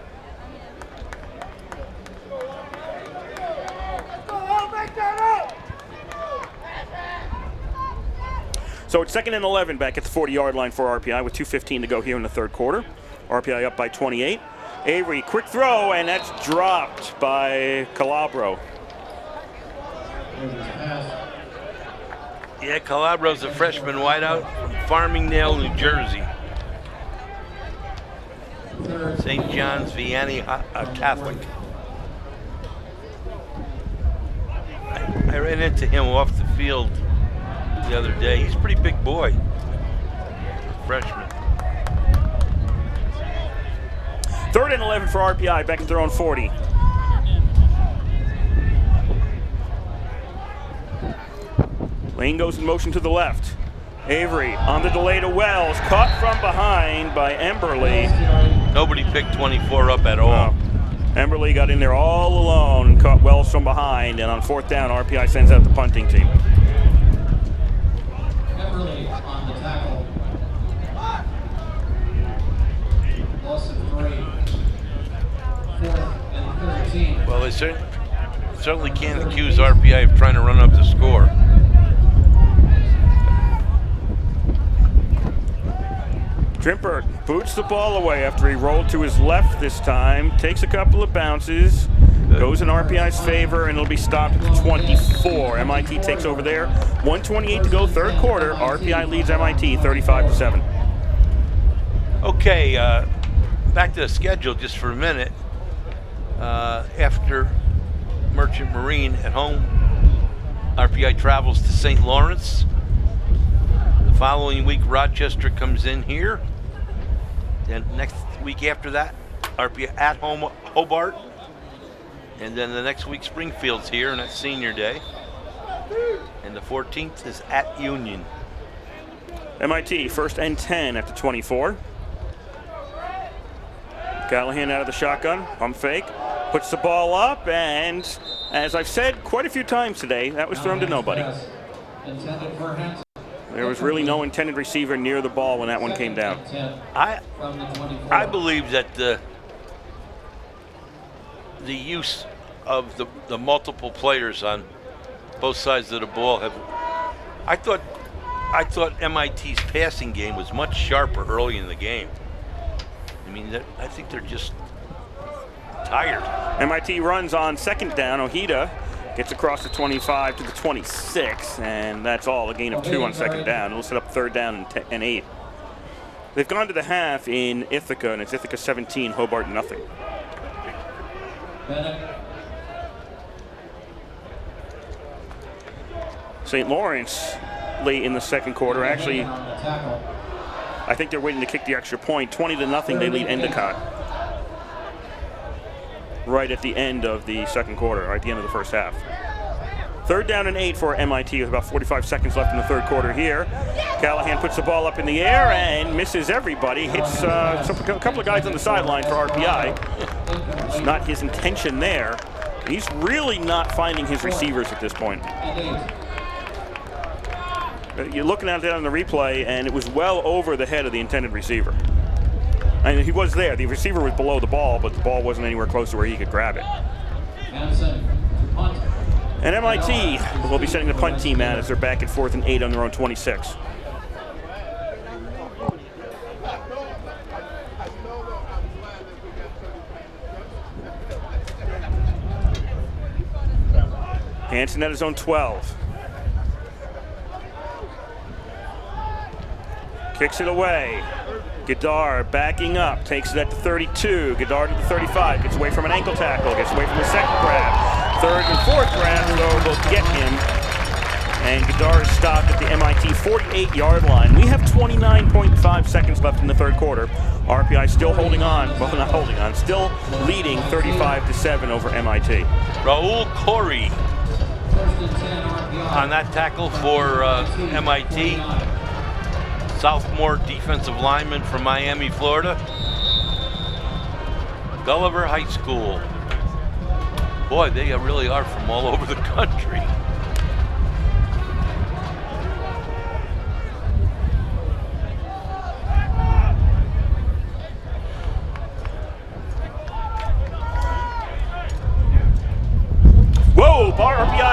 So it's 2nd and 11 back at the 40-yard line for RPI with 2:15 to go here in the third quarter. RPI up by 28. Avery, quick throw, and that's dropped by Calabro. Yeah, Calabro's a freshman wideout from Farmingdale, New Jersey. St. John's Vianney Catholic. I ran into him off the field the other day. He's a pretty big boy. Freshman. 3rd and 11 for RPI back at their own 40. Lane goes in motion to the left. Avery on the delay to Wells, caught from behind by Emberly. Nobody picked 24 up at all. Emberly got in there all alone and caught Wells from behind, and on 4th down, RPI sends out the punting team. Everly on the tackle. Loss of 3. 4th and 13. Well, they certainly can't accuse RPI of trying to run up the score. Trimper boots the ball away after he rolled to his left this time, takes a couple of bounces, goes in RPI's favor, and it'll be stopped at the 24. MIT takes over there. 1:28 to go, third quarter. RPI leads MIT 35-7. Okay, back to the schedule just for a minute. After Merchant Marine at home, RPI travels to St. Lawrence. The following week, Rochester comes in here. Then next week after that, RPI at home, Hobart. And then the next week, Springfield's here, and that's senior day. And the 14th is at Union. MIT 1st and 10 at the 24. Callahan out of the shotgun, pump fake, puts the ball up, and as I've said quite a few times today, that was thrown to nobody. Intended for Hanson. There was really no intended receiver near the ball when that one came down. I believe that the use of the multiple players on both sides of the ball have. I thought MIT's passing game was much sharper early in the game. I mean, I think they're just tired. MIT runs on 2nd down. Ojeda gets across the 25 to the 26, and that's all. A gain of 2 on 2nd down. It'll set up 3rd down and 8. They've gone to the half in Ithaca, and it's Ithaca 17, Hobart nothing. St. Lawrence late in the second quarter. Actually, I think they're waiting to kick the extra point. 20-0, they lead Endicott. Right at the end of the second quarter, right at the end of the first half. 3rd down and 8 for MIT with about 45 seconds left in the third quarter here. Callahan puts the ball up in the air and misses everybody. Hits a couple of guys on the sideline for RPI. It's not his intention there. He's really not finding his receivers at this point. You're looking at it on the replay, and it was well over the head of the intended receiver. I mean, he was there. The receiver was below the ball, but the ball wasn't anywhere close to where he could grab it. And MIT will be sending the punt team out as they're back at 4th and 8 on their own 26. Hanson at his own 12. Kicks it away. Godard backing up, takes it at the 32. Godard to the 35, gets away from an ankle tackle, gets away from the second grab. 3rd and 4th grab, though, will get him. And Godard is stopped at the MIT 48-yard line. We have 29.5 seconds left in the third quarter. RPI still holding on, well, not holding on, still leading 35-7 over MIT. Raul Corey on that tackle for MIT. Sophomore defensive lineman from Miami, Florida. Gulliver High School. Boy, they really are from all over the country.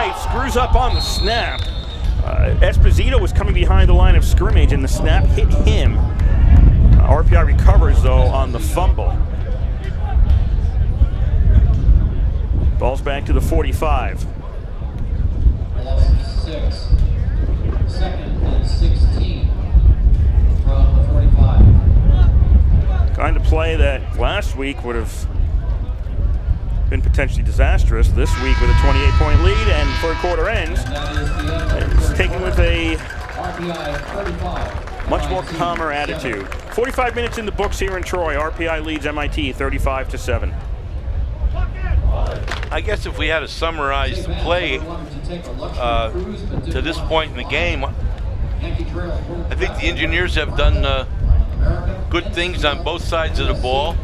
right, screws up on the snap. Esposito was coming behind the line of scrimmage, and the snap hit him. RPI recovers, though, on the fumble. Ball's back to the 45. Loss of 6. Second and 16 from the 45. Kind of play that last week would have been potentially disastrous. This week with a 28-point lead, and third quarter ends. It's taken with a RPI 35. much more calmer attitude. 45 minutes in the books here in Troy. RPI leads MIT 35-7. I guess if we had to summarize the play to this point in the game, I think the Engineers have done good things on both sides of the ball.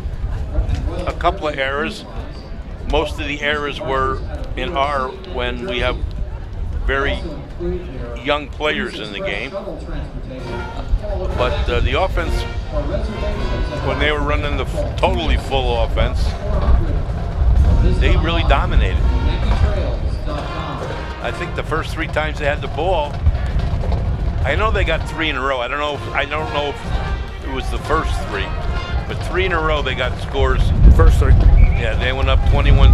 A couple of errors. Most of the errors were in our when we have very young players in the game. But the offense, when they were running the totally full offense, they really dominated. I think the first 3 times they had the ball, I know they got 3 in a row. I don't know if it was the first 3, but 3 in a row they got scores. First 3. Yeah, they went up 21.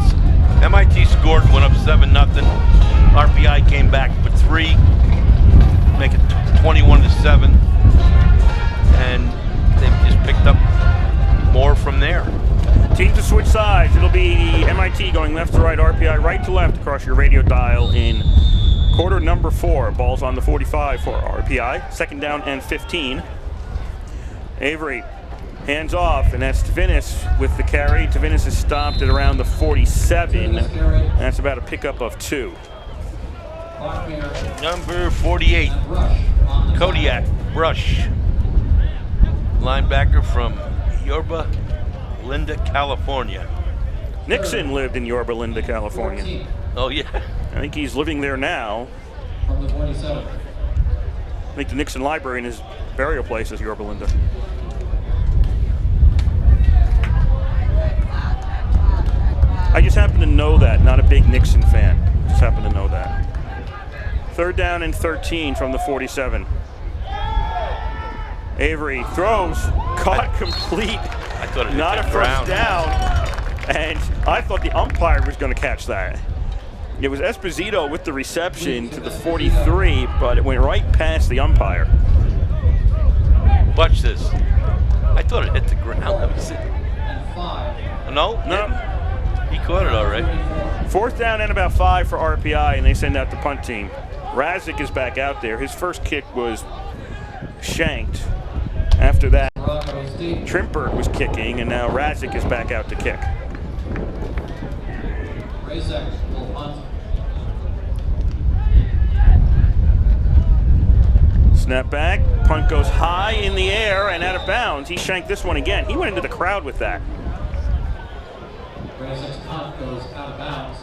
MIT scored, went up 7-0. RPI came back with 3, make it 21-7, and they just picked up more from there. Team to switch sides. It'll be MIT going left to right, RPI right to left across your radio dial in quarter number 4. Ball's on the 45 for RPI. Second down and 15. Avery hands off, and that's Tavinis with the carry. Tavinis is stopped at around the 47. That's about a pickup of 2. Number 48, Kodiak Brush, linebacker from Yorba Linda, California. Nixon lived in Yorba Linda, California. Oh, yeah. I think he's living there now. From the 47. I think the Nixon Library and his burial place is Yorba Linda. I just happen to know that, not a big Nixon fan. Just happen to know that. Third down and 13 from the 47. Avery throws, caught complete. I thought it hit Not a the first ground. down. And I thought the umpire was going to catch that. It was Esposito with the reception to the 43, but it went right past the umpire. Watch this. I thought it hit the ground. Let me see. And 5. No? No. He caught it all right. Fourth down and about 5 for RPI, and they send out the punt team. Razik is back out there. His first kick was shanked. After that, Trimper was kicking, and now Razik is back out to kick. Razek will punt. Snap back, punt goes high in the air and out of bounds. He shanked this one again. He went into the crowd with that. Razek's punt goes out of bounds.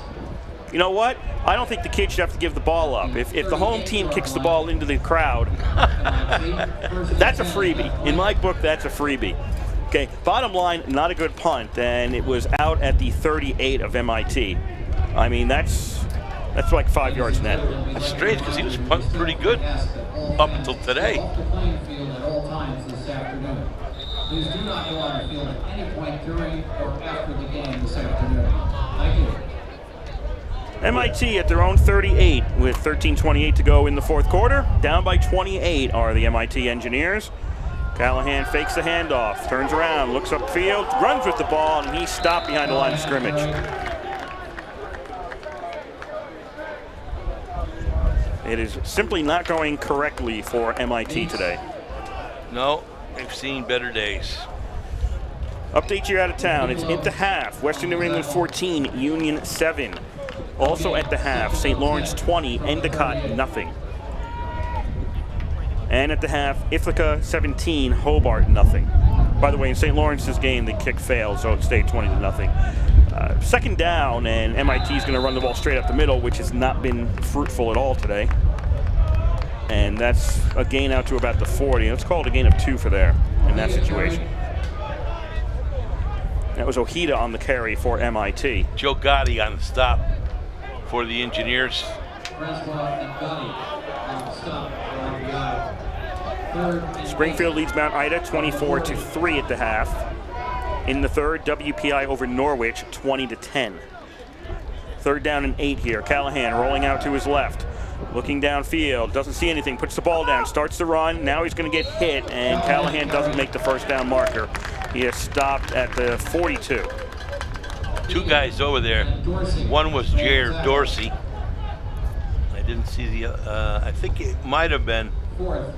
You know what? I don't think the kid should have to give the ball up. If the home team kicks the ball into the crowd, that's a freebie. In my book, that's a freebie. Okay, bottom line, not a good punt, and it was out at the 38 of MIT. I mean, that's like 5 yards net. That's strange because he was punting pretty good up until today. Off the playing field at all times this afternoon. Please do not go on the field at any point during or after the game this afternoon. Thank you. MIT at their own 38 with 13:28 to go in the fourth quarter. Down by 28 are the MIT Engineers. Callahan fakes the handoff, turns around, looks upfield, runs with the ball, and he's stopped behind the line of scrimmage. It is simply not going correctly for MIT today. No, they've seen better days. Update you out of town. It's into half. Western New England 14, Union 7. Also at the half, St. Lawrence 20, Endicott nothing. And at the half, Ithaca 17, Hobart nothing. By the way, in St. Lawrence's game, the kick failed, so it stayed 20-0. Second down, and MIT is going to run the ball straight up the middle, which has not been fruitful at all today. And that's a gain out to about the 40. Let's call it a gain of 2 for there in that situation. That was Ojeda on the carry for MIT. Joe Gotti on the stop for the Engineers. Braswell and Gotti on the stop for RPI. Third and Springfield leads Mount Ida 24-3 at the half. In the third, WPI over Norwich 20-10. Third down and 8 here. Callahan rolling out to his left. Looking downfield, doesn't see anything, puts the ball down, starts to run. Now he's going to get hit, and Callahan doesn't make the first down marker. He is stopped at the 42. Two guys over there. One was Jared Dorsey. I didn't see the, I think it might have been. fourth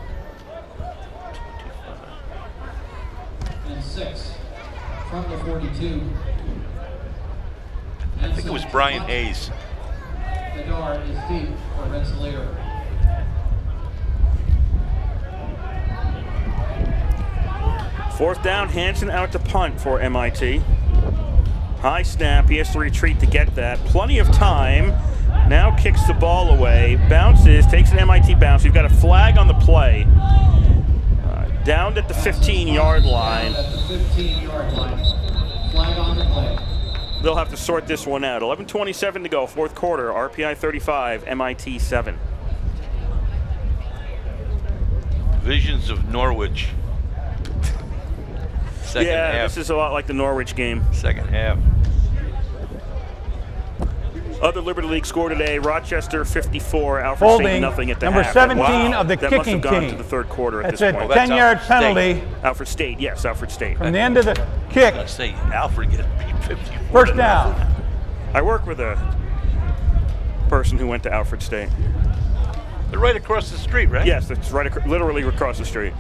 and 6 from the 42. I think it was Brian Hayes. The door is deep for Rensselaer. Fourth down, Hansen out to punt for MIT. High snap, he has to retreat to get that. Plenty of time. Now kicks the ball away, bounces, takes an MIT bounce. We've got a flag on the play. Down at the 15-yard line. At the 15-yard line. Flag on the play. They'll have to sort this one out. 11:27 to go, fourth quarter. RPI 35, MIT 7. Visions of Norwich. Second Yeah, half. this is a lot like the Norwich game. Second half. Other Liberty League score today, Rochester 54, Alfred Holding State nothing at the number half. 17 of the that must kicking have gone team. to the third quarter at That's this a point. that's 10-yard Alfred State. penalty Alfred State, yes, Alfred State. from the end of the kick. I say Alfred getting beat 54. First down. I work with a person who went to Alfred State. They're right across the street, right? Yes, it's right, literally across the street.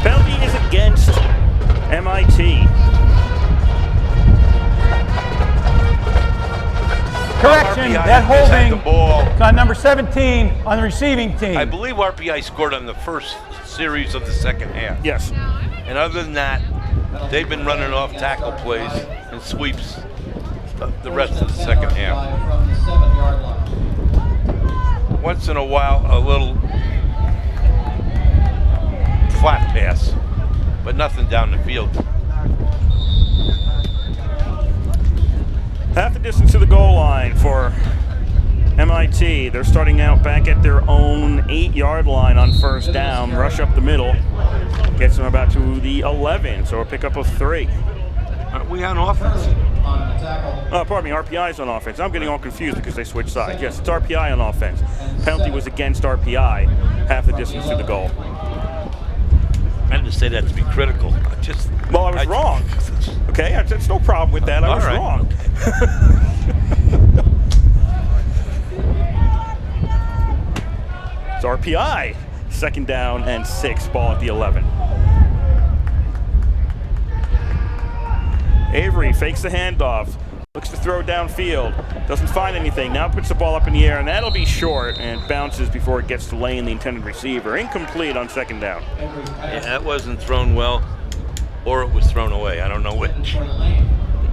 Penalty is against MIT. Correction, RPI that has had the holding ball. is on number 17 on the receiving team. I believe RPI scored on the first series of the second half. Yes. And other than that, they've been running off tackle plays and sweeps the rest of the second half. From the 7-yard line. Once in a while, a little flat pass, but nothing down the field. Half the distance to the goal line for MIT. They're starting out back at their own 8-yard line on first down. Rush up the middle. Gets them about to the 11, so a pickup of 3. Aren't we on offense? On the tackle. Pardon me, RPI's on offense. I'm getting all confused because they switched sides. Yes, it's RPI on offense. Penalty was against RPI. Half the distance to the goal. I didn't say that to be critical. Well, I was wrong. Okay, that's no problem with that. I was All right. wrong. It's RPI. Second down and 6, ball at the 11. Avery fakes the handoff, looks to throw downfield, doesn't find anything, now puts the ball up in the air, and that'll be short and bounces before it gets to Lane, the intended receiver. Incomplete on second down. Yeah, that wasn't thrown well, or it was thrown away. I don't know which. For Lane.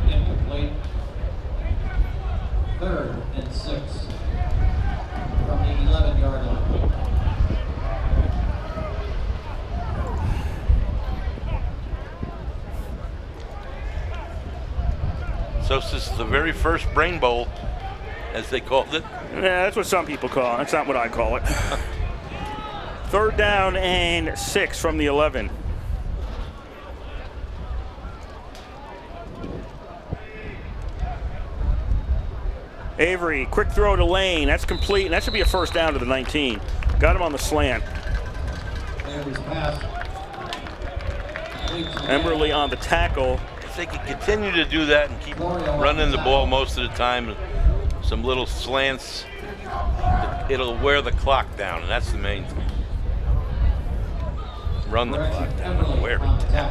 Incomplete. Third and 6 from the 11-yard line. So this is the very first Brain Bowl, as they called it. Yeah, that's what some people call it. That's not what I call it. Third down and 6 from the 11. Avery, quick throw to Lane. That's complete, and that should be a first down to the 19. Got him on the slant. Avery's pass. Emberly on the tackle. If they could continue to do that and keep running the ball most of the time, some little slants, it'll wear the clock down, and that's the main thing. Run the clock down, not wear it down.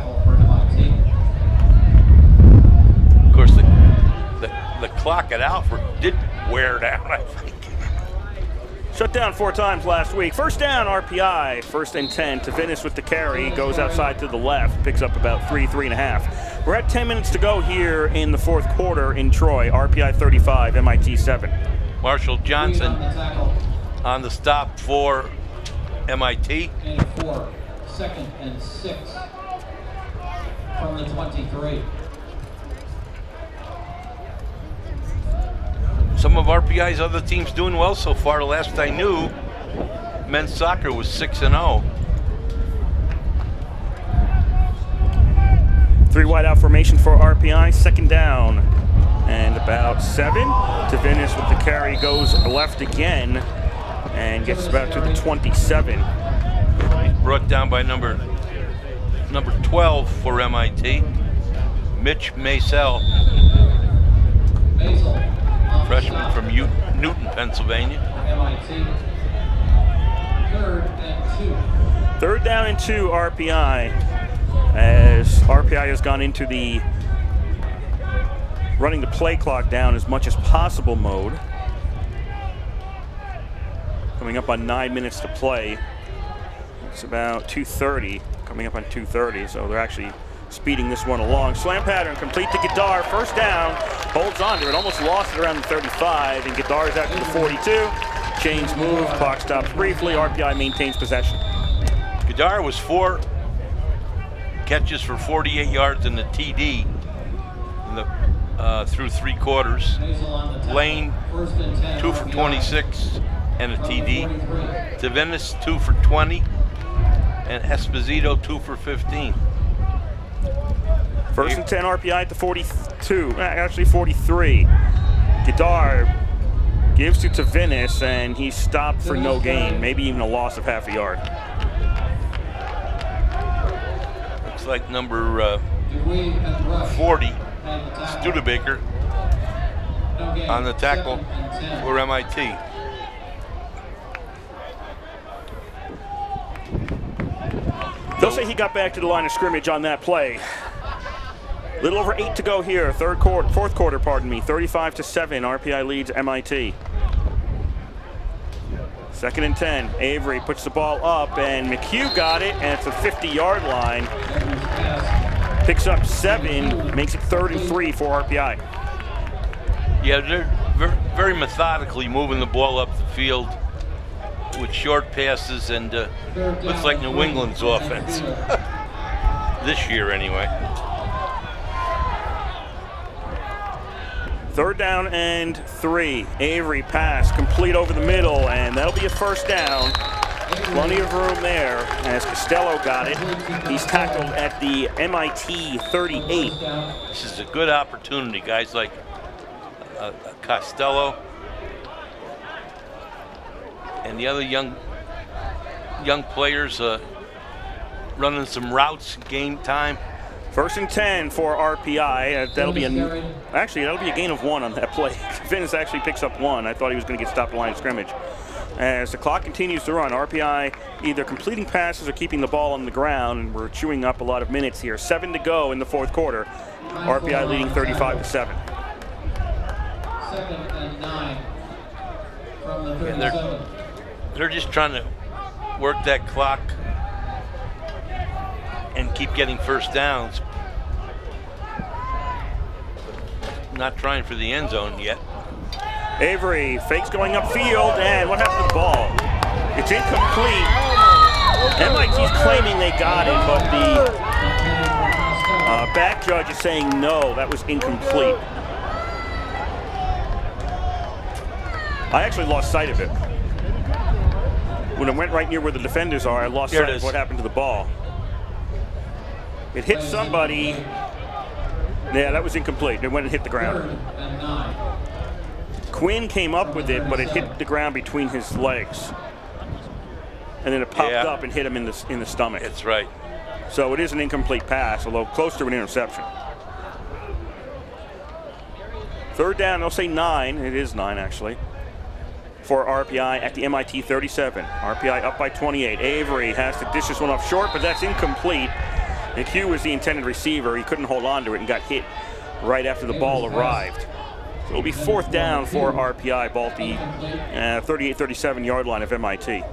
Of course, the clock at Alfred did wear down, I think. Shut down 4 times last week. First down, RPI. First and 10 to finish with the carry. Goes outside to the left. Picks up about 3.5. We're at 10 minutes to go here in the fourth quarter in Troy. RPI 35, MIT 7. Marshall Johnson on the stop for MIT. And 4, 2nd and 6 from the 23. Some of RPI's other teams doing well so far. The last I knew, men's soccer was 6-0. 3 wide out formation for RPI, 2nd down and about 7. Tavinis with the carry goes left again and gets about to the 27. He's brought down by number 12 for MIT, Mitch Maisel, Basil. freshman from Newton, Pennsylvania. MIT. 3rd and 2. 3rd down and 2 RPI, as RPI has gone into the running the play clock down as much as possible mode. Coming up on 9 minutes to play. It's about 2:30, coming up on 2:30, so they're actually speeding this one along. Slam pattern complete to Gadar, 1st down, holds on to it, almost lost it around the 35, and Gadar's out to the 42. Chains move, clock stops briefly, RPI maintains possession. Gadar was 4 catches for 48 yards in the TD in the, through 3 quarters. Lane, 2 for 26 and a TD. Tavinis, 2 for 20. And Esposito, 2 for 15. 1st and 10 RPI at the 42, actually 43. Gadar gives to Tavinis, and he's stopped for no gain, maybe even a loss of half a yard. Looks like number 40, Studebaker, on the tackle for MIT. They'll say he got back to the line of scrimmage on that play. Little over 8 to go here, 4th quarter, pardon me. 35-7, RPI leads MIT. 2nd and 10, Avery puts the ball up, and McHugh got it, and it's a 50-yard line. Picks up 7, makes it 3rd and 3 for RPI. Yeah, they're very methodically moving the ball up the field with short passes, and looks like New England's offense. This year, anyway. 3rd down and 3. Avery pass complete over the middle, and that'll be a 1st down. Plenty of room there as Costello got it. He's tackled at the MIT 38. This is a good opportunity, guys like Costello and the other young players running some routes, game time. 1st and 10 for RPI. That'll be a gain of 1 on that play. Vince actually picks up 1. I thought he was going to get stopped at the line of scrimmage. As the clock continues to run, RPI either completing passes or keeping the ball on the ground, and we're chewing up a lot of minutes here. 7 to go in the 4th quarter. RPI leading 35-7. 2nd and 9 from the 37. They're just trying to work that clock and keep getting 1st downs. Not trying for the end zone yet. Avery fakes going upfield, and what happened to the ball? It's incomplete. MIT's claiming they got it, but the back judge is saying no, that was incomplete. I actually lost sight of it. When it went right near where the defenders are, I lost sight of what happened to the ball. It hit somebody. Yeah, that was incomplete. It went and hit the ground. Quinn came up with it, but it hit the ground between his legs. And then it popped up and hit him in the stomach. That's right. So it is an incomplete pass, although close to an interception. 3rd down, they'll say 9. It is 9, actually, for RPI at the MIT 37. RPI up by 28. Avery has to dish this one off short, but that's incomplete. And Hugh was the intended receiver. He couldn't hold on to it and got hit right after the ball arrived. So it'll be 4th down for RPI, ball at the 38-37 yard line of MIT. You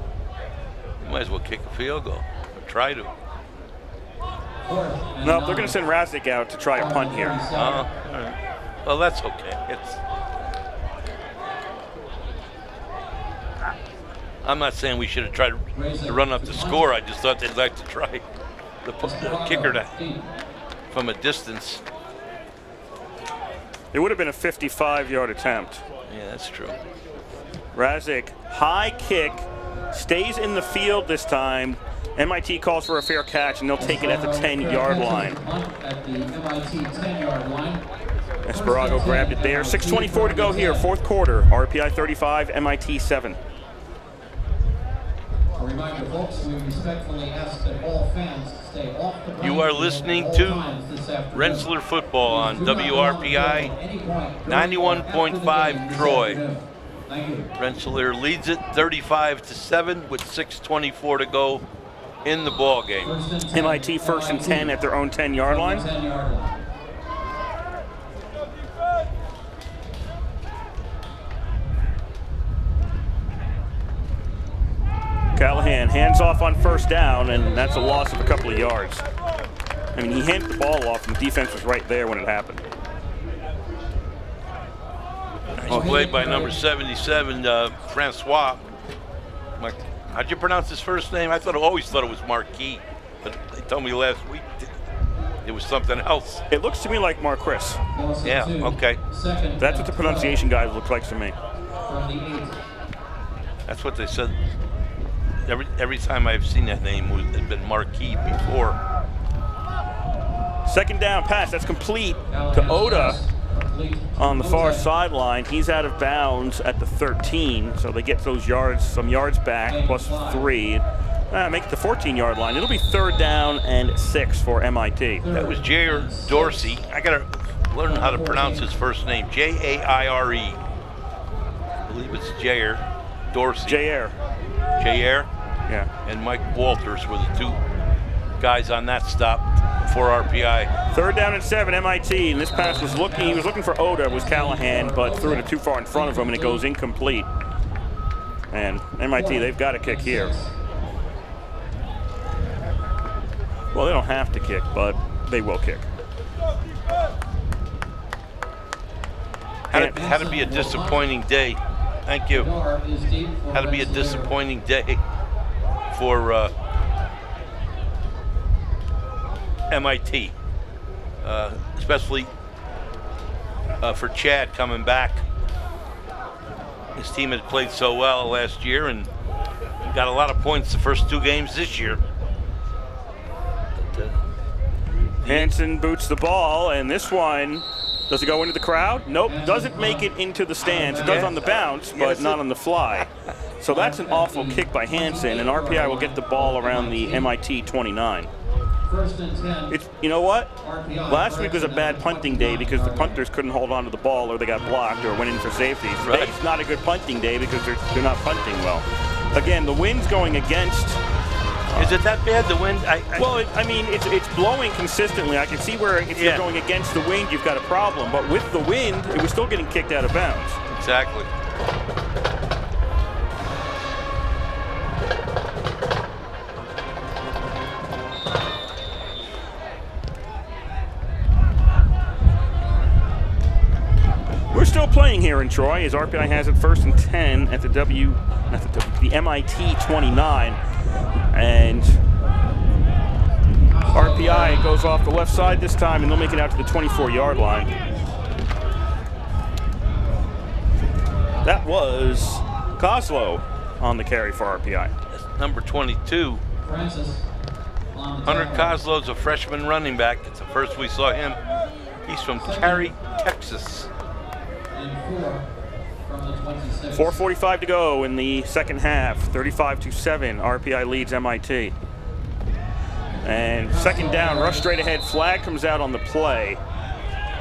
might as well kick a field goal, or try to. No, they're going to send Raznick out to try a punt here. All right. Well, that's okay. I'm not saying we should have tried to run up the score. I just thought they'd like to try the kicker from a distance. It would have been a 55-yard attempt. Yeah, that's true. Razik, high kick, stays in the field this time. MIT calls for a fair catch, and they'll take it at the 10-yard line. At the MIT 10-yard line. Esperago grabbed it there. 6:24 to go here, fourth quarter. RPI 35, MIT 7. A reminder, folks, we respectfully ask that all fans stay off the ground. You are listening to Rensselaer Football on WRPI 91.5 Troy. Thank you. Rensselaer leads it 35-7 with 6:24 to go in the ball game. MIT first and 10 at their own 10-yard line. 10-yard line. Callahan hands off on first down, and that's a loss of a couple of yards. I mean, he handed the ball off, and the defense was right there when it happened. Nice play by number 77, Francois. How'd you pronounce his first name? I always thought it was Marquis, but they told me last week it was something else. It looks to me like Marquis. Yeah, okay. That's what the pronunciation guide looks like to me. That's what they said. Every time I've seen that name, it had been Marquis before. Second down pass, that's complete to Oda on the far sideline. He's out of bounds at the 13, so they get those yards, some yards back, plus 3. Make it the 14-yard line. It'll be third down and 6 for MIT. That was Jair Dorsey. I got to learn how to pronounce his first name. Jaire. I believe it's Jair Dorsey. Jair. Jair? Yeah. And Mike Walters were the two guys on that stop for RPI. Third down and 7, MIT, and this pass was he was looking for Oda, was Callahan, but threw it too far in front of him, and it goes incomplete. And MIT, they've got to kick here. Well, they don't have to kick, but they will kick. Had to be a disappointing day. Thank you. Had to be a disappointing day for MIT, especially for Chad coming back. His team had played so well last year and got a lot of points the first 2 games this year. Hansen boots the ball, and this one, does it go into the crowd? Nope, doesn't make it into the stands. It does on the bounce, but not on the fly. So that's an awful kick by Hansen, and RPI will get the ball around the MIT 29. You know what? Last week was a bad punting day because the punters couldn't hold on to the ball or they got blocked or went in for safety. Today's not a good punting day because they're not punting well. Again, the wind's going against. Is it that bad, the wind? Well, it's blowing consistently. I can see where if you're going against the wind, you've got a problem. But with the wind, it was still getting kicked out of bounds. Exactly. We're still playing here in Troy as RPI has it first and 10 at the MIT 29. And RPI goes off the left side this time, and they'll make it out to the 24-yard line. That was Kozlow on the carry for RPI. That's number 22. Hunter Kozlow's a freshman running back. It's the first we saw him. He's from Cary, Texas. 4:45 to go in the second half. 35-7. RPI leads MIT. And second down, rush straight ahead. Flag comes out on the play.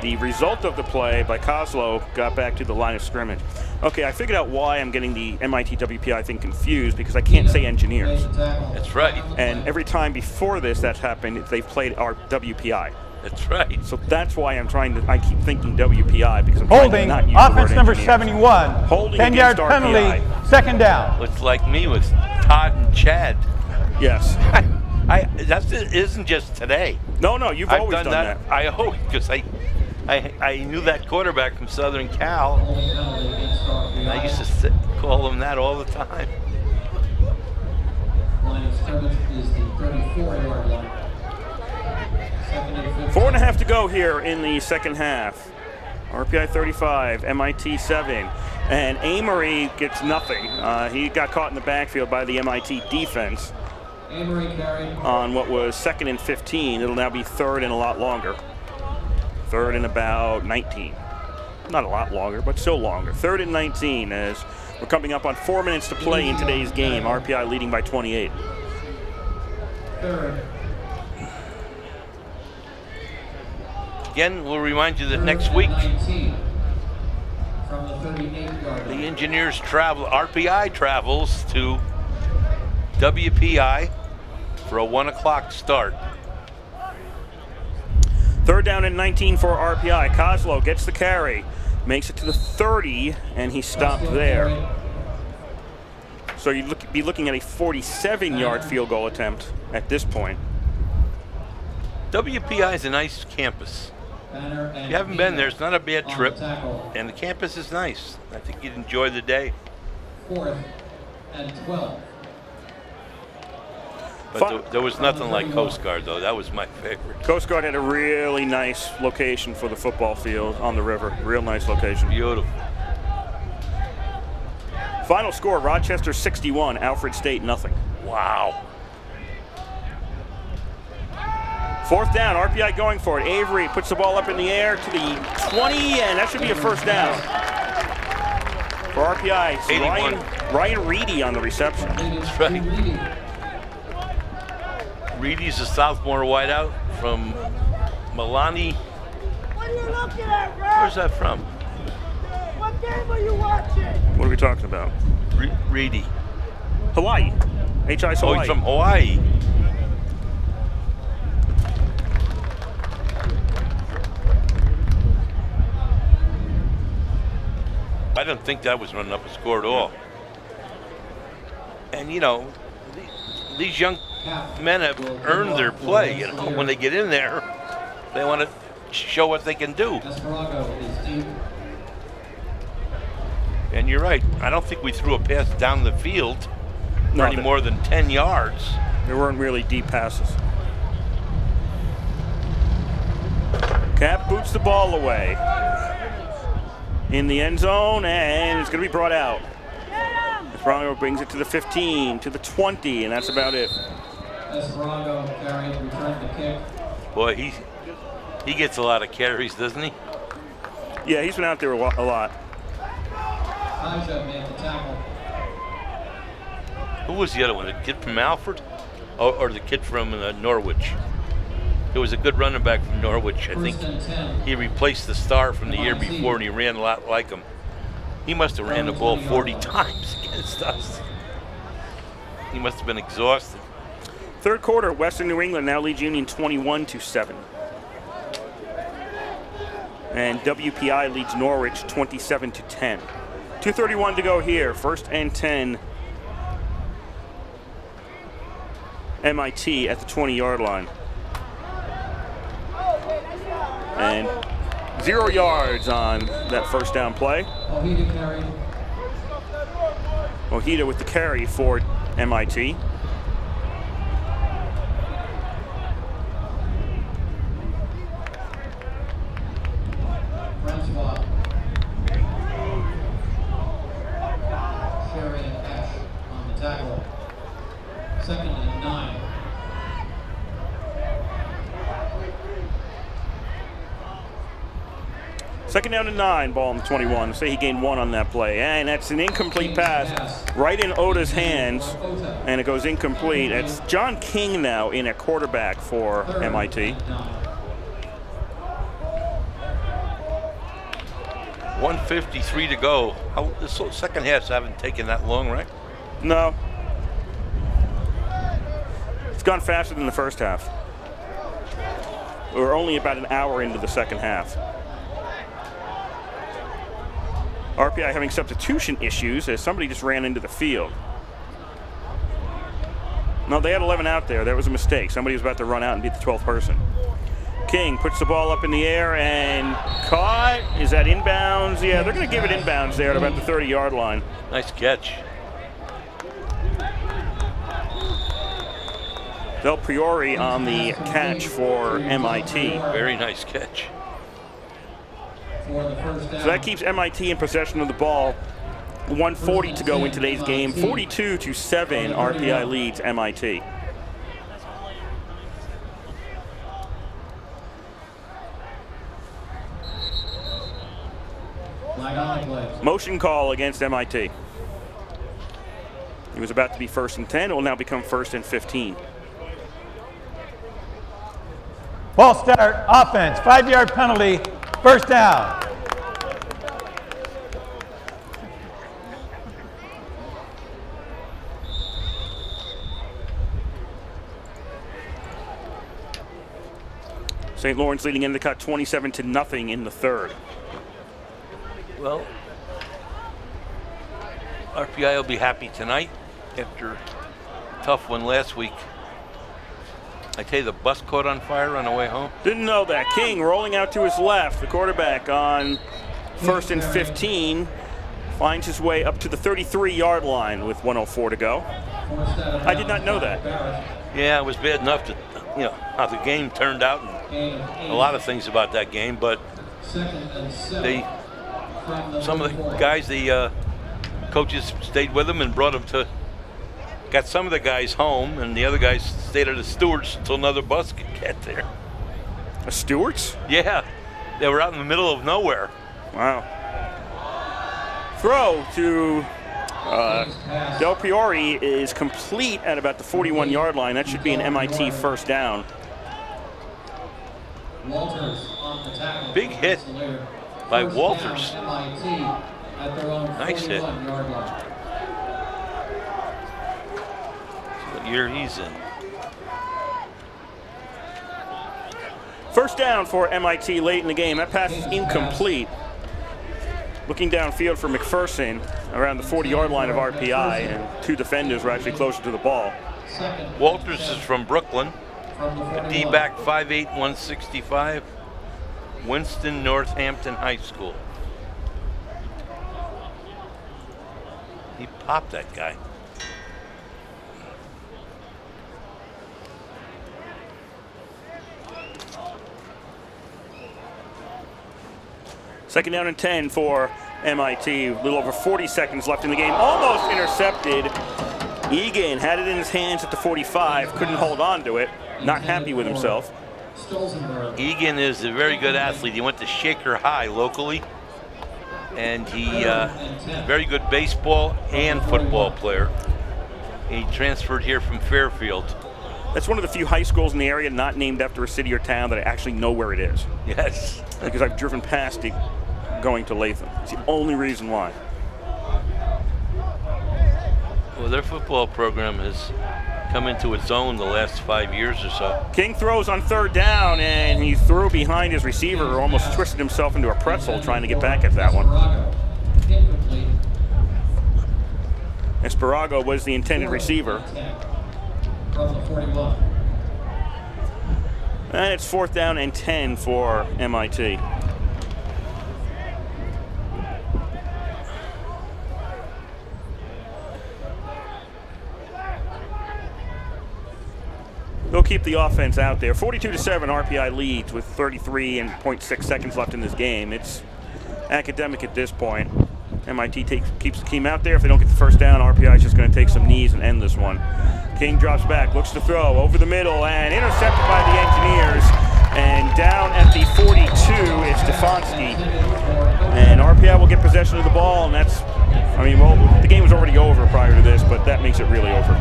The result of the play by Kozlow got back to the line of scrimmage. Okay, I figured out why I'm getting the MIT WPI thing confused because I can't say engineers. That's right. And every time before this that's happened, they've played our WPI. That's right. So that's why I keep thinking WPI because I'm trying to not use offense the word number engineers. 71. Holding 10-yard against penalty, RPI. second down. Looks like me with Todd and Chad. Yes. That isn't just today. No, you've I've always done that. I always, because I knew that quarterback from Southern Cal. And I used to call him that all the time. Scrimmage is the 34-yard line. Second and 15. 4.5 to go here in the second half. RPI 35, MIT 7. And Amory gets nothing. He got caught in the backfield by the MIT defense Amory carried. on what was 2nd and 15. It'll now be 3rd and a lot longer. 3rd and about 19. Not a lot longer, but still longer. 3rd and 19 as we're coming up on 4 minutes to play in today's game. RPI leading by 28. Third. Again, we'll remind you that next week, 19 from the 38-yard the line. Engineers travel, RPI travels to WPI for a 1 o'clock start. 3rd down and 19 for RPI. Kozlo gets the carry, makes it to the 30, and he stopped there. So you'd be looking at a 47-yard field goal attempt at this point. WPI is a nice campus. If you haven't been there, it's not a bad trip, and the campus is nice. I think you'd enjoy the day. 4th and 12. But there was nothing like Coast Guard, though. That was my favorite. Coast Guard had a really nice location for the football field on the river. Real nice location. Beautiful. Final score, Rochester 61, Alfred State nothing. Wow. 4th down, RPI going for it. Avery puts the ball up in the air to the 20, and that should be a first down. For RPI, it's Ryan Reedy on the reception. That's right. Reedy's a sophomore wideout from Milani. What are you looking at, Red? Where's that from? What game are you watching? What are we talking about? Reedy. Hawaii. HI's Oh, Hawaii. he's from Hawaii. I didn't think that was running up a score at all. And, you know, these young men have earned their play. You know, when they get in there, they want to show what they can do. Esperanto is deep. And you're right. I don't think we threw a pass down the field for any more than 10 yards. There weren't really deep passes. Cap boots the ball away in the end zone, and it's going to be brought out. Esperanto brings it to the 15, to the 20, and that's about it. Esperanto carried, returned the kick. Boy, he gets a lot of carries, doesn't he? Yeah, he's been out there a lot. Kaja made the tackle. Who was the other one? The kid from Alfred? Or the kid from Norwich? There was a good running back from Norwich. I think First and 10. he replaced the star from the year before, and he ran a lot like him. He must have ran the ball 40 times against us. He must have been exhausted. 3rd quarter, Western New England now leads Union 21-7. And WPI leads Norwich 27-10. 2:31 to go here. 1st and 10. MIT at the 20-yard line. And 0 yards on that first down play. Ojeda carried. Ojeda with the carry for MIT. Francois. Sherry and Ash on the tackle. 2nd and 9. Second down and 9, ball on the 21. Say he gained 1 on that play. And that's an incomplete pass right in Oda's hands. And it goes incomplete. It's John King now in at quarterback for MIT. 1:53 to go. The second halves haven't taken that long, right? No. It's gone faster than the first half. We're only about an hour into the second half. RPI having substitution issues as somebody just ran into the field. No, they had 11 out there. That was a mistake. Somebody was about to run out and beat the 12th person. King puts the ball up in the air and caught. Is that inbounds? Yeah, they're going to give it inbounds there at about the 30-yard line. Nice catch. Del Priori on the catch for MIT. Very nice catch. For the first down. So that keeps MIT in possession of the ball. 1:40 to go in today's game. 42-7, RPI leads MIT. Flag on the play. Motion call against MIT. It was about to be 1st and 10. It will now become 1st and 15. Ball start, offense, 5-yard penalty, first down. St. Lawrence leading in the cut 27-0 in the 3rd. Well, RPI will be happy tonight after a tough one last week. I tell you, the bus caught on fire on the way home. Didn't know that. King rolling out to his left. The quarterback on 1st and 15 finds his way up to the 33-yard line with 1:04 to go. I did not know that. Yeah, it was bad enough to, how the game turned out and a lot of things about that game, but some of the guys, the coaches stayed with them and brought them to, got some of the guys home, and the other guys stayed at the Stewart's until another bus could get there. A Stewart's? Yeah, they were out in the middle of nowhere. Wow. Throw to Del Priori is complete at about the 41-yard line. That should be an MIT first down. Walters on the tackle. Big hit by First Walters. down, MIT at their own Nice hit. 41-yard line. What year he's in. First down for MIT late in the game. That pass is incomplete. Looking downfield for McPherson around the 40-yard line of RPI, and 2 defenders were actually closer to the ball. Walters is from Brooklyn. A D-back, 5'8", 165. Winston Northampton High School. He popped that guy. Second down and 10 for MIT. A little over 40 seconds left in the game. Almost intercepted. Egan had it in his hands at the 45. Couldn't hold on to it. Not happy with himself. Egan is a very good athlete. He went to Shaker High locally, and he very good baseball and football player. He transferred here from Fairfield. That's one of the few high schools in the area not named after a city or town that I actually know where it is. Yes. Because I've driven past it going to Latham. It's the only reason why. Well, their football program has come into its own the last 5 years or so. King throws on 3rd down, and he threw behind his receiver, who almost twisted himself into a pretzel trying to get back at that one. Esparago was the intended receiver. And it's 4th down and 10 for MIT. They'll keep the offense out there. 42-7, RPI leads with 33.6 seconds left in this game. It's academic at this point. MIT keeps the team out there. If they don't get the first down, RPI is just going to take some knees and end this one. King drops back, looks to throw over the middle, and intercepted by the Engineers. And down at the 42 is Stefanski. And RPI will get possession of the ball, and that's, the game was already over prior to this, but that makes it really over.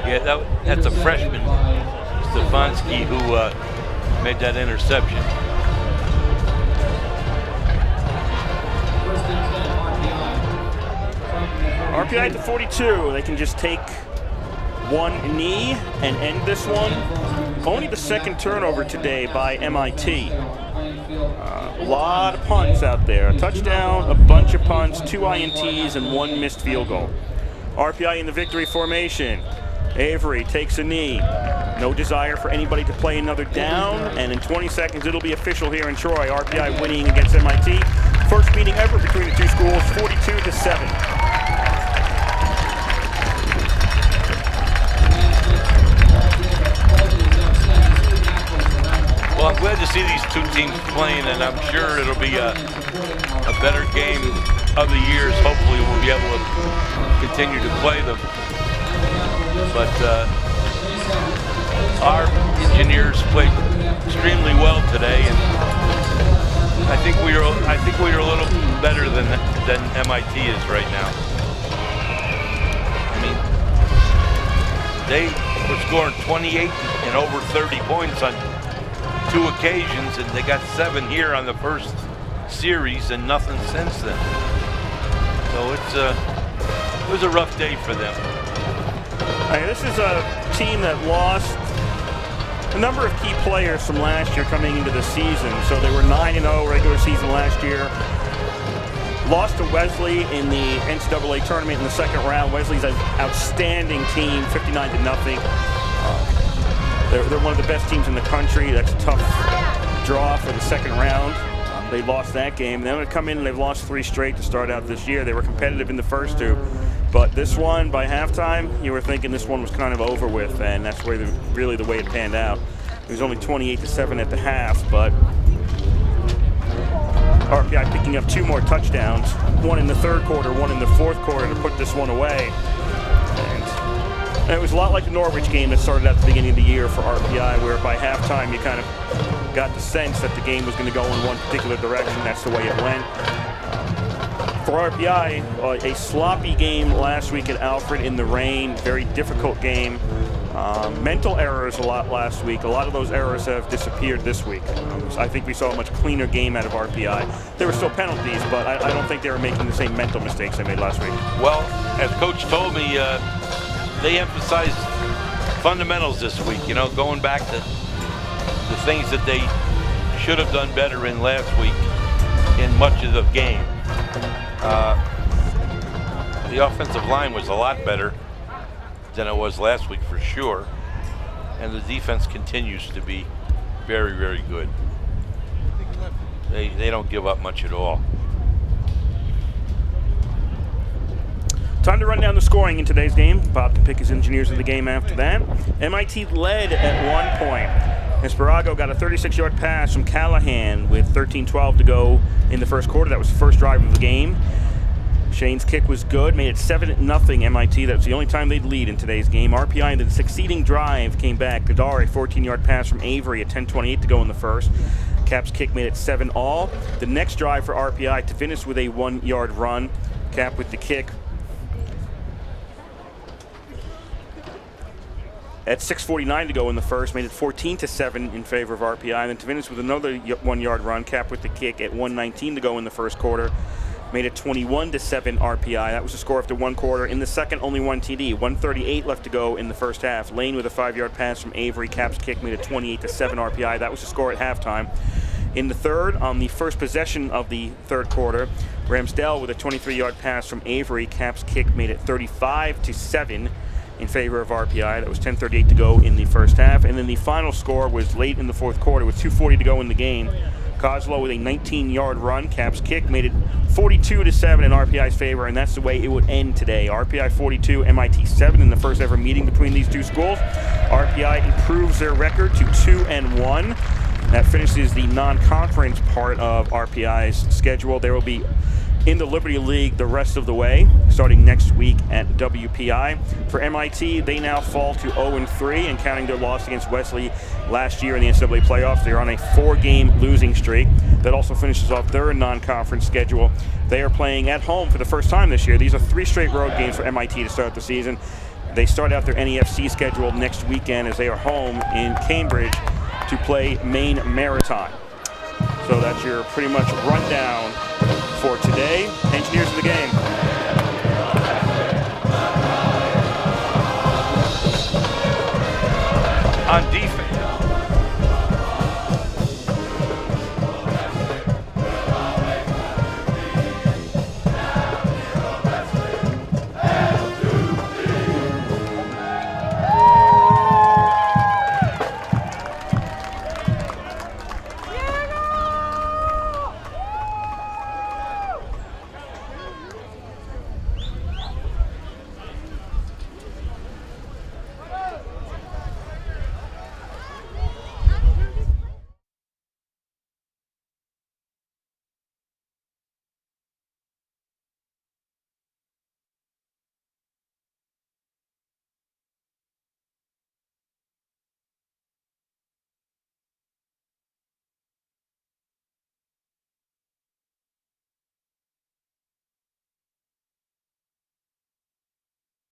Yeah, that's a freshman, Stefanski, who made that interception. RPI at the 42. They can just take one knee and end this one. Only the 2nd turnover today by MIT. A lot of punts out there. A touchdown, a bunch of punts, 2 INTs, and 1 missed field goal. RPI in the victory formation. Avery takes a knee. No desire for anybody to play another down, and in 20 seconds it'll be official here in Troy. RPI winning against MIT. First meeting ever between the two schools, 42-7. glad to see these two teams playing, and I'm sure it'll be a better game of the years. Hopefully we'll be able to continue to play them. But our engineers played extremely well today, and I think we are a little better than MIT is right now. I mean, they were scoring 28 and over 30 points on 2 occasions, and they got 7 here on the first series and nothing since then. So it was a rough day for them. This is a team that lost a number of key players from last year coming into the season. So they were 9-0 regular season last year. Lost to Wesley in the NCAA tournament in the second round. Wesley's an outstanding team, 59-0. They're one of the best teams in the country. That's a tough draw for the second round. They lost that game. They're going to come in and they've lost 3 straight to start out this year. They were competitive in the first 2. But this one, by halftime, you were thinking this one was kind of over with, and that's really the way it panned out. It was only 28-7 at the half, but RPI picking up 2 more touchdowns, one in the third quarter, one in the fourth quarter to put this one away. And it was a lot like the Norwich game that started at the beginning of the year for RPI, where by halftime you kind of got the sense that the game was going to go in one particular direction. That's the way it went. For RPI, a sloppy game last week at Alfred in the rain, very difficult game. Mental errors a lot last week. A lot of those errors have disappeared this week. So I think we saw a much cleaner game out of RPI. There were still penalties, but I don't think they were making the same mental mistakes they made last week. Well, as Coach told me, they emphasized fundamentals this week, you know, going back to the things that they should have done better in last week in much of the game. The offensive line was a lot better than it was last week for sure, and the defense continues to be very, very good. They don't give up much at all. Time to run down the scoring in today's game. Bob can pick his engineers of the game after that. MIT led at 1 point. Esparago got a 36-yard pass from Callahan with 13:12 to go in the first quarter. That was the first drive of the game. Shane's kick was good, made it 7-0 MIT. That was the only time they'd lead in today's game. RPI in the succeeding drive came back. Gadar, a 14-yard pass from Avery at 10:28 to go in the first. Cap's kick made it 7-all. The next drive for RPI to finish with a 1-yard run. Cap with the kick at 6:49 to go in the first, made it 14-7 in favor of RPI. And then to finish with another 1-yard run, Cap with the kick at 1:19 to go in the first quarter, made it 21-7 RPI. That was the score after 1 quarter. In the second, only 1 TD. 1:38 left to go in the first half. Lane with a 5-yard pass from Avery. Cap's kick made it 28-7 RPI. That was the score at halftime. In the third, on the first possession of the third quarter, Ramsdale with a 23-yard pass from Avery. Cap's kick made it 35-7 in favor of RPI. That was 10:38 to go in the first half. And then the final score was late in the fourth quarter with 2:40 to go in the game. Kozlow with a 19-yard run. Cap's kick made it 42-7 in RPI's favor, and that's the way it would end today. RPI 42, MIT 7 in the first ever meeting between these two schools. RPI improves their record to 2-1. That finishes the non-conference part of RPI's schedule. There will be in the Liberty League the rest of the way, starting next week at WPI. For MIT, they now fall to 0-3, and counting their loss against Wesley last year in the NCAA playoffs, they're on a 4-game losing streak. That also finishes off their non-conference schedule. They are playing at home for the first time this year. These are 3 straight road games for MIT to start the season. They start out their NEFC schedule next weekend as they are home in Cambridge to play Maine Maritime. So that's your pretty much rundown for today. Engineers of the game. On defense.